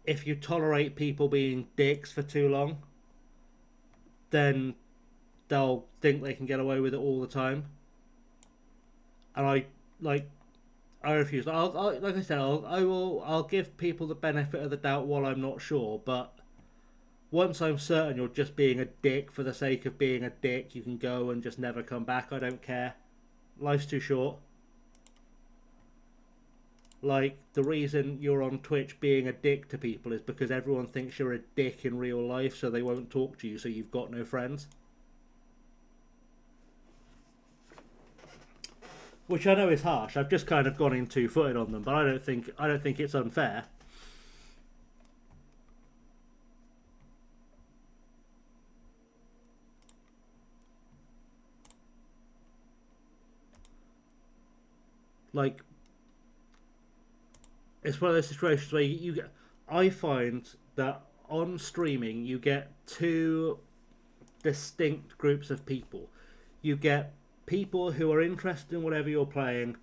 if you tolerate people being dicks for too long, then they'll think they can get away with it all the time. And I refuse. Like I said, I'll give people the benefit of the doubt while I'm not sure. But once I'm certain you're just being a dick for the sake of being a dick, you can go and just never come back. I don't care. Life's too short. Like, the reason you're on Twitch being a dick to people is because everyone thinks you're a dick in real life, so they won't talk to you, so you've got no friends. Which I know is harsh. I've just kind of gone in two-footed on them, but I don't think it's unfair. Like, it's one of those situations where you get. I find that on streaming you get two distinct groups of people. You get people who are interested in whatever you're playing,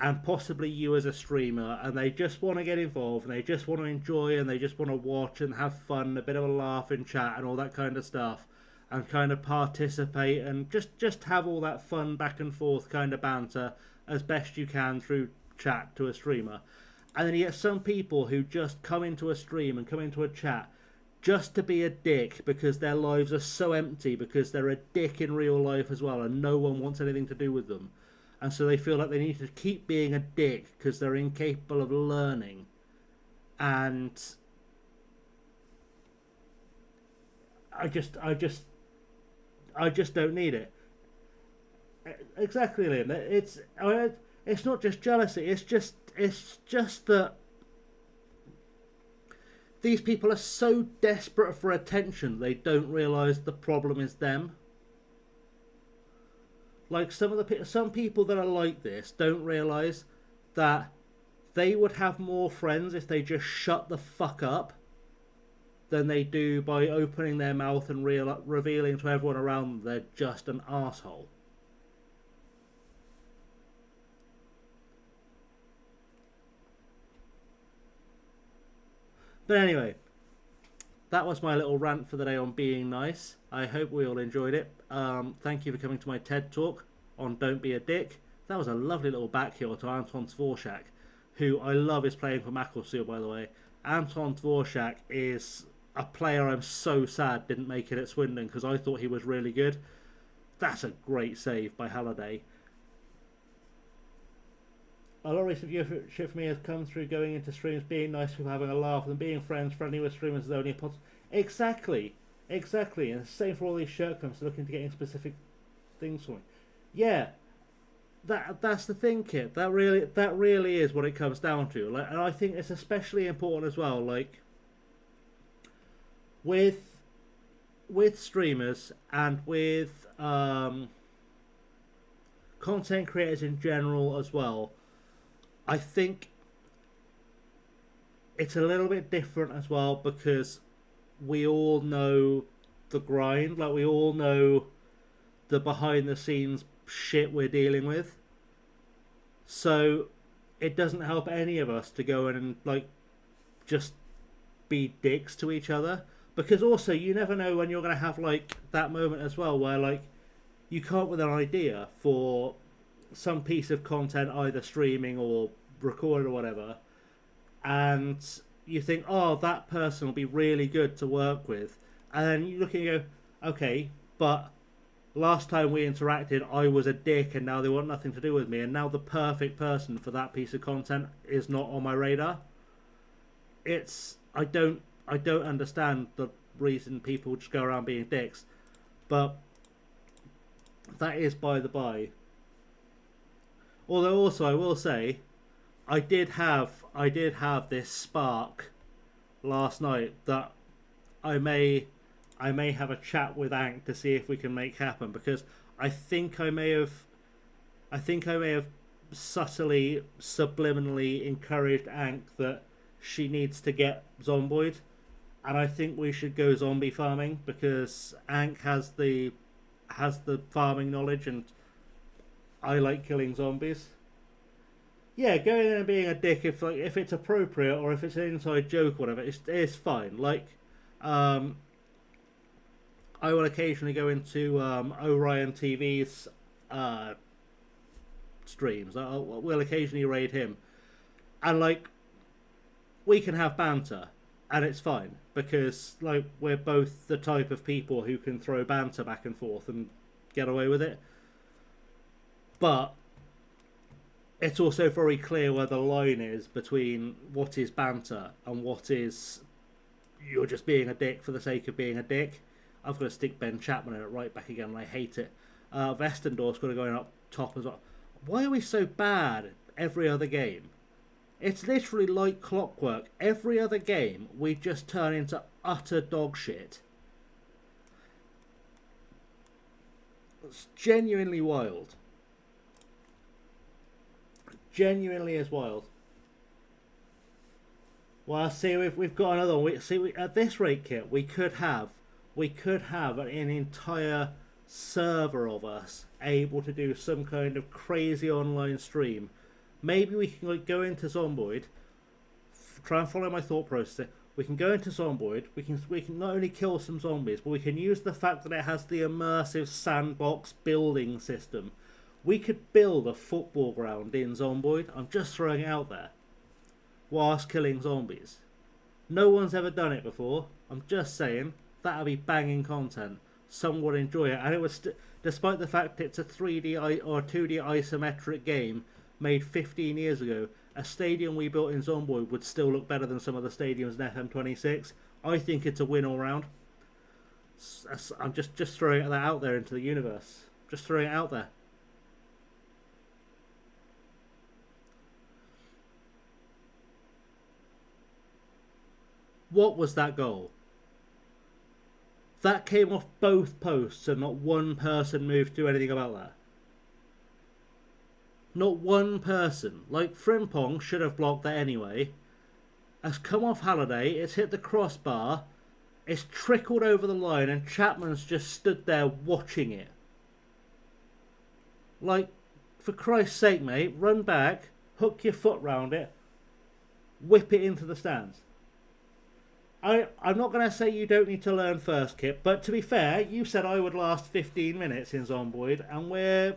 and possibly you as a streamer, and they just want to get involved, and they just want to enjoy, and they just want to watch and have fun, a bit of a laugh and chat and all that kind of stuff, and kind of participate and just have all that fun back and forth kind of banter as best you can through chat to a streamer. And then you get some people who just come into a stream and come into a chat just to be a dick because their lives are so empty, because they're a dick in real life as well, and no one wants anything to do with them. And so they feel like they need to keep being a dick because they're incapable of learning. And I just don't need it. Exactly, Liam. It's not just jealousy. It's just that these people are so desperate for attention they don't realise the problem is them. Like some people that are like this don't realise that they would have more friends if they just shut the fuck up than they do by opening their mouth and revealing to everyone around them they're just an asshole. But anyway, that was my little rant for the day on being nice. I hope we all enjoyed it. Thank you for coming to my TED Talk on Don't Be a Dick. That was a lovely little backheel to Anton Dvorak, who I love is playing for Macclesfield, by the way. Anton Dvorak is a player I'm so sad didn't make it at Swindon because I thought he was really good. That's a great save by Halliday. A lot of recent viewership for me has come through going into streams, being nice to people, having a laugh, and being friendly with streamers is only a possible. Exactly. And the same for all these shirt clubs looking to getting specific things for me. Yeah, that's the thing, Kit. That really is what it comes down to. Like, and I think it's especially important as well. Like with streamers and with content creators in general as well. I think it's a little bit different as well because we all know the grind. Like, we all know the behind the scenes shit we're dealing with. So it doesn't help any of us to go in and like just be dicks to each other, because also you never know when you're going to have like that moment as well where like you come up with an idea for some piece of content, either streaming or recorded or whatever, and you think, oh, that person will be really good to work with, and then you look and you go, okay, but last time we interacted I was a dick and now they want nothing to do with me, and now the perfect person for that piece of content is not on my radar. I don't understand the reason people just go around being dicks, but that is by the by. Although also I will say, I did have this spark last night that I may have a chat with Ank to see if we can make happen, because I think I may have subtly, subliminally encouraged Ank that she needs to get zomboid, and I think we should go zombie farming because Ank has the farming knowledge and I like killing zombies. Yeah, going in and being a dick if it's appropriate or if it's an inside joke or whatever, it's fine. Like, I will occasionally go into Orion TV's streams. We'll occasionally raid him, and like we can have banter, and it's fine because like we're both the type of people who can throw banter back and forth and get away with it. But it's also very clear where the line is between what is banter and what is you're just being a dick for the sake of being a dick. I've got to stick Ben Chapman in it right back again, and I hate it. Vestendorf's got to go up top as well. Why are we so bad every other game? It's literally like clockwork. Every other game, we just turn into utter dog shit. It's genuinely wild. Genuinely is wild. Well, see, we've got another one. At this rate, Kit, we could have an entire server of us able to do some kind of crazy online stream. Maybe we can like go into Zomboid, try and follow my thought process. We can go into Zomboid. We can not only kill some zombies, but we can use the fact that it has the immersive sandbox building system. We could build a football ground in Zomboid. I'm just throwing it out there. Whilst killing zombies. No one's ever done it before. I'm just saying, that'll be banging content. Some would enjoy it, and it was despite the fact it's a 3D or 2D isometric game made 15 years ago. A stadium we built in Zomboid would still look better than some of the stadiums in FM26. I think it's a win all round. I'm just throwing that out there into the universe. Just throwing it out there. What was that goal? That came off both posts and not one person moved to do anything about that. Not one person. Like, Frimpong should have blocked that anyway. Has come off Halliday, it's hit the crossbar, it's trickled over the line, and Chapman's just stood there watching it. Like, for Christ's sake, mate, run back, hook your foot round it, whip it into the stands. I'm not going to say you don't need to learn first, Kip, but to be fair, you said I would last 15 minutes in Zomboid, and we're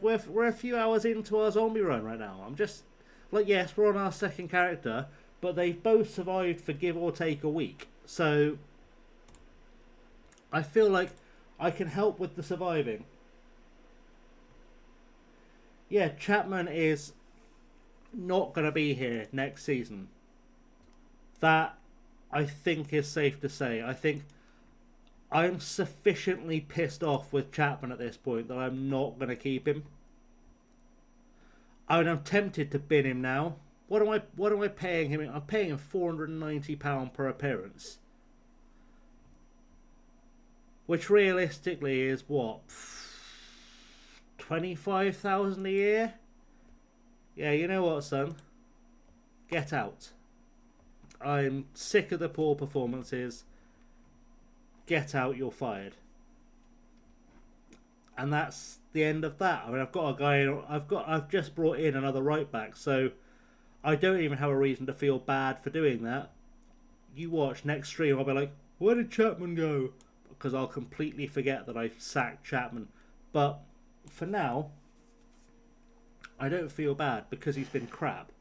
a few hours into our zombie run right now. I'm just, like, yes, we're on our second character, but they've both survived for give or take a week. So, I feel like I can help with the surviving. Yeah, Chapman is not going to be here next season. That, I think, is safe to say. I think I'm sufficiently pissed off with Chapman at this point that I'm not going to keep him. I mean, I'm tempted to bin him now. What am I paying him? I'm paying him £490 per appearance, which realistically is what, 25,000 a year? Yeah, you know what, son? Get out. I'm sick of the poor performances. Get out, you're fired. And that's the end of that. I mean, I've got a guy. I've just brought in another right back, so I don't even have a reason to feel bad for doing that. You watch next stream, I'll be like, where did Chapman go? Because I'll completely forget that I sacked Chapman. But for now, I don't feel bad because he's been crap.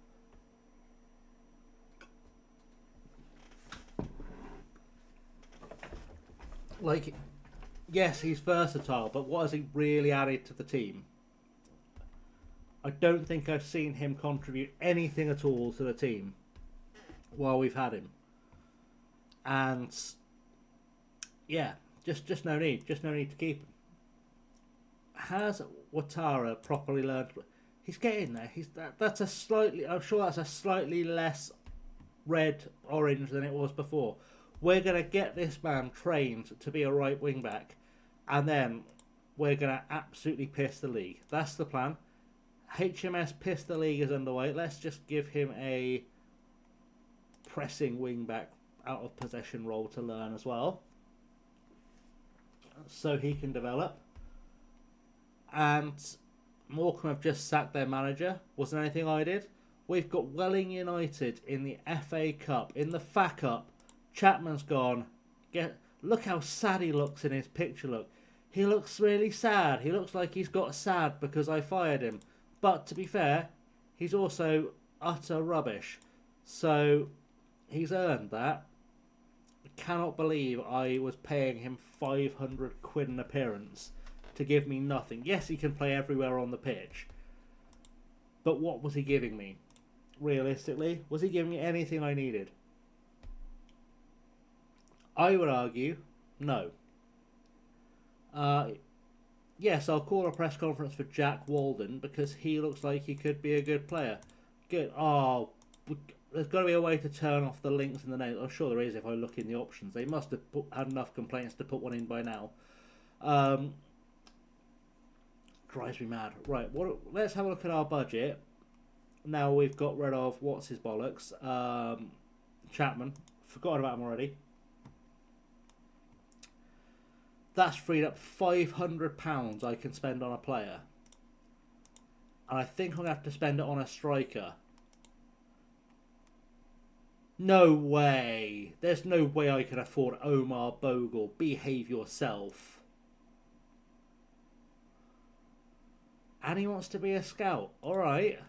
Like, yes, he's versatile, but what has he really added to the team? I don't think I've seen him contribute anything at all to the team while we've had him. And yeah, just no need. Just no need to keep him. Has Ouattara properly learned? He's getting there. That's a slightly. I'm sure that's a slightly less red orange than it was before. We're going to get this man trained to be a right wing back, and then we're going to absolutely piss the league. That's the plan. HMS piss the league is underway. Let's just give him a pressing wing back out of possession role to learn as well, so he can develop. And Morecambe have just sacked their manager. Wasn't anything I did. We've got Welling United in the FA Cup, in the FA Cup. Chapman's gone. Look how sad he looks in his picture. Look, he looks really sad. He looks like he's got sad because I fired him. But to be fair, he's also utter rubbish. So he's earned that. I cannot believe I was paying him 500 quid an appearance to give me nothing. Yes, he can play everywhere on the pitch. But what was he giving me? Realistically, was he giving me anything I needed? I would argue, no. Yes, I'll call a press conference for Jack Walden because he looks like he could be a good player. Good. Oh, there's got to be a way to turn off the links in the name. I'm sure there is if I look in the options. They must have had enough complaints to put one in by now. Drives me mad. Right, let's have a look at our budget. Now we've got rid of what's his bollocks, Chapman. Forgotten about him already. That's freed up £500 I can spend on a player, and I think I'm gonna have to spend it on a striker. No way. There's no way I can afford Omar Bogle. Behave yourself. And he wants to be a scout. Alright.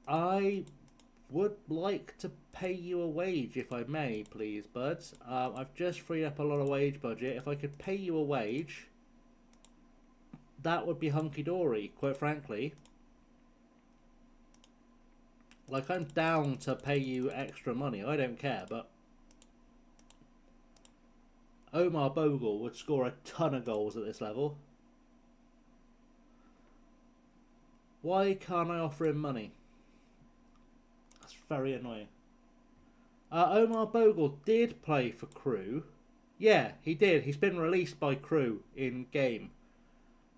I would like to pay you a wage, if I may, please, buds. I've just freed up a lot of wage budget. If I could pay you a wage, that would be hunky-dory, quite frankly. Like, I'm down to pay you extra money. I don't care, but Omar Bogle would score a ton of goals at this level. Why can't I offer him money? That's very annoying. Omar Bogle did play for Crewe. Yeah, he did. He's been released by Crewe in game.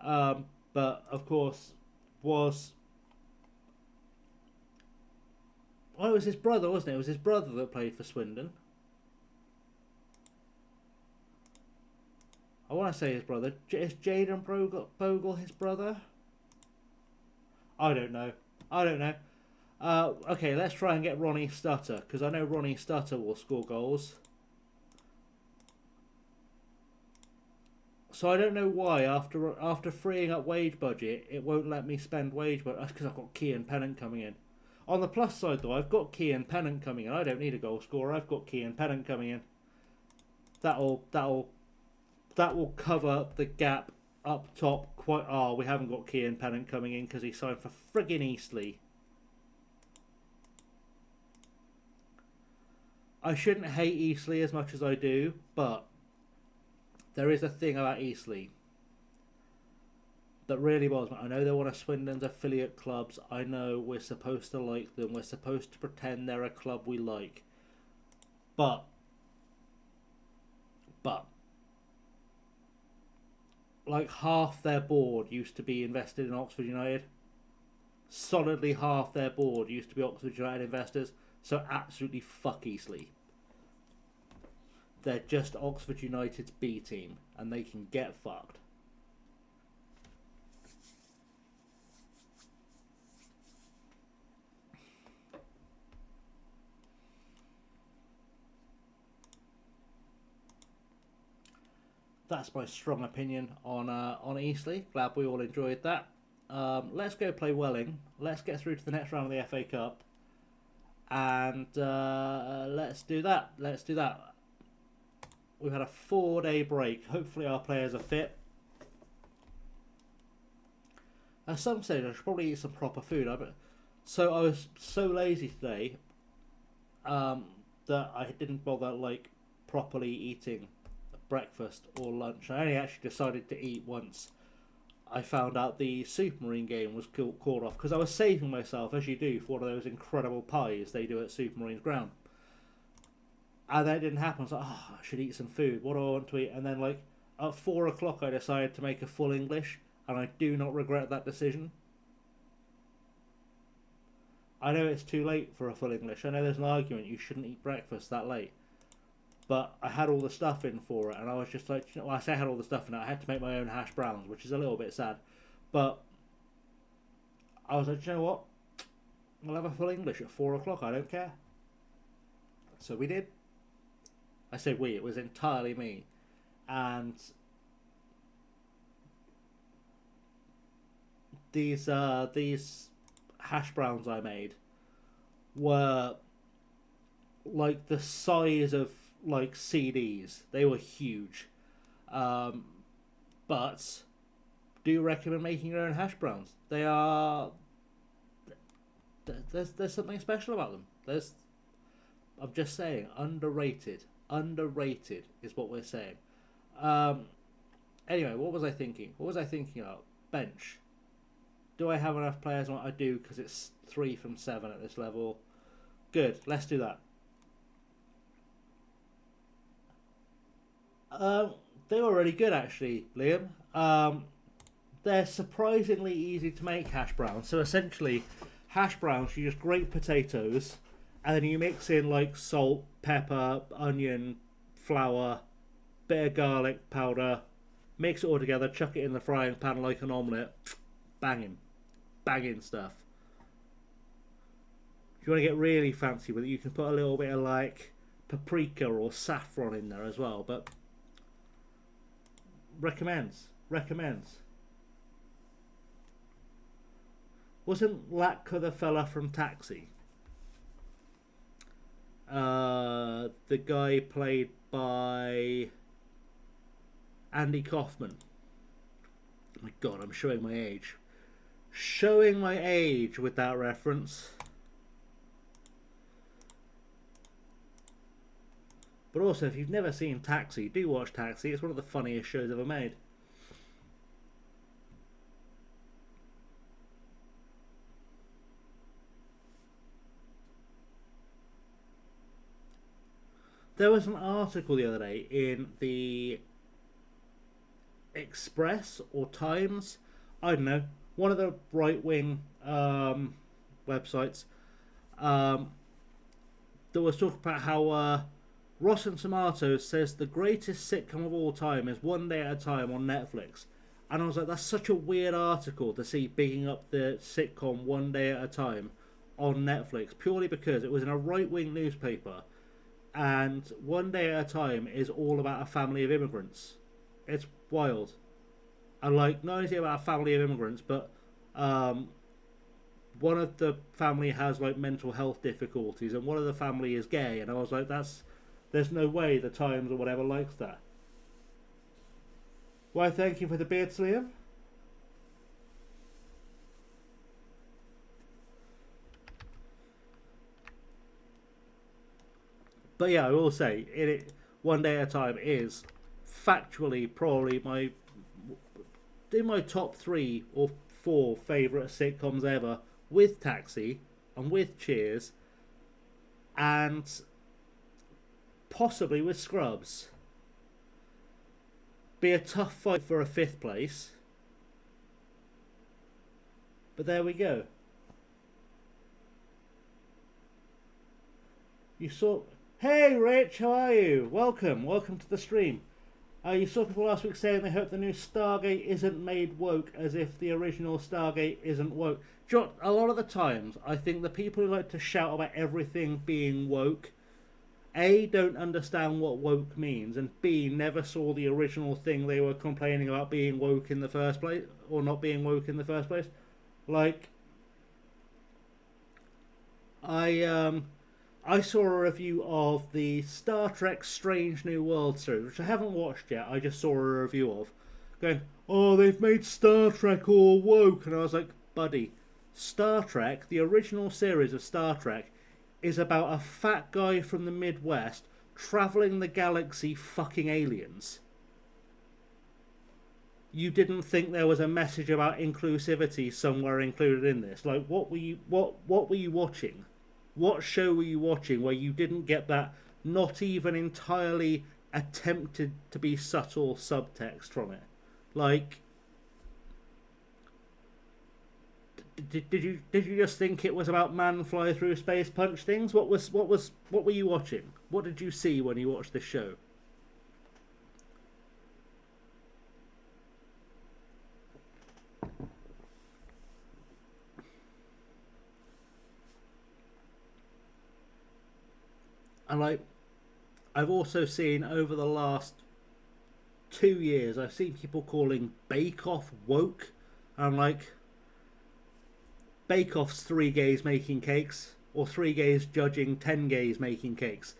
But, of course, was... Well, it was his brother, wasn't it? It was his brother that played for Swindon. I want to say his brother. Is Jaden Bogle his brother? I don't know. I don't know. Okay, let's try and get Ronnie Stutter, because I know Ronnie Stutter will score goals. So I don't know why, after freeing up wage budget, it won't let me spend wage budget. That's because I've got Kean Pennant coming in. On the plus side, though, I've got Kean Pennant coming in. I don't need a goal scorer. I've got Kean Pennant coming in. That will cover the gap up top. Quite. Oh, we haven't got Kean Pennant coming in because he signed for friggin' Eastleigh. I shouldn't hate Eastleigh as much as I do, but there is a thing about Eastleigh that really bothers me. I know they're one of Swindon's affiliate clubs. I know we're supposed to like them. We're supposed to pretend they're a club we like. But like half their board used to be invested in Oxford United. Solidly half their board used to be Oxford United investors. So absolutely fuck Eastleigh. They're just Oxford United's B team, and they can get fucked. That's my strong opinion on Eastleigh. Glad we all enjoyed that. Let's go play Welling. Let's get through to the next round of the FA Cup, and let's do that. Let's do that. We've had a 4-day break. Hopefully our players are fit. At some stage I should probably eat some proper food. So I was so lazy today that I didn't bother like properly eating breakfast or lunch. I only actually decided to eat once I found out the Supermarine game was called off, because I was saving myself, as you do, for one of those incredible pies they do at Supermarine's ground. And then it didn't happen. I was like, oh, I should eat some food. What do I want to eat? And then, like, at 4 o'clock, I decided to make a full English, and I do not regret that decision. I know it's too late for a full English. I know there's an argument you shouldn't eat breakfast that late. But I had all the stuff in for it, and I was just like, you know, well, I say I had all the stuff in it. I had to make my own hash browns, which is a little bit sad. But I was like, you know what? We'll have a full English at 4 o'clock. I don't care. So we did. I say we, it was entirely me. And these hash browns I made were like the size of like CDs. They were huge. But do recommend making your own hash browns. They are... There's something special about them. I'm just saying, underrated. Underrated is what we're saying. Anyway, what was I thinking? What was I thinking about? Bench. Do I have enough players on? I do, because it's 3 from 7 at this level. Good, let's do that. They were really good, actually, Liam. they're surprisingly easy to make, hash browns. So essentially, hash browns, you just grate potatoes, and then you mix in like salt, pepper, onion, flour, bit of garlic powder, mix it all together, chuck it in the frying pan like an omelette. Banging. Banging stuff. If you want to get really fancy with it, you can put a little bit of like paprika or saffron in there as well, but recommends. Wasn't Latka the fella from Taxi? The guy played by Andy Kaufman. Oh my god, I'm showing my age. Showing my age with that reference. But also, if you've never seen Taxi, do watch Taxi. It's one of the funniest shows ever made. There was an article the other day in the Express or Times, I don't know, one of the right-wing websites, that was talking about how Rotten Tomatoes says the greatest sitcom of all time is One Day at a Time on Netflix. And I was like, that's such a weird article to see bigging up the sitcom One Day at a Time on Netflix, purely because it was in a right-wing newspaper, and One Day at a Time is all about a family of immigrants. It's wild. And like, not only is it about a family of immigrants, but one of the family has like mental health difficulties, and one of the family is gay. And I was like, there's no way the Times or whatever likes that. Why, thank you for the beards, Liam. But yeah, I will say, One Day at a Time is factually probably in my top 3 or 4 favourite sitcoms ever, with Taxi and with Cheers, and possibly with Scrubs. Be a tough fight for a 5th place, but there we go. You saw... Hey Rich, how are you? Welcome to the stream. You saw people last week saying they hope the new Stargate isn't made woke, as if the original Stargate isn't woke. A lot of the times, I think the people who like to shout about everything being woke, A, don't understand what woke means, and B, never saw the original thing they were complaining about being woke in the first place, or not being woke in the first place. Like, I saw a review of the Star Trek Strange New World series, which I haven't watched yet, I just saw a review of, going, oh, they've made Star Trek all woke, and I was like, buddy, Star Trek, the original series of Star Trek, is about a fat guy from the Midwest travelling the galaxy fucking aliens. You didn't think there was a message about inclusivity somewhere included in this? Like, what were you watching? What show were you watching where you didn't get that not even entirely attempted to be subtle subtext from it? Like, did you just think it was about man fly through space punch things? What were you watching? What did you see when you watched this show? And like, I've also seen over the last 2 years, I've seen people calling Bake Off woke. And I'm like, Bake Off's 3 gays making cakes, or 3 gays judging 10 gays making cakes.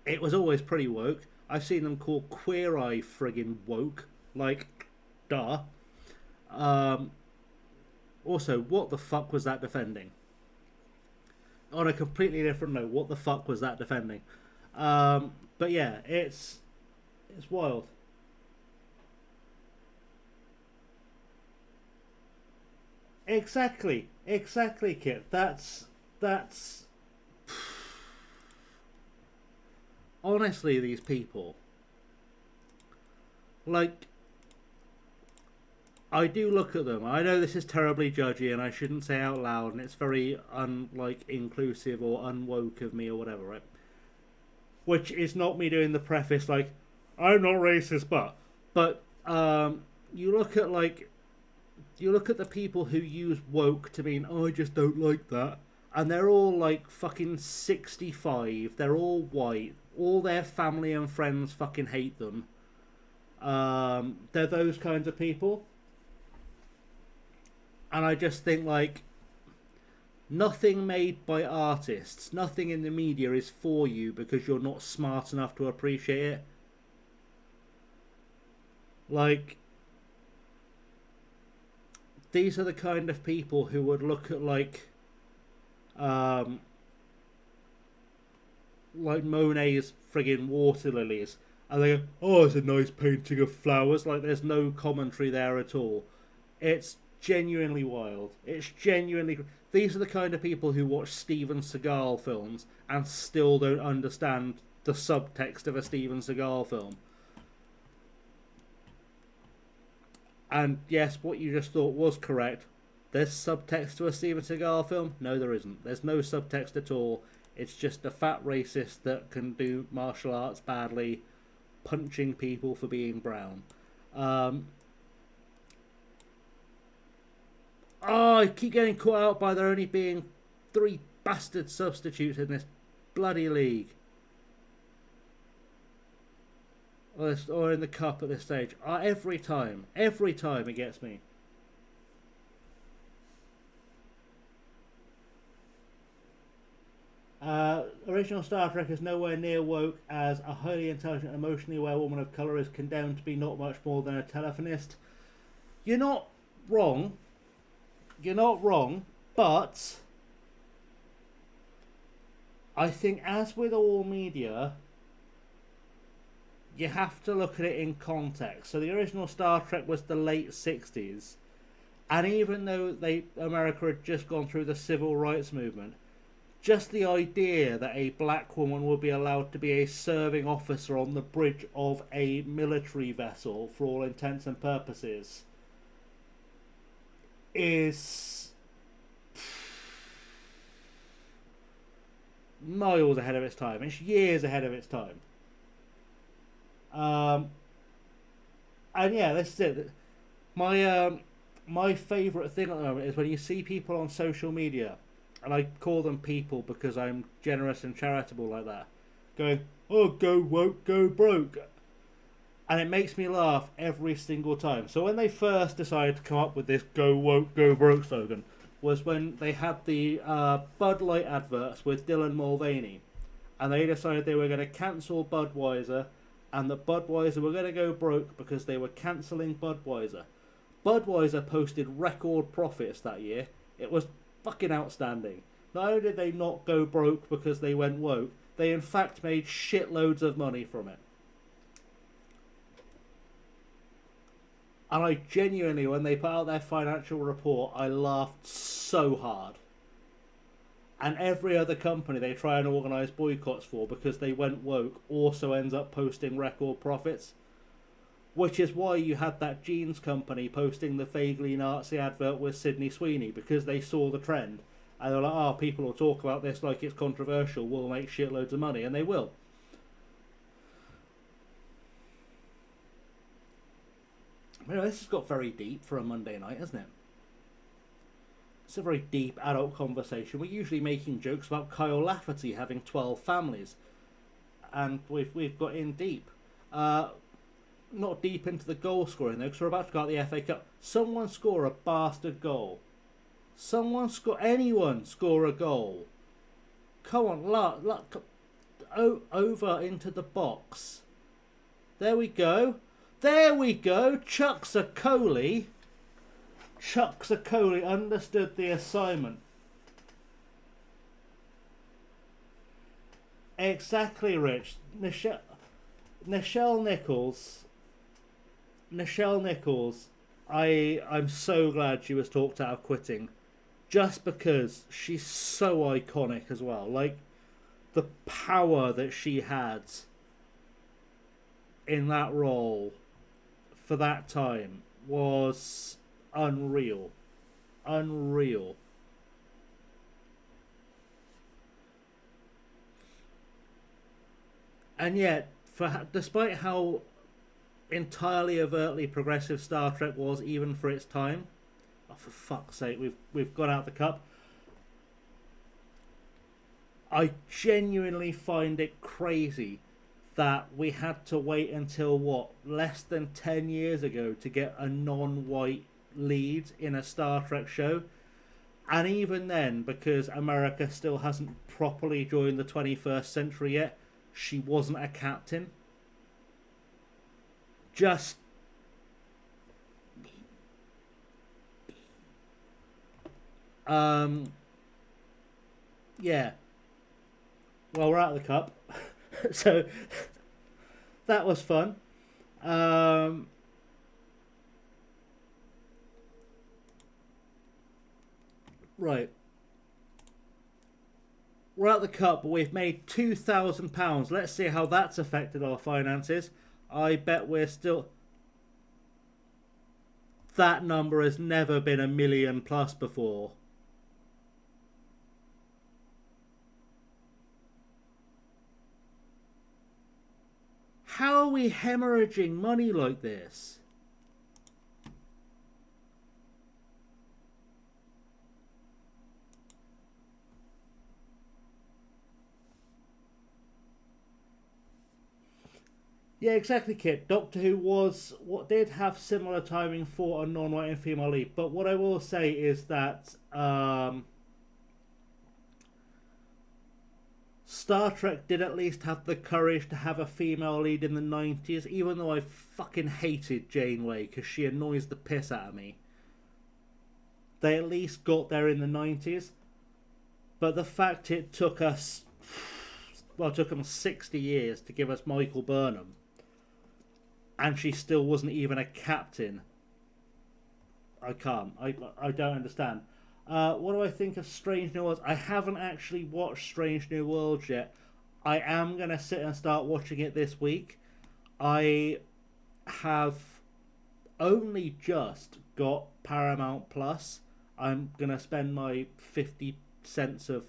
It was always pretty woke. I've seen them call Queer Eye friggin' woke. Like, duh. Also, what the fuck was that defending? On a completely different note, what the fuck was that defending? But yeah, it's wild. Exactly, Kit. That's honestly, these people, like, I do look at them. I know this is terribly judgy, and I shouldn't say out loud, and it's very inclusive or unwoke of me or whatever, right? Which is not me doing the preface like I'm not racist, but you look at the people who use woke to mean I just don't like that, and they're all like fucking 65. They're all white. All their family and friends fucking hate them. They're those kinds of people. And I just think, like, nothing made by artists, nothing in the media is for you because you're not smart enough to appreciate it. Like, these are the kind of people who would look at, like Monet's friggin' water lilies, and they go, oh, it's a nice painting of flowers. Like, there's no commentary there at all. It's genuinely wild. It's genuinely... These are the kind of people who watch Steven Seagal films and still don't understand the subtext of a Steven Seagal film. And yes, what you just thought was correct. There's subtext to a Steven Seagal film? No, there isn't. There's no subtext at all. It's just a fat racist that can do martial arts badly, punching people for being brown. I keep getting caught out by there only being 3 bastard substitutes in this bloody league. Or in the cup at this stage. Every time it gets me. Original Star Trek is nowhere near woke, as a highly intelligent, emotionally aware woman of colour is condemned to be not much more than a telephonist. You're not wrong. You're not wrong, but I think, as with all media, you have to look at it in context. So the original Star Trek was the late 60s, and even though America had just gone through the civil rights movement, just the idea that a black woman would be allowed to be a serving officer on the bridge of a military vessel, for all intents and purposes, is miles ahead of its time. It's years ahead of its time. And yeah, this is it. My favourite thing at the moment is when you see people on social media, and I call them people because I'm generous and charitable like that, going, oh, go woke, go broke. And it makes me laugh every single time. So when they first decided to come up with this go woke, go broke slogan, was when they had the Bud Light adverts with Dylan Mulvaney. And they decided they were going to cancel Budweiser, and that Budweiser were going to go broke because they were cancelling Budweiser. Budweiser posted record profits that year. It was fucking outstanding. Not only did they not go broke because they went woke, they in fact made shitloads of money from it. And I genuinely, when they put out their financial report, I laughed so hard. And every other company they try and organise boycotts for because they went woke also ends up posting record profits. Which is why you had that jeans company posting the vaguely Nazi advert with Sydney Sweeney, because they saw the trend. And they're like, oh, people will talk about this like it's controversial, we'll make shitloads of money, and they will. You know, this has got very deep for a Monday night, hasn't it? It's a very deep adult conversation. We're usually making jokes about Kyle Lafferty having 12 families, and we've got in deep. Not deep into the goal scoring though, because we're about to go out the FA Cup. Someone score a bastard goal. Anyone score a goal. Come on, over into the box. There we go. Chucks a Coley understood the assignment. Exactly, Rich. Nichelle Nichols, I'm so glad she was talked out of quitting, just because she's so iconic as well. Like, the power that she had in that role for that time was unreal. Unreal. And yet, despite how entirely overtly progressive Star Trek was, even for its time, oh, for fuck's sake, we've got out the cup. I genuinely find it crazy that we had to wait until what, less than 10 years ago to get a non-white lead in a Star Trek show. And even then, because America still hasn't properly joined the 21st century yet, she wasn't a captain. Just yeah. Well, we're out of the cup. So that was fun. Right. We're out the cup, but we've made £2,000. Let's see how that's affected our finances. I bet we're still... That number has never been a million plus before. How are we hemorrhaging money like this? Yeah, exactly, Kit. Doctor Who did have similar timing for a non-white and female lead, but what I will say is that Star Trek did at least have the courage to have a female lead in the 90s, even though I fucking hated Janeway because she annoys the piss out of me. They at least got there in the 90s, but the fact it took them 60 years to give us Michael Burnham, and she still wasn't even a captain. I can't. I don't understand. What do I think of Strange New Worlds? I haven't actually watched Strange New Worlds yet. I am going to sit and start watching it this week. I have only just got Paramount Plus. I'm going to spend my 50 cents of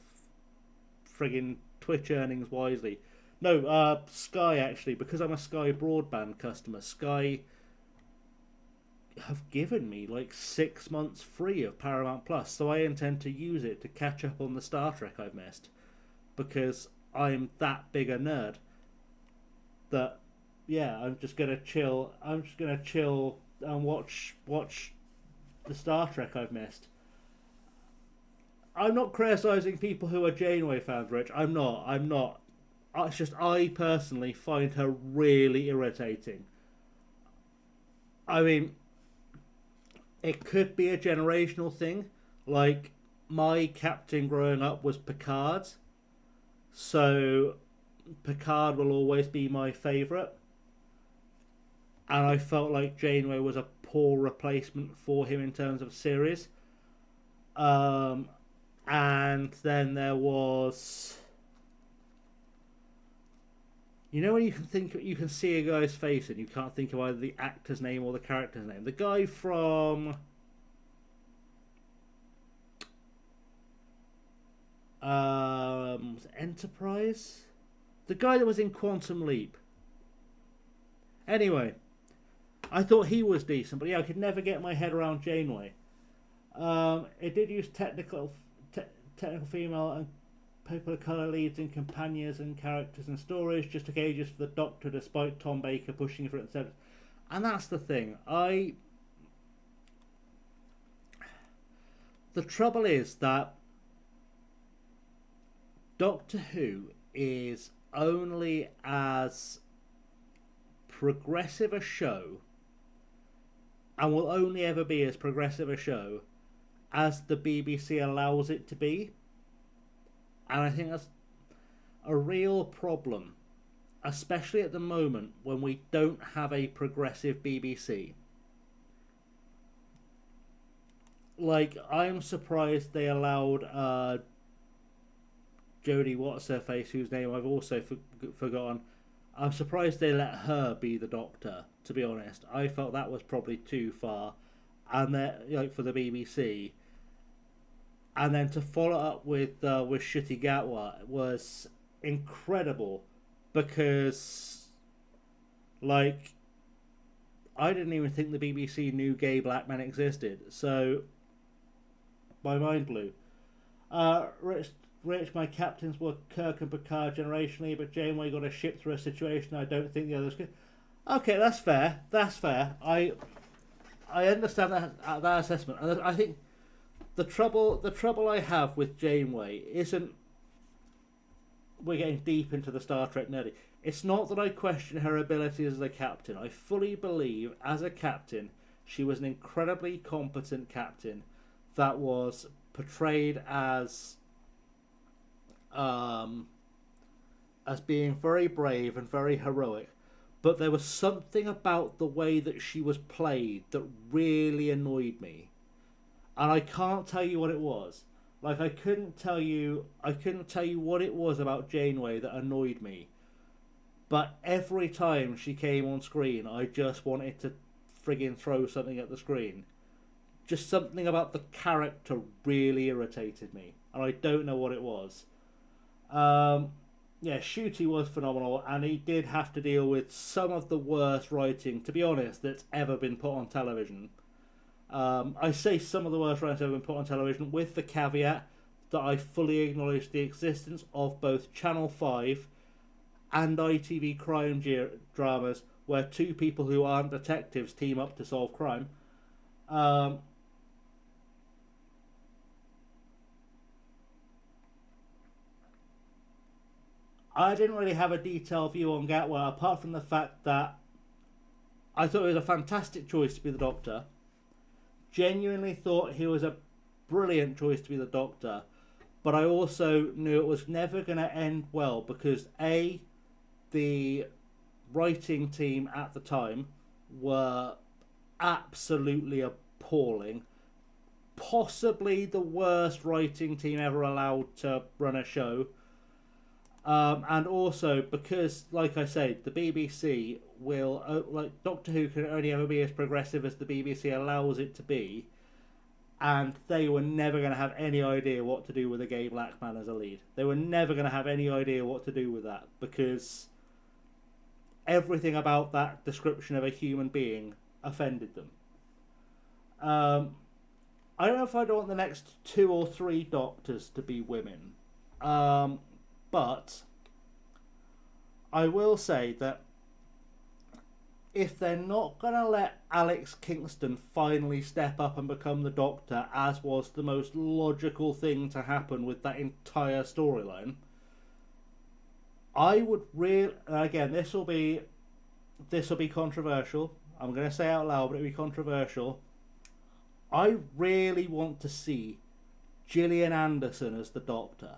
friggin' Twitch earnings wisely. No, Sky actually, because I'm a Sky broadband customer. Sky have given me like 6 months free of Paramount Plus, so I intend to use it to catch up on the Star Trek I've missed, because I'm that big a nerd that I'm just gonna chill and watch the Star Trek I've missed. I'm not criticising people who are Janeway fans, Rich. I'm not. It's just I personally find her really irritating. I mean, it could be a generational thing. Like, my captain growing up was Picard, so Picard will always be my favourite. And I felt like Janeway was a poor replacement for him in terms of series. And then there was... You know when you can see a guy's face and you can't think of either the actor's name or the character's name? The guy from Enterprise? The guy that was in Quantum Leap. Anyway, I thought he was decent, but yeah, I could never get my head around Janeway. It did use technical female and people of colour leads in companions and characters and stories. Just took ages for the Doctor, despite Tom Baker pushing for it instead. And that's the thing. The trouble is that Doctor Who is only as progressive a show, and will only ever be as progressive a show as the BBC allows it to be. And I think that's a real problem, especially at the moment when we don't have a progressive BBC. Like, I'm surprised they allowed Jodie What's-Her-Face, whose name I've also forgotten. I'm surprised they let her be the Doctor, to be honest. I felt that was probably too far. and then like for the BBC, and then to follow up with Shitty Gatwa was incredible because like I didn't even think the BBC knew gay black men existed, so my mind blew. Rich, my captains were Kirk and Picard generationally, but Janeway got a ship through a situation I don't think the others could. Okay, that's fair. That's fair. I understand that assessment, and I think the trouble I have with Janeway isn't we're getting deep into the Star Trek nerdy. It's not that I question her abilities as a captain. I fully believe as a captain she was an incredibly competent captain that was portrayed as being very brave and very heroic, but there was something about the way that she was played that really annoyed me, and I can't tell you what it was. Like I couldn't tell you what it was about Janeway that annoyed me, but every time she came on screen, I just wanted to friggin' throw something at the screen. Just something about the character really irritated me, and I don't know what it was. Yeah, Shooty was phenomenal, and he did have to deal with some of the worst writing, to be honest, that's ever been put on television. I say some of the worst writing that's ever been put on television, with the caveat that I fully acknowledge the existence of both Channel 5 and ITV crime dramas where two people who aren't detectives team up to solve crime. I didn't really have a detailed view on Gatwell, apart from the fact that I thought it was a fantastic choice to be the Doctor. Genuinely thought he was a brilliant choice to be the Doctor, but I also knew it was never going to end well because A, the writing team at the time were absolutely appalling. Possibly the worst writing team ever allowed to run a show. And also because, like I say, the BBC will, like Doctor Who can only ever be as progressive as the BBC allows it to be, and they were never going to have any idea what to do with a gay black man as a lead. They were never going to have any idea what to do with that because everything about that description of a human being offended them. I don't know if I'd want the next 2 or 3 Doctors to be women. But I will say that if they're not going to let Alex Kingston finally step up and become the Doctor, as was the most logical thing to happen with that entire storyline, I would really, again, this will be controversial. I'm going to say it out loud, but it'll be controversial. I really want to see Gillian Anderson as the Doctor.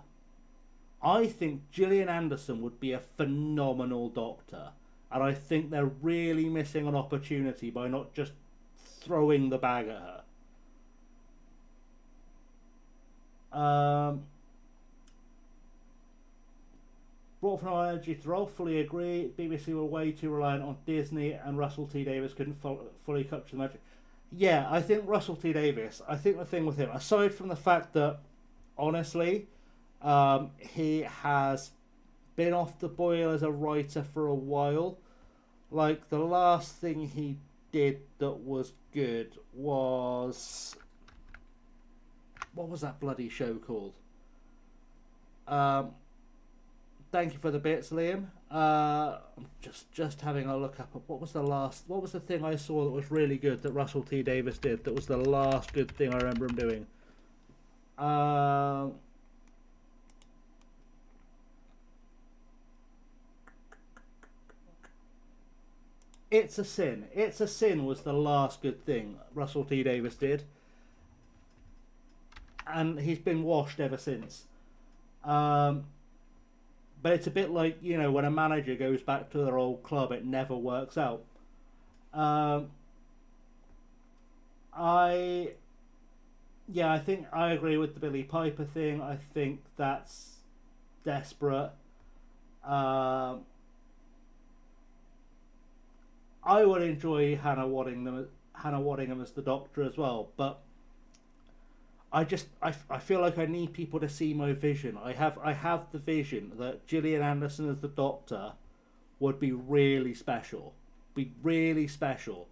I think Gillian Anderson would be a phenomenal Doctor, and I think they're really missing an opportunity by not just throwing the bag at her. Brought from our energy to role, fully agree. BBC were way too reliant on Disney, and Russell T Davies couldn't fully capture the magic. Yeah, I think Russell T Davies, I think the thing with him, aside from the fact that, honestly, he has been off the boil as a writer for a while. Like, the last thing he did that was good was... what was that bloody show called? Thank you for the bits, Liam. I'm just having a look up at what was the thing I saw that was really good that Russell T Davies did that was the last good thing I remember him doing. It's a Sin. It's a Sin was the last good thing Russell T Davies did, and he's been washed ever since. But it's a bit like, you know, when a manager goes back to their old club, it never works out. I think I agree with the Billy Piper thing. I think that's desperate. I would enjoy Hannah Hannah Waddingham as the Doctor as well, but I feel like I need people to see my vision. I have the vision that Gillian Anderson as the Doctor would be really special. Be really special.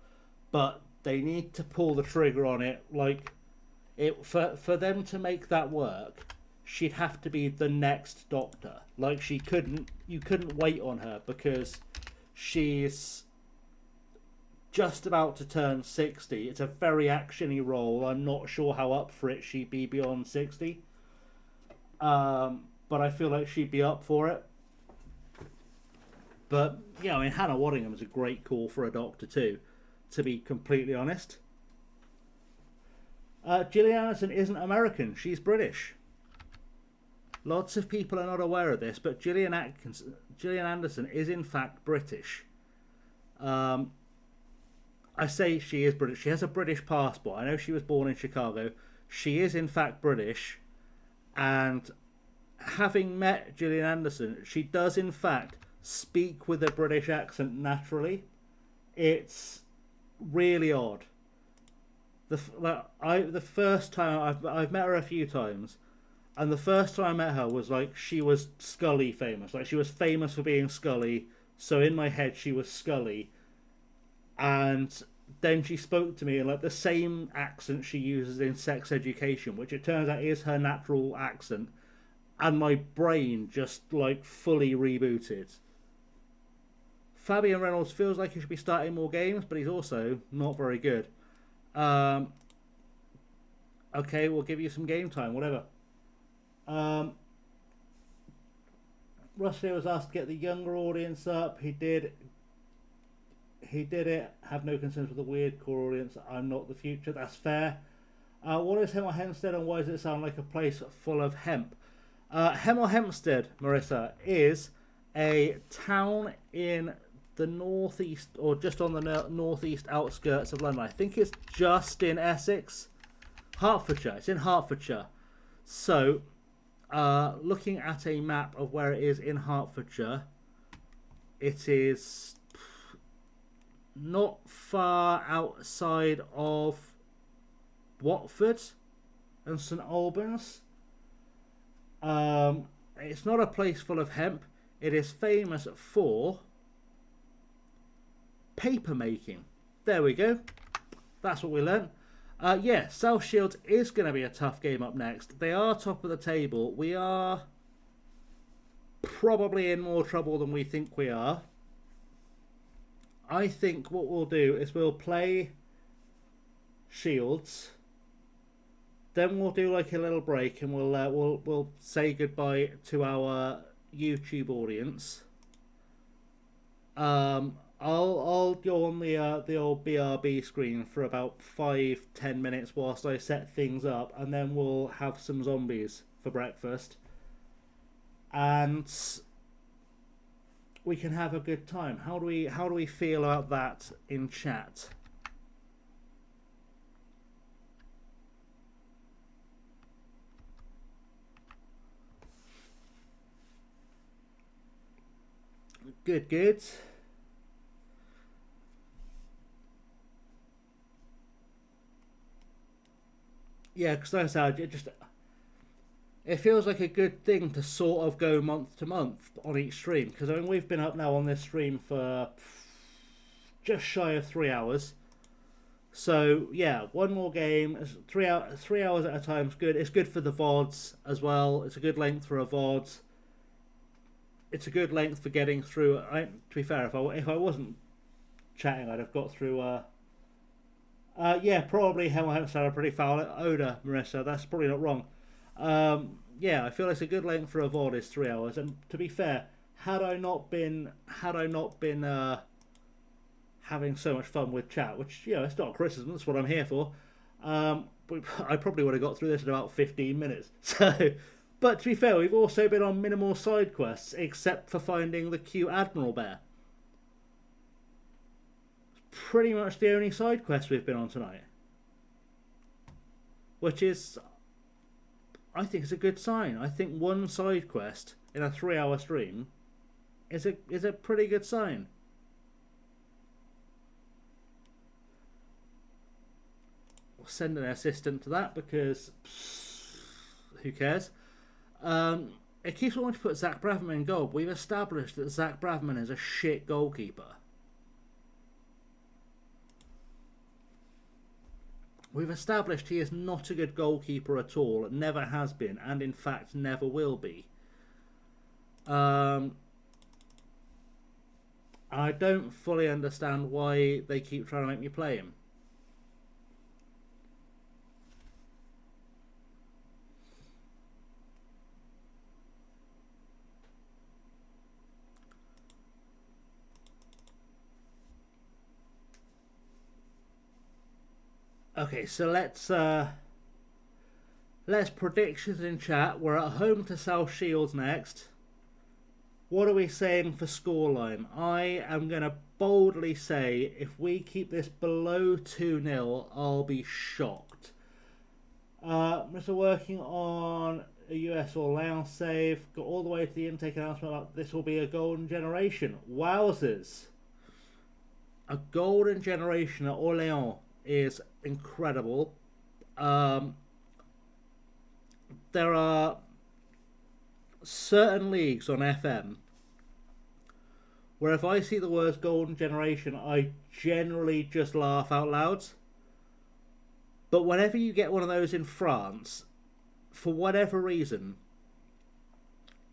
But they need to pull the trigger on it. Like, for them to make that work, she'd have to be the next Doctor. Like, you couldn't wait on her, because she's just about to turn 60. It's a very actiony role. I'm not sure how up for it she'd be beyond 60. But I feel like she'd be up for it. But, yeah, I mean, Hannah Waddingham is a great call for a Doctor too, to be completely honest. Gillian Anderson isn't American. She's British. Lots of people are not aware of this, but Gillian Anderson is in fact British. I say she is British. She has a British passport. I know she was born in Chicago. She is in fact British. And having met Gillian Anderson, she does in fact speak with a British accent naturally. It's really odd. The first time I've met her a few times, and the first time I met her was like she was Scully famous. Like, she was famous for being Scully, so in my head she was Scully. And then she spoke to me in like the same accent she uses in Sex Education, which it turns out is her natural accent, and my brain just like fully rebooted. Fabian Reynolds feels like he should be starting more games, but he's also not very good. Okay, we'll give you some game time, whatever. Rusty was asked to get the younger audience up. He did it. Have no concerns with the weird core audience. I'm not the future. That's fair. What is Hemel Hempstead, and why does it sound like a place full of hemp? Hemel Hempstead, Marissa, is a town in the northeast, or just on the northeast outskirts of London. I think it's just in Essex. Hertfordshire. It's in Hertfordshire. So, looking at a map of where it is in Hertfordshire, it is not far outside of Watford and St Albans. It's not a place full of hemp. It is famous for paper making. There we go. That's what we learned. Yeah, South Shields is going to be a tough game up next. They are top of the table. We are probably in more trouble than we think we are. I think what we'll do is we'll play Shields, then we'll do like a little break, and we'll say goodbye to our YouTube audience. I'll go on the old BRB screen for about 5-10 minutes whilst I set things up, and then we'll have some zombies for breakfast, and we can have a good time. How do we feel about that in chat? Good. Yeah, because like I said, it feels like a good thing to sort of go month to month on each stream. Because I mean, we've been up now on this stream for just shy of 3 hours. So yeah, one more game, 3 hours at a time is good. It's good for the VODs as well. It's a good length for a VOD. It's a good length for getting through. To be fair, if I wasn't chatting, I'd have got through. Yeah, probably Hemel Hempstead a pretty foul odour, Marissa. That's probably not wrong. Yeah, I feel it's a good length for a VOD is 3 hours. And to be fair, had I not been having so much fun with chat, which, you know, it's not a criticism. That's what I'm here for. I probably would have got through this in about 15 minutes. So. But to be fair, we've also been on minimal side quests, except for finding the cute Admiral Bear. Pretty much the only side quest we've been on tonight. Which is, I think, is a good sign. I think one side quest in a 3-hour stream is a pretty good sign. send an assistant to that because who cares? It keeps wanting to put Zach Braverman in goal. We've established that Zach Braverman is a shit goalkeeper. We've established he is not a good goalkeeper at all, never has been, and in fact never will be. I don't fully understand why they keep trying to make me play him. Okay, so let's predictions in chat. We're at home to South Shields next. What are we saying for scoreline? I am going to boldly say if we keep this below 2-0, I'll be shocked. Mr. Working on a US or Laos save. Got all the way to the intake announcement. Like, this will be a golden generation. Wowzers. A golden generation at Orléans is incredible. There are certain leagues on FM where if I see the words golden generation, I generally just laugh out loud. But whenever you get one of those in France, for whatever reason,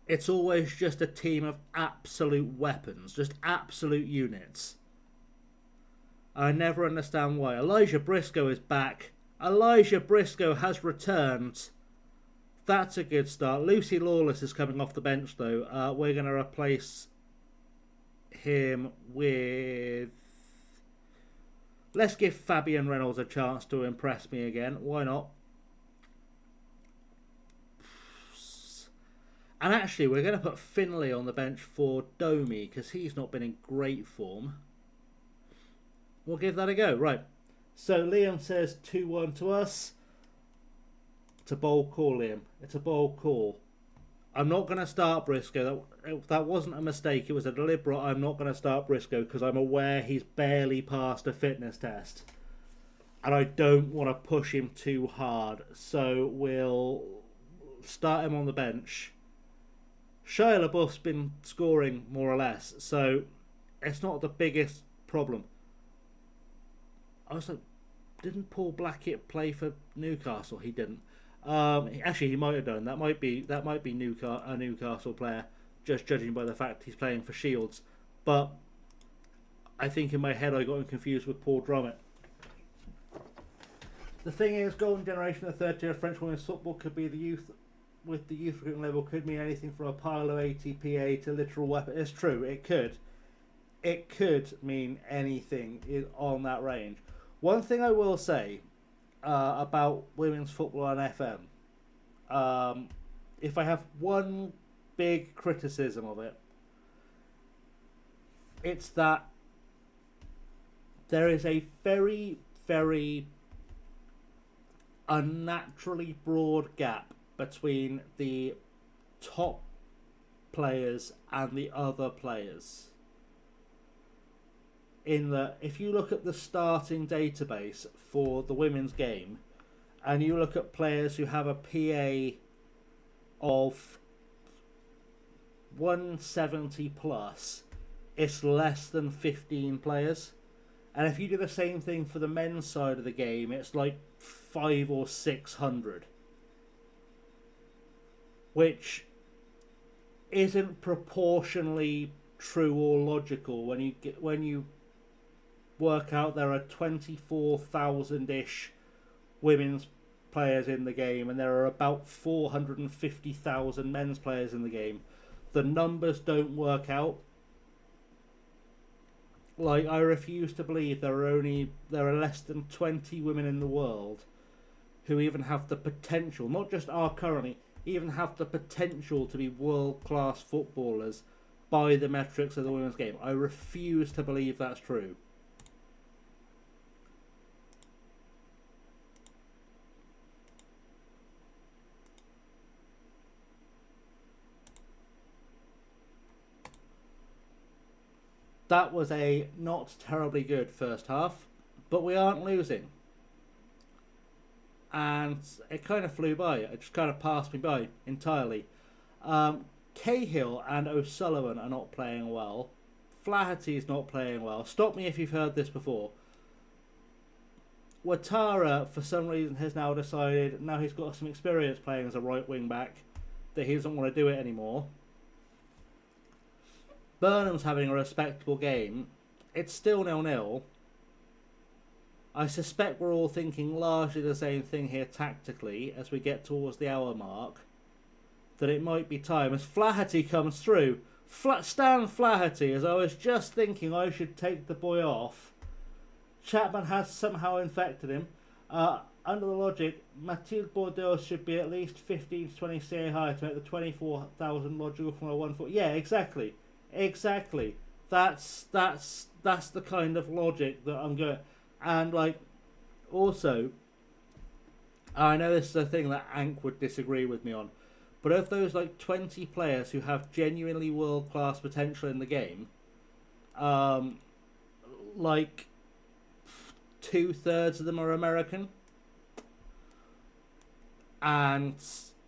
it's always just a team of absolute weapons, just absolute units. I never understand why. Elijah Briscoe is back. Elijah Briscoe has returned. That's a good start. Lucy Lawless is coming off the bench, though. We're going to replace him with... Let's give Fabian Reynolds a chance to impress me again. Why not? And actually, we're going to put Finlay on the bench for Domi, because he's not been in great form. We'll give that a go. Right. So Liam says 2-1 to us. It's a bold call, Liam. It's a bold call. I'm not going to start Briscoe. That wasn't a mistake. It was a deliberate. I'm not going to start Briscoe because I'm aware he's barely passed a fitness test. And I don't want to push him too hard. So we'll start him on the bench. Shia LaBeouf's been scoring more or less. So it's not the biggest problem. I was like, didn't Paul Blackett play for Newcastle? He didn't. Actually, he might have done. That might be a Newcastle player, just judging by the fact he's playing for Shields. But I think in my head I got him confused with Paul Drummett. The thing is, golden generation of third tier French women's football could be the youth. With the youth recruitment level, could mean anything from a pile of ATPA to literal weapon. It's true. It could. It could mean anything on that range. One thing I will say about women's football on FM, if I have one big criticism of it, it's that there is a very, very unnaturally broad gap between the top players and the other players. In that, if you look at the starting database for the women's game and you look at players who have a PA of 170 plus, it's less than 15 players. And if you do the same thing for the men's side of the game, it's like 500 or 600, which isn't proportionally true or logical when you work out there are 24,000-ish women's players in the game and there are about 450,000 men's players in the game. The numbers don't work out. Like, I refuse to believe there are less than 20 women in the world who even have the potential, not just are currently, even have the potential to be world-class footballers by the metrics of the women's game. I refuse to believe that's true. That was a not terribly good first half, but we aren't losing. and it kind of flew by. It just kind of passed me by entirely. Cahill and O'Sullivan are not playing well. Flaherty's not playing well. Stop me if you've heard this before. Ouattara, for some reason, has now decided, now he's got some experience playing as a right wing back, that he doesn't want to do it anymore. Burnham's having a respectable game. It's still 0-0. I suspect we're all thinking largely the same thing here tactically as we get towards the hour mark. That it might be time as Flaherty comes through. Stan Flaherty, as I was just thinking I should take the boy off. Chapman has somehow infected him. Under the logic, Mathilde Bordeaux should be at least 15 to 20 CA higher to make the 24,000 logical from a 1 foot. Yeah, exactly. Exactly. That's the kind of logic that I'm going. And like, also, I know this is a thing that Ank would disagree with me on, but of those like 20 players who have genuinely world class potential in the game, like 2/3 of them are American, and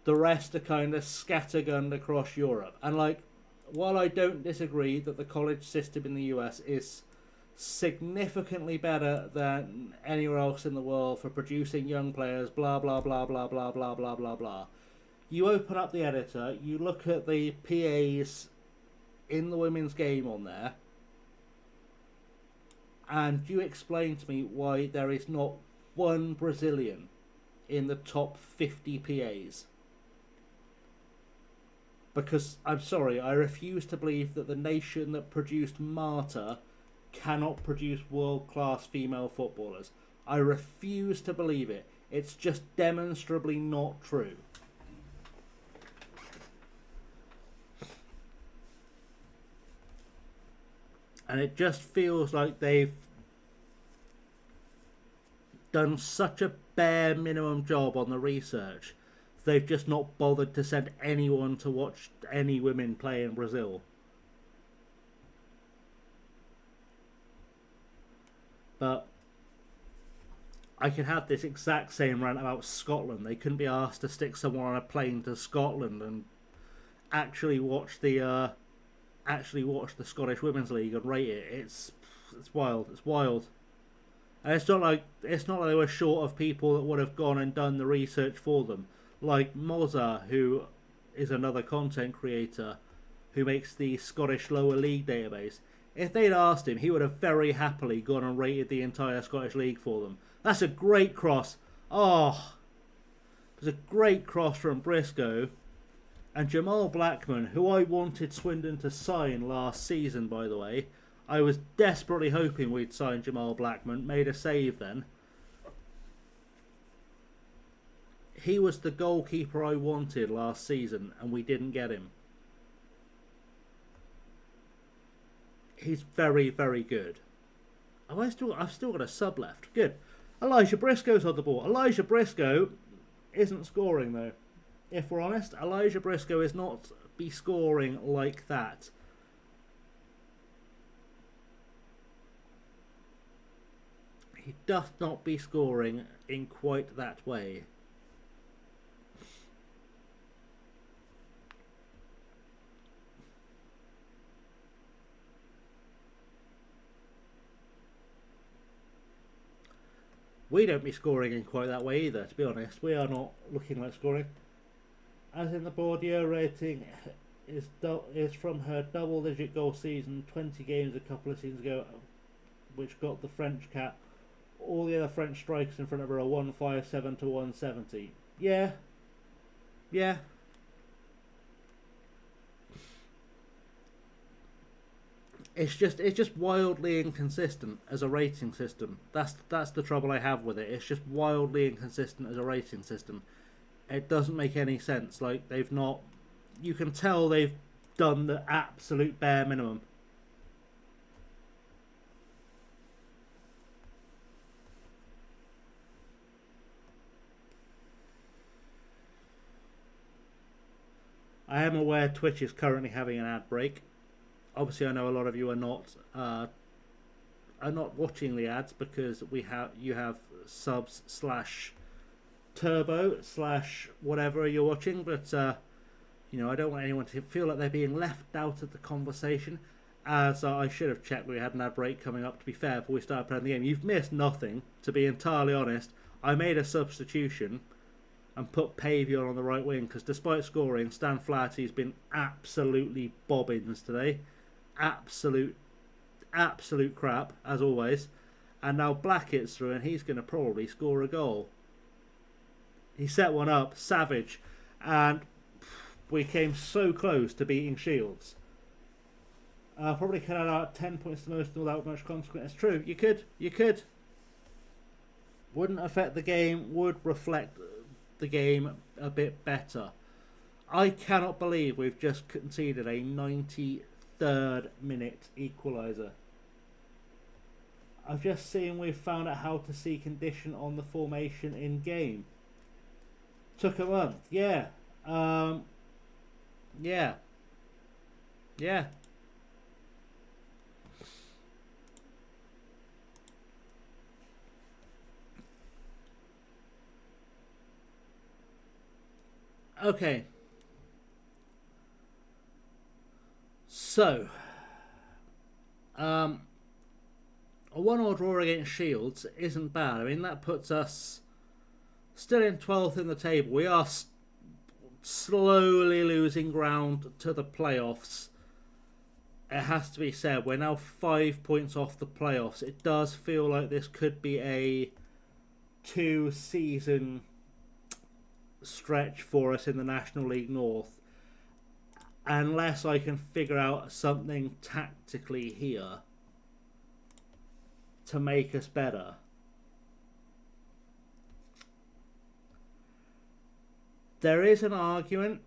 the rest are kind of scattergunned across Europe. And like, while I don't disagree that the college system in the US is significantly better than anywhere else in the world for producing young players, blah blah blah blah blah blah blah blah blah, you open up the editor, you look at the PAs in the women's game on there, and you explain to me why there is not one Brazilian in the top 50 PAs. Because, I'm sorry, I refuse to believe that the nation that produced Marta cannot produce world-class female footballers. I refuse to believe it. It's just demonstrably not true. And it just feels like they've done such a bare minimum job on the research. They've just not bothered to send anyone to watch any women play in Brazil. But I could have this exact same rant about Scotland. They couldn't be asked to stick someone on a plane to Scotland and actually watch the Scottish Women's League and rate it. It's wild. It's wild. And it's not like they were short of people that would have gone and done the research for them. Like Moza, who is another content creator who makes the Scottish Lower League database. If they'd asked him, he would have very happily gone and rated the entire Scottish League for them. That's a great cross. Oh, it was a great cross from Briscoe. And Jamal Blackman, who I wanted Swindon to sign last season, by the way. I was desperately hoping we'd sign Jamal Blackman. Made a save then. He was the goalkeeper I wanted last season, and we didn't get him. He's very, very good. I've still got a sub left. Good. Elijah Briscoe's on the ball. Elijah Briscoe isn't scoring though. If we're honest, Elijah Briscoe is not be scoring like that. He doth not be scoring in quite that way. We don't be scoring in quite that way either, to be honest. We are not looking like scoring. As in the Bordeaux rating is from her double-digit goal season, 20 games a couple of seasons ago, which got the French cap. All the other French strikers in front of her are 157 to 170. Yeah. Yeah. It's just wildly inconsistent as a rating system. That's the trouble I have with it. It's just wildly inconsistent as a rating system. It doesn't make any sense. Like, they've not... You can tell they've done the absolute bare minimum. I am aware Twitch is currently having an ad break. Obviously, I know a lot of you are not watching the ads because you have subs turbo slash whatever you're watching, but you know, I don't want anyone to feel like they're being left out of the conversation, as I should have checked. We had an ad break coming up, to be fair, before we started playing the game. You've missed nothing, to be entirely honest. I made a substitution and put Pavion on the right wing, because despite scoring, Stan Flaherty's been absolutely bobbins today. Absolute crap, as always. And now Blackett's through, and he's going to probably score a goal. He set one up, savage, and we came so close to beating Shields. Probably could have out 10 points to most without much consequence. It's true, you could. Wouldn't affect the game, would reflect the game a bit better. I cannot believe we've just conceded a 93rd minute equaliser. I've just seen we've found out how to see condition on the formation in game. Took a month, yeah. Yeah. Okay. So, a 1-1 draw against Shields isn't bad. I mean, that puts us still in 12th in the table. We are slowly losing ground to the playoffs. It has to be said, we're now 5 points off the playoffs. It does feel like this could be a 2-season stretch for us in the National League North, unless I can figure out something tactically here to make us better. There is an argument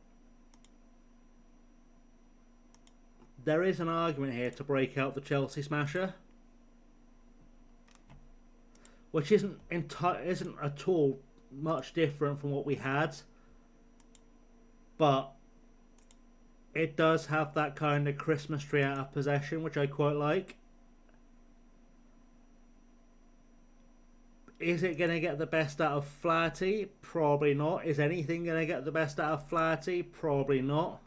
here to break out the Chelsea smasher, which isn't at all much different from what we had, but it does have that kind of Christmas tree out of possession, which I quite like. Is it going to get the best out of Flaherty? Probably not. Is anything going to get the best out of Flaherty? Probably not.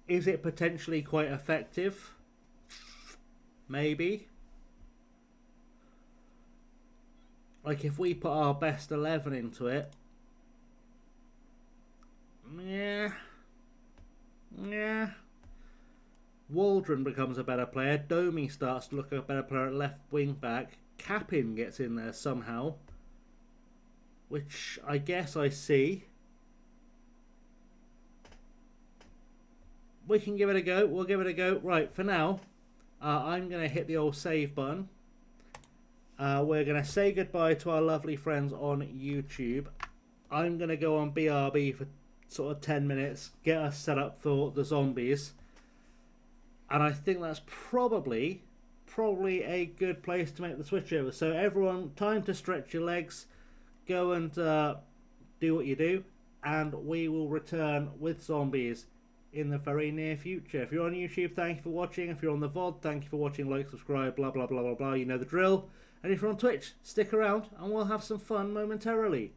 Is it potentially quite effective? Maybe. Like, if we put our best 11 into it, yeah. Waldron becomes a better player. Domi starts to look a better player at left wing back. Capin gets in there somehow, which I guess I see. We can give it a go. We'll give it a go. Right, for now, I'm going to hit the old save button. We're going to say goodbye to our lovely friends on YouTube. I'm going to go on BRB for sort of 10 minutes, get us set up for the zombies. And I think that's probably a good place to make the switch over. So everyone, time to stretch your legs, go and do what you do, and we will return with zombies in the very near future. If you're on YouTube, thank you for watching. If you're on the VOD, thank you for watching, like, subscribe, blah, blah, blah, blah, blah. You know the drill. And if you're on Twitch, stick around and we'll have some fun momentarily.